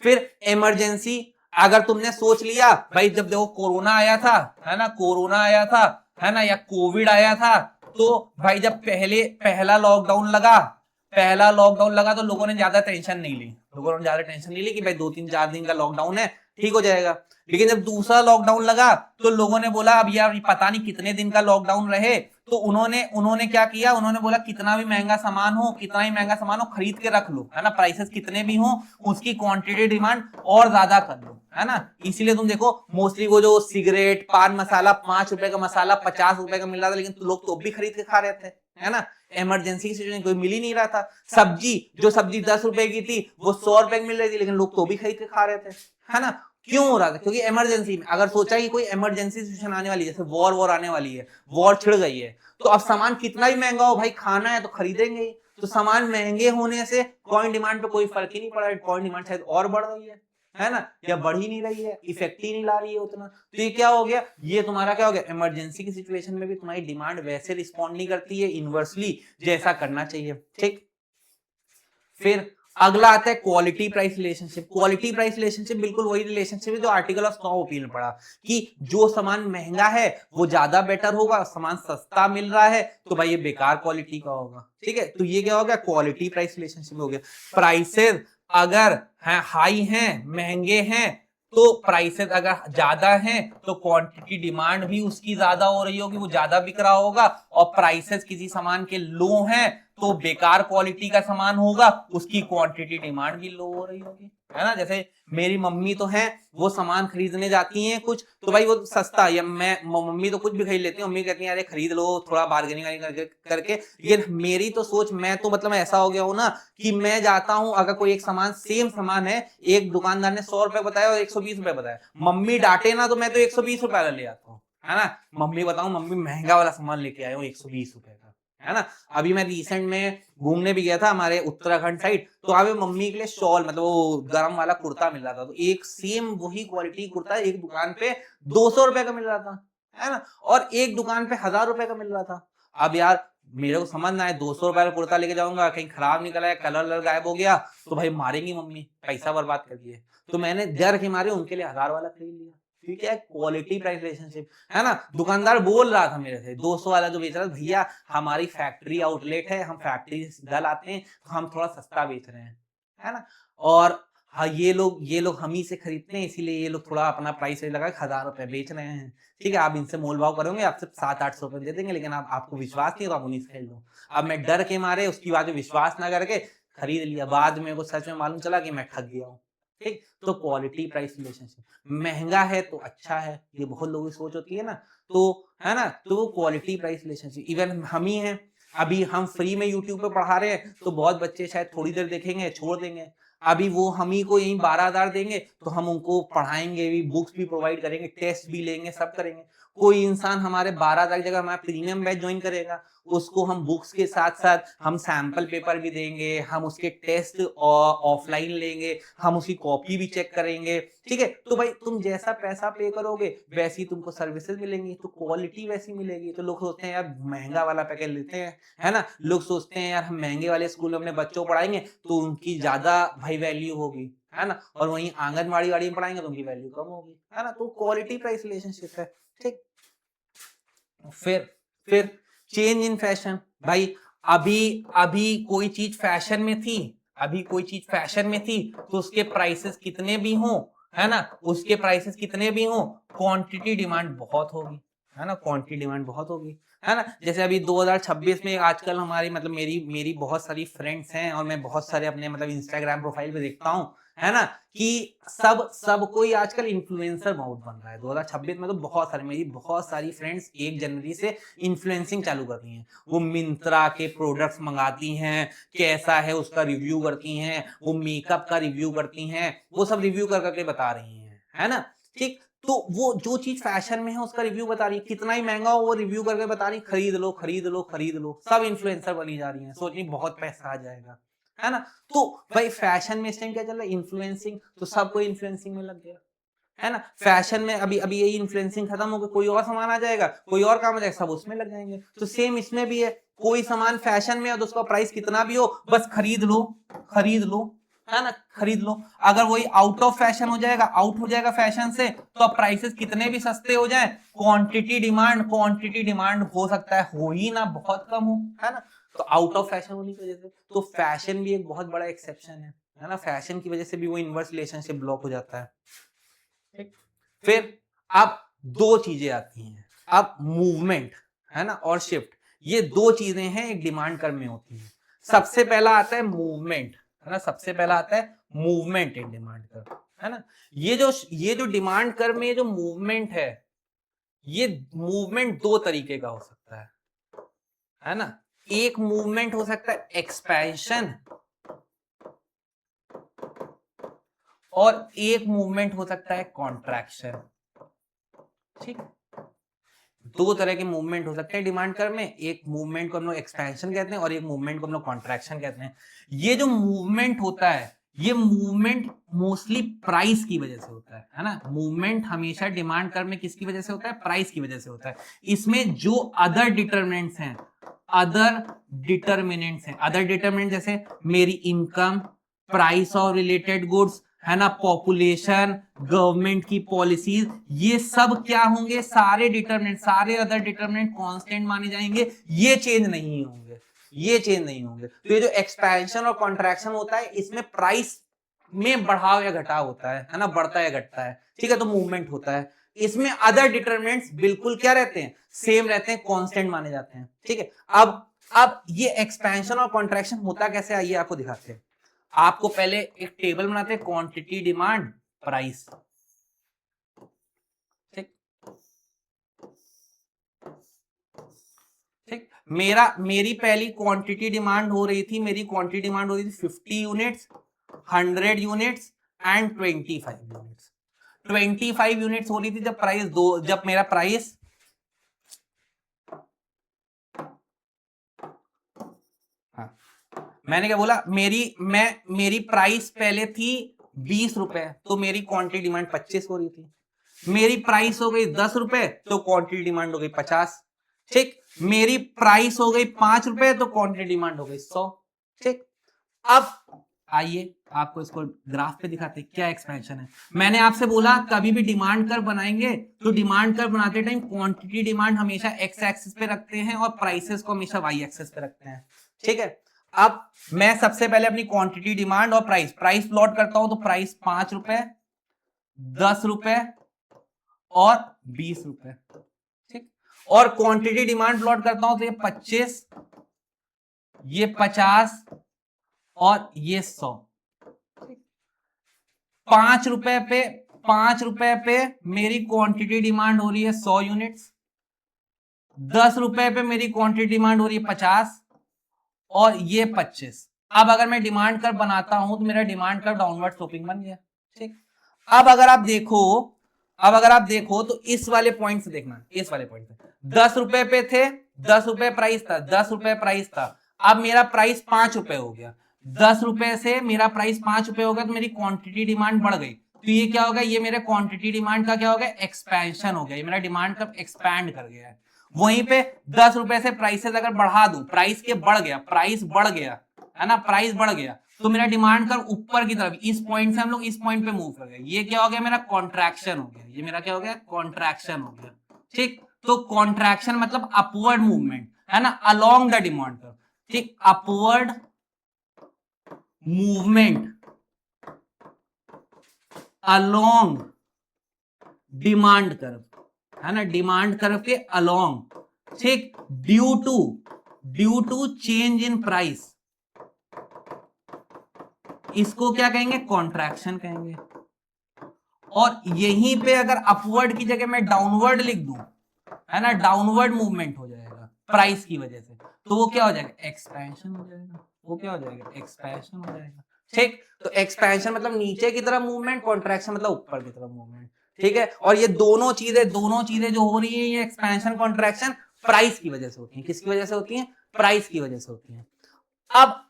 Speaker 1: फिर इमरजेंसी, अगर तुमने सोच लिया भाई, जब देखो कोरोना आया था, है ना, कोरोना आया था, है ना, या कोविड आया था, तो भाई जब पहला लॉकडाउन लगा तो लोगों ने ज्यादा टेंशन नहीं ली, कि भाई 2-3-4 दिन का लॉकडाउन है, ठीक हो जाएगा। लेकिन जब दूसरा लॉकडाउन लगा तो लोगों ने बोला अब यार पता नहीं कितने दिन का लॉकडाउन रहे, तो उन्होंने क्या किया? उन्होंने बोला कितना भी महंगा सामान हो खरीद के रख लो, है ना, प्राइसेस कितने भी हो उसकी क्वांटिटी डिमांड और ज्यादा कर लो, है ना। इसीलिए तुम देखो मोस्टली वो जो सिगरेट पान मसाला 5 रुपए का मसाला 50 रुपए का मिल रहा था, लेकिन लोग तो भी खरीद के खा रहे थे, है ना। इमरजेंसी की सिचुएशन कोई मिल ही नहीं रहा था। सब्जी, जो सब्जी 10 रुपए की थी वो 100 रुपए की मिल रही थी, लेकिन लोग तो भी खरीद के खा रहे थे, है ना। क्यों हो रहा था? क्योंकि इमरजेंसी में अगर सोचा कि कोई इमरजेंसी सिचुएशन आने वाली है, जैसे वॉर आने वाली है, वॉर छिड़ गई है, तो अब सामान कितना भी महंगा हो भाई, खाना है तो खरीदेंगे ही। तो सामान महंगे होने से कॉइन डिमांड पे कोई फर्क ही नहीं पड़ा, कॉइन डिमांड शायद और बढ़ रही है ना, या बढ़ ही नहीं रही है, इफेक्ट ही नहीं ला रही है उतना। तो ये क्या हो गया, ये तुम्हारा क्या हो गया, इमरजेंसी की सिचुएशन में भी तुम्हारी डिमांड वैसे रिस्पॉन्ड नहीं करती है इनवर्सली जैसा करना चाहिए, ठीक। फिर अगला आता है quality price relationship. Quality price relationship बिल्कुल वही रिलेशनशिप है जो आर्टिकल ऑफ स्नो ओपिनियन में पढ़ा, कि जो सामान महंगा है वो ज्यादा बेटर होगा, सामान सस्ता मिल रहा है तो भाई ये बेकार क्वालिटी का होगा, ठीक है। तो ये क्या हो गया, क्वालिटी प्राइस रिलेशनशिप हो गया। प्राइसेस अगर है हाई हैं, महंगे हैं, तो प्राइसेस अगर ज्यादा हैं तो क्वांटिटी डिमांड भी उसकी ज्यादा हो रही होगी, वो ज्यादा बिक रहा होगा। और प्राइसेस किसी सामान के लो हैं तो बेकार क्वालिटी का सामान होगा, उसकी क्वांटिटी डिमांड भी लो हो रही होगी, है ना। जैसे मेरी मम्मी तो है, वो सामान खरीदने जाती हैं कुछ तो भाई वो सस्ता, या मैं मम्मी तो कुछ भी खरीद लेती है, मम्मी कहती है अरे खरीद लो थोड़ा बार्गेनिंग करके। लेकिन मेरी तो सोच, मैं तो मतलब ऐसा हो गया हूं ना कि मैं जाता हूं, अगर कोई एक सामान सेम सामान है, एक दुकानदार ने 100 रुपए बताया और 120 रुपए बताया, मम्मी डांटे ना तो मैं तो 120 रुपए वाला ले आता हूँ, है ना। मम्मी बताऊं, मम्मी महंगा वाला सामान लेके आए हूँ 120 रुपए का, है ना। अभी मैं रिसेंट में घूमने भी गया था हमारे उत्तराखंड साइड, तो वहां पे मम्मी के लिए शॉल, मतलब वो गरम वाला कुर्ता मिल रहा था, तो एक सेम वही क्वालिटी कुर्ता एक दुकान पे 200 रुपए का मिल रहा था, है ना, और एक दुकान पे 1000 रुपए का मिल रहा था। अब यार मेरे को समझ ना आए, 200 रुपए का कुर्ता लेके जाऊंगा, कहीं खराब निकला है, कलर गायब हो गया तो भाई मारेंगी मम्मी, पैसा बर्बाद कर दिए। तो मैंने डर के मारे उनके लिए 1000 वाला खरीद लिया। ठीक है, क्वालिटी प्राइस रिलेशनशिप, है ना। दुकानदार बोल रहा था मेरे से, 200 वाला जो बेच रहा था, भैया हमारी फैक्ट्री आउटलेट है, हम फैक्ट्री से सीधा लाते हैं तो हम थोड़ा सस्ता बेच रहे हैं, है ना। और हाँ, ये लोग हम ही से खरीदते हैं, इसीलिए ये लोग थोड़ा अपना प्राइस लगा 1000 रुपए बेच रहे हैं। ठीक है, आप इनसे मोल भाव करोगे, आपसे 700-800 रुपए दे देंगे, लेकिन आपको विश्वास नहीं, तो आप उन्हीं से खरीद लो। अब मैं डर के मारे उसकी बात में विश्वास ना करके खरीद लिया, बाद में मेरे को सच में मालूम चला कि मैं ठग गया हूँ। ठीक, तो क्वालिटी प्राइस रिलेशनशिप, महंगा है तो अच्छा है, ये बहुत लोगों की सोच होती है ना, तो है ना, तो वो क्वालिटी प्राइस रिलेशनशिप। इवन हम ही हैं, अभी हम फ्री में यूट्यूब पे पढ़ा रहे हैं, तो बहुत बच्चे शायद थोड़ी देर देखेंगे छोड़ देंगे। अभी वो हम ही को यही 12,000 देंगे तो हम उनको पढ़ाएंगे भी, बुक्स भी प्रोवाइड करेंगे, टेस्ट भी लेंगे, सब करेंगे। कोई इंसान हमारे 12,000 की जगह हमारा प्रीमियम बैच ज्वाइन करेगा, उसको हम बुक्स के साथ साथ हम सैंपल पेपर भी देंगे, हम उसके टेस्ट ऑफलाइन लेंगे, हम उसकी कॉपी भी चेक करेंगे। ठीक है, तो भाई तुम जैसा पैसा पे करोगे वैसी तुमको सर्विसेज मिलेंगी, तो क्वालिटी वैसी मिलेगी। तो लोग सोचते हैं यार महंगा वाला पैकेज लेते हैं, है ना, लोग सोचते हैं यार हम महंगे वाले स्कूल में अपने बच्चों को पढ़ाएंगे तो उनकी ज्यादा भाई वैल्यू होगी, है ना, और वहीं आंगनबाड़ी वाड़ी में पढ़ाएंगे तो उनकी वैल्यू कम होगी, है ना। तो क्वालिटी प्राइस रिलेशनशिप है, ठीक। फिर चेंज इन फैशन, भाई अभी अभी कोई चीज फैशन में थी, अभी कोई चीज फैशन में थी तो उसके प्राइसेस कितने भी हों, है ना, उसके प्राइसेस कितने भी हों, क्वांटिटी डिमांड बहुत होगी, है ना, क्वांटिटी डिमांड बहुत होगी, है ना। जैसे अभी 2026 में आजकल हमारी मतलब मेरी मेरी बहुत सारी फ्रेंड्स हैं, और मैं बहुत सारे अपने मतलब इंस्टाग्राम प्रोफाइल पे देखता हूँ, है ना, कि सब कोई आजकल इन्फ्लुएंसर बहुत बन रहा है। 2026 में तो बहुत सारे, मेरी बहुत सारी फ्रेंड्स 1 जनवरी से इन्फ्लुएंसिंग चालू कर दी हैं। वो मिंत्रा के प्रोडक्ट्स मंगाती हैं, कैसा है उसका रिव्यू करती हैं, वो मेकअप का रिव्यू करती हैं, वो सब रिव्यू कर करके बता रही हैं, है ना। ठीक, तो वो जो चीज फैशन में है उसका रिव्यू बता रही है, कितना ही महंगा हो वो रिव्यू करके बता रही, खरीद लो खरीद लो खरीद लो, सब इन्फ्लुएंसर बनी जा रही हैं, सोच रही बहुत पैसा आ जाएगा, है ना। तो भाई फैशन में इस टाइम क्या चल रहा है, इन्फ्लुएंसिंग, तो सबको इन्फ्लुएंसिंग में लग गया, है ना। फैशन में अभी अभी यही इन्फ्लुएंसिंग खत्म हो गई, कोई और सामान आ जाएगा, कोई और काम आ जाएगा, सब उसमें लग जाएंगे। तो सेम इसमें भी है, कोई सामान फैशन में है तो उसका प्राइस कितना भी हो बस खरीद लो, खरीद लो, है ना, खरीद लो। अगर वही आउट ऑफ फैशन हो जाएगा, आउट हो जाएगा फैशन से, तो अब प्राइसेस कितने भी सस्ते हो जाए, क्वांटिटी डिमांड हो सकता है हो ही ना, बहुत कम हो, है ना। तो आउट ऑफ फैशन होने की वजह से तो फैशन भी एक बहुत बड़ा एक्सेप्शन है ना, फैशन की वजह से भी वो इनवर्स रिलेशनशिप ब्लॉक हो जाता है। ठीक, फिर अब 2 चीजें आती हैं, अब मूवमेंट, है ना, और शिफ्ट, ये 2 चीजें हैं एक डिमांड कर्व में होती हैं। सबसे पहला आता है मूवमेंट, है ना, सबसे पहला आता है मूवमेंट इन डिमांड कर्व। है ना। ये जो डिमांड कर्व में ये जो मूवमेंट ये मूवमेंट दो तरीके का हो सकता है ना। एक मूवमेंट हो सकता है एक्सपेंशन और एक मूवमेंट हो सकता है कॉन्ट्रैक्शन। ठीक, दो तरह के मूवमेंट हो सकते हैं डिमांड कर्व में। एक मूवमेंट को हम लोग एक्सपेंशन कहते हैं और एक मूवमेंट को हम लोग कॉन्ट्रैक्शन कहते हैं। ये जो मूवमेंट होता है ये मूवमेंट मोस्टली प्राइस की वजह से होता है ना। मूवमेंट हमेशा डिमांड कर्व में किसकी वजह से होता है? प्राइस की वजह से होता है। इसमें जो अदर डिटरमिनेंट्स हैं, अदर डिटरमिनेंट जैसे मेरी income, price of related goods, है ना, पॉपुलेशन, गवर्नमेंट की पॉलिसीज, ये सब क्या होंगे? सारे डिटरमिनेंट, सारे अदर डिटरमिनेंट कांस्टेंट माने जाएंगे, ये चेंज नहीं होंगे, ये चेंज नहीं होंगे। तो ये जो एक्सपेंशन और कॉन्ट्रैक्शन होता है इसमें प्राइस में बढ़ाव या घटाव होता है ना, बढ़ता है घटता है। ठीक है, तो मूवमेंट होता है। इसमें अदर डिटरमिनेंट्स बिल्कुल क्या रहते हैं? सेम रहते हैं, कांस्टेंट माने जाते हैं। ठीक है, अब ये एक्सपेंशन और कॉन्ट्रैक्शन होता कैसे, आइए आपको दिखाते हैं। आपको पहले एक टेबल बनाते हैं, क्वांटिटी, डिमांड, प्राइस। ठीक ठीक, मेरी पहली क्वांटिटी डिमांड हो रही थी, मेरी क्वांटिटी डिमांड हो रही थी 50 units, 100 units and 25 units. 25 units हो रही थी जब मेरा प्राइस, हाँ मैंने क्या बोला, मेरी प्राइस पहले थी 20 रुपए, तो मेरी क्वांटिटी डिमांड 25 हो रही थी। मेरी प्राइस हो गई 10 रुपए तो क्वांटिटी डिमांड हो गई 50। ठीक, मेरी प्राइस हो गई 5 रुपए तो क्वांटिटी डिमांड हो गई 100। ठीक, अब आइए आपको इसको ग्राफ पे दिखाते हैं क्या एक्सपेंशन है। मैंने आपसे बोला कभी भी डिमांड कर्व बनाएंगे तो डिमांड कर्व बनाते टाइम क्वांटिटी डिमांड हमेशा एक्स एक्सिस पे रखते हैं और प्राइसेस को हमेशा वाई एक्सिस पे रखते हैं। ठीक है, अब मैं सबसे पहले अपनी क्वांटिटी डिमांड और प्राइस प्लॉट करता हूं, तो प्राइस 5 रुपए, 10 रुपए और 20 रुपए। ठीक, और क्वांटिटी डिमांड प्लॉट करता हूं तो ये 25, ये 50 और ये 100। 5 रुपए पे मेरी क्वांटिटी डिमांड हो रही है 100 यूनिट्स, 10 रुपए पे मेरी क्वांटिटी डिमांड हो रही है 50 और ये 25। अब अगर मैं डिमांड कर्व बनाता हूं तो मेरा डिमांड कर्व डाउनवर्ड स्लोपिंग बन गया। ठीक, अब अगर आप देखो तो इस वाले पॉइंट से देखना, इस वाले पॉइंट से 10 रुपए पे थे, 10 रुपए प्राइस था, 10 रुपए प्राइस था। अब मेरा प्राइस 5 रुपए हो गया, 10 रुपए से मेरा प्राइस 5 रुपए हो गया, तो मेरी क्वांटिटी डिमांड बढ़ गई। तो ये क्या होगा? ये मेरे क्वांटिटी डिमांड का क्या हो गया? एक्सपेंशन हो गया। ये मेरा डिमांड कर्व एक्सपैंड कर गया है। वहीं पे 10 रुपए से प्राइसेस अगर बढ़ा दूं, प्राइस बढ़ गया है ना, प्राइस बढ़ गया, तो मेरा डिमांड कर्व ऊपर की तरफ, इस पॉइंट से हम लोग इस पॉइंट पे मूव कर गए। ये क्या हो गया? मेरा कॉन्ट्रैक्शन हो गया। ये मेरा क्या हो गया? कॉन्ट्रैक्शन हो गया। ठीक, तो कॉन्ट्रैक्शन मतलब अपवर्ड मूवमेंट, है ना, अलोंग द डिमांड कर्व। ठीक, upward movement along demand curve, है ना, डिमांड कर्व के अलोंग। ठीक, due to change in price, इसको क्या कहेंगे? कॉन्ट्रैक्शन कहेंगे। और यहीं पे अगर अपवर्ड की जगह मैं डाउनवर्ड लिख दूं, है ना, डाउनवर्ड मूवमेंट हो जाएगा प्राइस की वजह से, तो वो क्या हो जाएगा? एक्सपेंशन हो जाएगा। वो क्या हो जाएगा? एक्सपेंशन हो जाएगा। ठीक, तो एक्सपेंशन मतलब नीचे की तरफ मूवमेंट, कॉन्ट्रैक्शन मतलब ऊपर की तरफ मूवमेंट। ठीक है, और ये दोनों चीजें जो हो रही है, ये एक्सपेंशन कॉन्ट्रैक्शन प्राइस की वजह से होती है। किसकी वजह से होती है? प्राइस की वजह से होती है। अब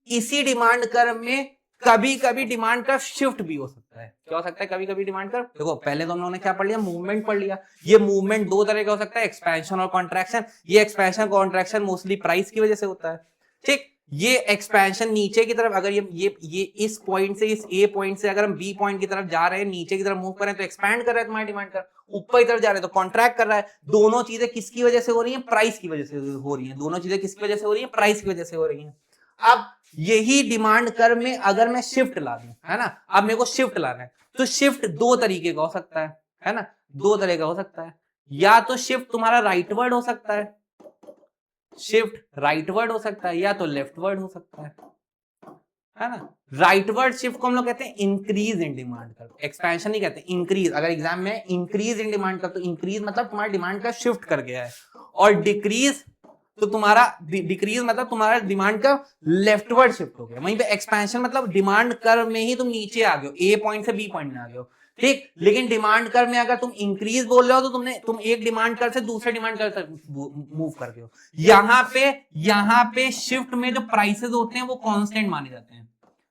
Speaker 1: इसी डिमांड कर्व में कभी कभी डिमांड कर्व शिफ्ट भी हो सकता है। क्या हो सकता है? कभी कभी डिमांड कर्व, देखो पहले तो हम लोगों ने क्या पढ़ लिया? मूवमेंट पढ़ लिया। ये मूवमेंट दो तरह का हो सकता है, एक्सपेंशन और कॉन्ट्रैक्शन। ये एक्सपेंशन कॉन्ट्रैक्शन मोस्टली प्राइस की वजह से होता है। ठीक, ये एक्सपेंशन नीचे की तरफ, अगर ये इस पॉइंट से, इस ए पॉइंट से अगर हम बी पॉइंट की तरफ जा रहे हैं, नीचे की तरफ मूव कर रहे हैं, तो एक्सपैंड कर रहा है तुम्हारी डिमांड कर्व। ऊपर की तरफ जा रहे हैं तो कॉन्ट्रैक्ट कर रहा है। दोनों चीजें किसकी वजह से हो रही है? प्राइस की वजह से हो रही है। दोनों चीजें किसकी वजह से हो रही है? प्राइस की वजह से हो रही है। अब यही डिमांड कर्व में अगर मैं शिफ्ट ला दूं, है ना, अब मेरे को शिफ्ट लाना है, तो शिफ्ट दो तरीके का हो सकता है ना, दो तरह का हो सकता है। या तो शिफ्ट तुम्हारा राइटवर्ड हो सकता है, शिफ्ट राइटवर्ड हो सकता है, या तो लेफ्टवर्ड हो सकता है। है ना। राइटवर्ड शिफ्ट को हम लोग कहते हैं increase in demand curve, expansion नहीं कहते, इंक्रीज। अगर एग्जाम में इंक्रीज इन डिमांड कर्व, तो इंक्रीज मतलब तुम्हारा डिमांड का शिफ्ट कर गया है, और डिक्रीज तो तुम्हारा डिक्रीज मतलब तुम्हारा डिमांड का लेफ्टवर्ड शिफ्ट हो गया। वहीं पे एक्सपेंशन मतलब डिमांड कर्व में ही तुम नीचे आ गए हो, ए पॉइंट से बी पॉइंट में आ गए हो, ठीक। लेकिन डिमांड कर्व में अगर तुम इंक्रीज बोल रहे हो तो तुम एक डिमांड कर्व से दूसरे डिमांड कर्व तक मूव कर गए हो। यहाँ पे शिफ्ट में जो प्राइसेस होते हैं वो कांस्टेंट माने जाते हैं।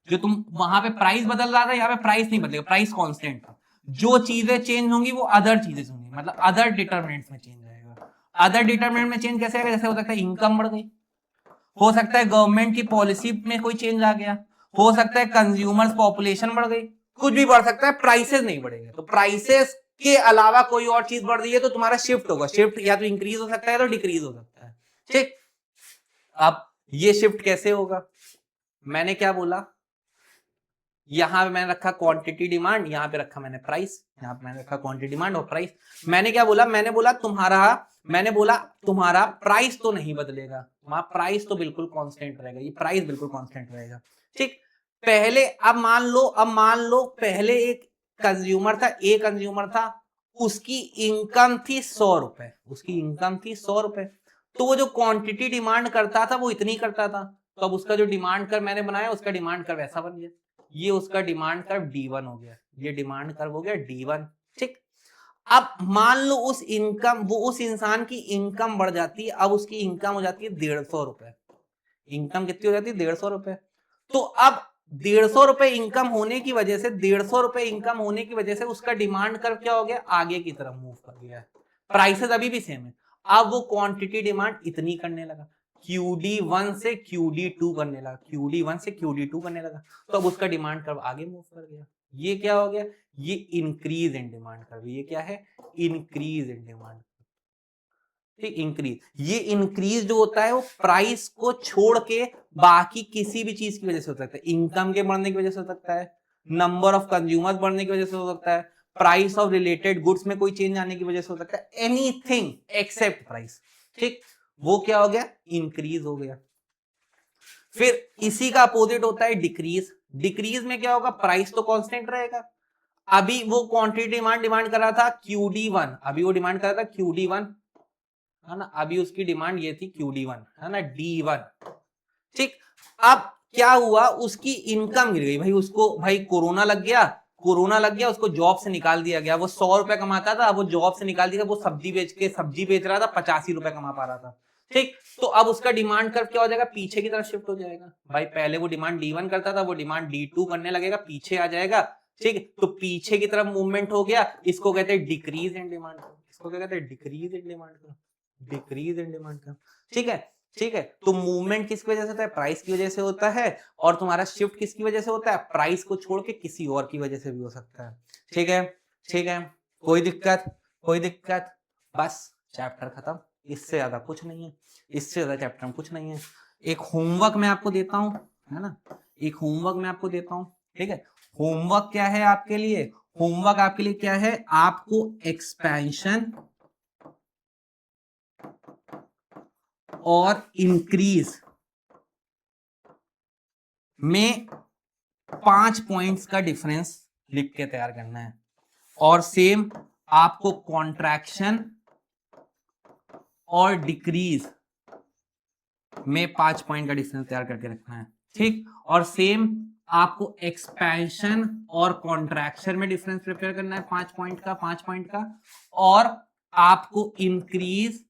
Speaker 1: जो तुम वहां पे प्राइस बदल रहा था, यहाँ पे प्राइस नहीं बदलेगा, प्राइस कांस्टेंट था। जो चीजें चेंज होंगी वो अदर चीजें होंगी, मतलब अदर डिटरमिनेंट्स में चेंज आएगा। अदर डिटरमिनेंट में चेंज कैसे आएगा? जैसे हो सकता है इनकम बढ़ गई, हो सकता है गवर्नमेंट की पॉलिसी में कोई चेंज आ गया, हो सकता है कंज्यूमर्स पॉपुलेशन बढ़ गई, कुछ भी बढ़ सकता है, प्राइसेस नहीं बढ़ेंगे। तो प्राइसेस के अलावा कोई और चीज बढ़ रही है तो तुम्हारा शिफ्ट होगा, शिफ्ट या तो इंक्रीज हो सकता है तो डिक्रीज हो सकता है, ठीक। अब ये शिफ्ट कैसे होगा? मैंने क्या बोला, यहां पे मैंने रखा क्वांटिटी डिमांड, यहां पे रखा मैंने प्राइस, यहां पे मैंने रखा क्वांटिटी डिमांड और प्राइस। मैंने क्या बोला? मैंने बोला तुम्हारा प्राइस तो नहीं बदलेगा, तुम्हारा प्राइस तो बिल्कुल कांस्टेंट रहेगा, ये प्राइस बिल्कुल कांस्टेंट रहेगा, ठीक। पहले अब मान लो पहले एक कंज्यूमर था, एक कंज्यूमर था, उसकी इनकम थी 100 रुपए, उसकी इनकम थी 100 रुपए, तो वो जो क्वांटिटी डिमांड करता था वो इतनी करता था, तो अब उसका जो डिमांड कर मैंने बनाया, उसका डिमांड कर वैसा बन गया, ये उसका डिमांड कर्व D1 हो गया, ये डिमांड कर्व हो गया D1, ठीक। अब मान लो उस इंसान की इनकम बढ़ जाती है, अब उसकी इनकम हो जाती है 150 रुपए, इनकम कितनी हो जाती है? 150 रुपए। तो अब 150 रुपए इनकम होने की वजह से 150 रुपए इनकम होने की वजह से उसका डिमांड कर्व क्या हो गया? आगे की तरफ मूव कर गया है। प्राइसेस अभी भी सेम है, अब वो क्वांटिटी डिमांड इतनी करने लगा, QD1 से QD2 करने लगा, QD1 से QD2 करने लगा, तो अब उसका डिमांड कर्व आगे मूव कर गया। ये क्या हो गया? ये इंक्रीज इन डिमांड कर्व। ये क्या है? इंक्रीज इन डिमांड, ठीक। इंक्रीज, ये इंक्रीज जो होता है वो प्राइस को छोड़ के बाकी किसी भी चीज की वजह से हो सकता है, इनकम के बढ़ने की वजह से हो सकता है, नंबर ऑफ कंज्यूमर्स बढ़ने की वजह से हो सकता है, प्राइस ऑफ रिलेटेड गुड्स में कोई चेंज आने की वजह से हो सकता है, एनीथिंग एक्सेप्ट प्राइस, ठीक। वो क्या हो गया? इंक्रीज हो गया। फिर इसी का अपोजिट होता है डिक्रीज। डिक्रीज में क्या होगा? प्राइस तो कांस्टेंट रहेगा, अभी वो क्वांटिटी डिमांड कर रहा था QD1, अभी वो डिमांड कर रहा था QD1, है ना, अभी उसकी डिमांड ये थी QD1, है ना, D1, ठीक। अब क्या हुआ? उसकी इनकम गिर गई, भाई उसको कोरोना लग गया, उसको जॉब से निकाल दिया गया, वो 100 रुपए कमाता था, वो जॉब से निकाल दिया, वो सब्जी बेच रहा था, 85 रुपए कमा पा रहा था, ठीक। तो अब उसका डिमांड कर्व क्या हो जाएगा? पीछे की तरफ शिफ्ट हो जाएगा, भाई पहले वो डिमांड D1 करता था, वो डिमांड D2 करने लगेगा, पीछे आ जाएगा, ठीक। तो पीछे की तरफ मूवमेंट हो गया, इसको कहते हैं डिक्रीज इन डिमांड कर्व, इसको क्या कहते हैं? Decrease in demand curve, decrease in demand curve, ठीक है, ठीक है। तो मूवमेंट किसकी वजह से होता है? प्राइस की वजह से होता है, और तुम्हारा शिफ्ट किसकी वजह से होता है? प्राइस को छोड़ के किसी और की वजह से भी हो सकता है, ठीक है, ठीक है। कोई दिक्कत? कोई दिक्कत? बस चैप्टर खत्म, इससे ज्यादा कुछ नहीं है, इससे ज्यादा चैप्टर में कुछ नहीं है। एक होमवर्क मैं आपको देता हूं, है ना, एक होमवर्क मैं आपको देता हूं, ठीक है। होमवर्क क्या है आपके लिए? होमवर्क आपके लिए क्या है? आपको एक्सपेंशन और इंक्रीज में 5 पॉइंट्स का डिफरेंस लिख के तैयार करना है, और सेम आपको कॉन्ट्रैक्शन और डिक्रीज में 5 पॉइंट का डिफरेंस तैयार करके रखना है, ठीक। और सेम आपको एक्सपेंशन और कॉन्ट्रैक्शन में डिफरेंस प्रिपेयर करना है 5 पॉइंट का, और आपको इंक्रीज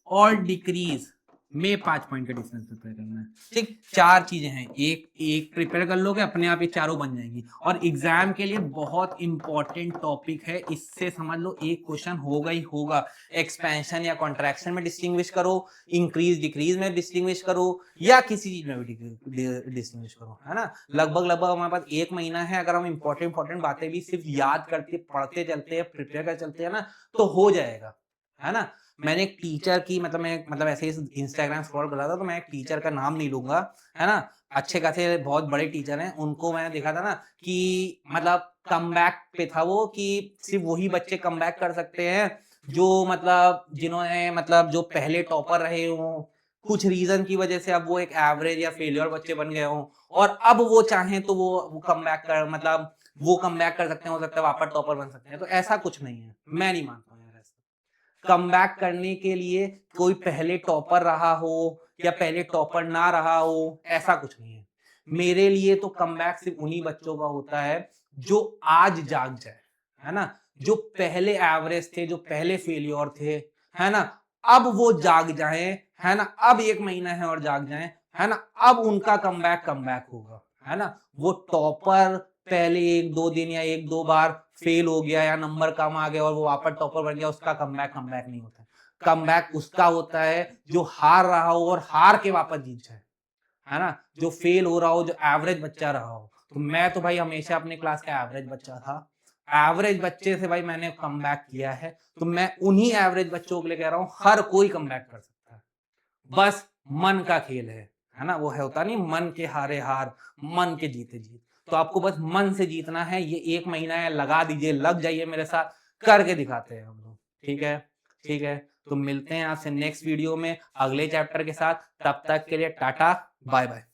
Speaker 1: और डिक्रीज में 5 पॉइंट का डिफरेंस प्रिपेयर करना है, ठीक। 4 चीजें हैं, एक प्रिपेयर कर लोगे, अपने आप ये चारों बन जाएंगी, और एग्जाम के लिए बहुत इंपॉर्टेंट टॉपिक है, इससे समझ लो एक क्वेश्चन होगा ही होगा। एक्सपेंशन या कॉन्ट्रैक्शन में डिस्टिंग्विश करो, इंक्रीज डिक्रीज में डिस्टिंग्विश करो, या किसी चीज में भी डिस्टिंग्विश करो, है ना। लगभग हमारे पास 1 महीना है, अगर हम इंपॉर्टेंट बातें भी सिर्फ याद करते पढ़ते चलते हैं, प्रिपेयर कर चलते हैं ना, तो हो जाएगा, है ना। मैंने एक टीचर की मतलब ऐसे ही इंस्टाग्राम स्क्रॉल कर रहा था, तो मैं एक टीचर का नाम नहीं लूंगा, है ना, अच्छे खासे बहुत बड़े टीचर हैं, उनको मैंने देखा था ना कि मतलब कमबैक पे था वो, कि सिर्फ वही बच्चे कमबैक कर सकते हैं जो मतलब जिन्होंने मतलब जो पहले टॉपर रहे हों, कुछ रीजन की वजह से अब वो एक एवरेज या फेलियर बच्चे बन गए हों और अब वो चाहें तो वो कम बैक कर मतलब वो कम बैक कर सकते हैं, हो सकता है वापस टॉपर बन सकते हैं। तो ऐसा कुछ नहीं है, मैं नहीं मानता हूँ यार ऐसा। कम बैक करने के लिए कोई पहले टॉपर रहा हो या पहले टॉपर ना रहा हो, ऐसा कुछ नहीं है। मेरे लिए तो कम बैक सिर्फ उन्हीं बच्चों का होता है जो आज जाग जाए, है ना, जो पहले एवरेज थे, जो पहले फेलियर थे, है ना, अब वो जाग जाए, है ना, अब 1 महीना है और जाग जाए, है ना, अब उनका कमबैक होगा, है ना। वो टॉपर पहले 1-2 दिन या 1-2 बार फेल हो गया या नंबर कम आ गया और वो वापस टॉपर बन गया, उसका कमबैक नहीं होता। कमबैक उसका होता है जो हार रहा हो और हार के वापस जीत जाए, है ना, जो फेल हो रहा हो, जो एवरेज बच्चा रहा हो। तो मैं तो भाई हमेशा अपने क्लास का एवरेज बच्चा था। एवरेज बच्चे से भाई मैंने कमबैक किया है, तो मैं उन्हीं एवरेज बच्चों के लिए कह रहा हूँ, हर कोई कमबैक कर सकता है। बस मन का खेल है ना, वो है होता नहीं, मन के हारे हार, मन के जीते जीत। तो आपको बस मन से जीतना है। ये 1 महीना है, लगा दीजिए, लग जाइए मेरे साथ, करके दिखाते हैं हम लोग। ठीक है, ठीक है। तो मिलते हैं आपसे नेक्स्ट वीडियो में अगले चैप्टर के साथ। तब तक के लिए टाटा, बाय बाय।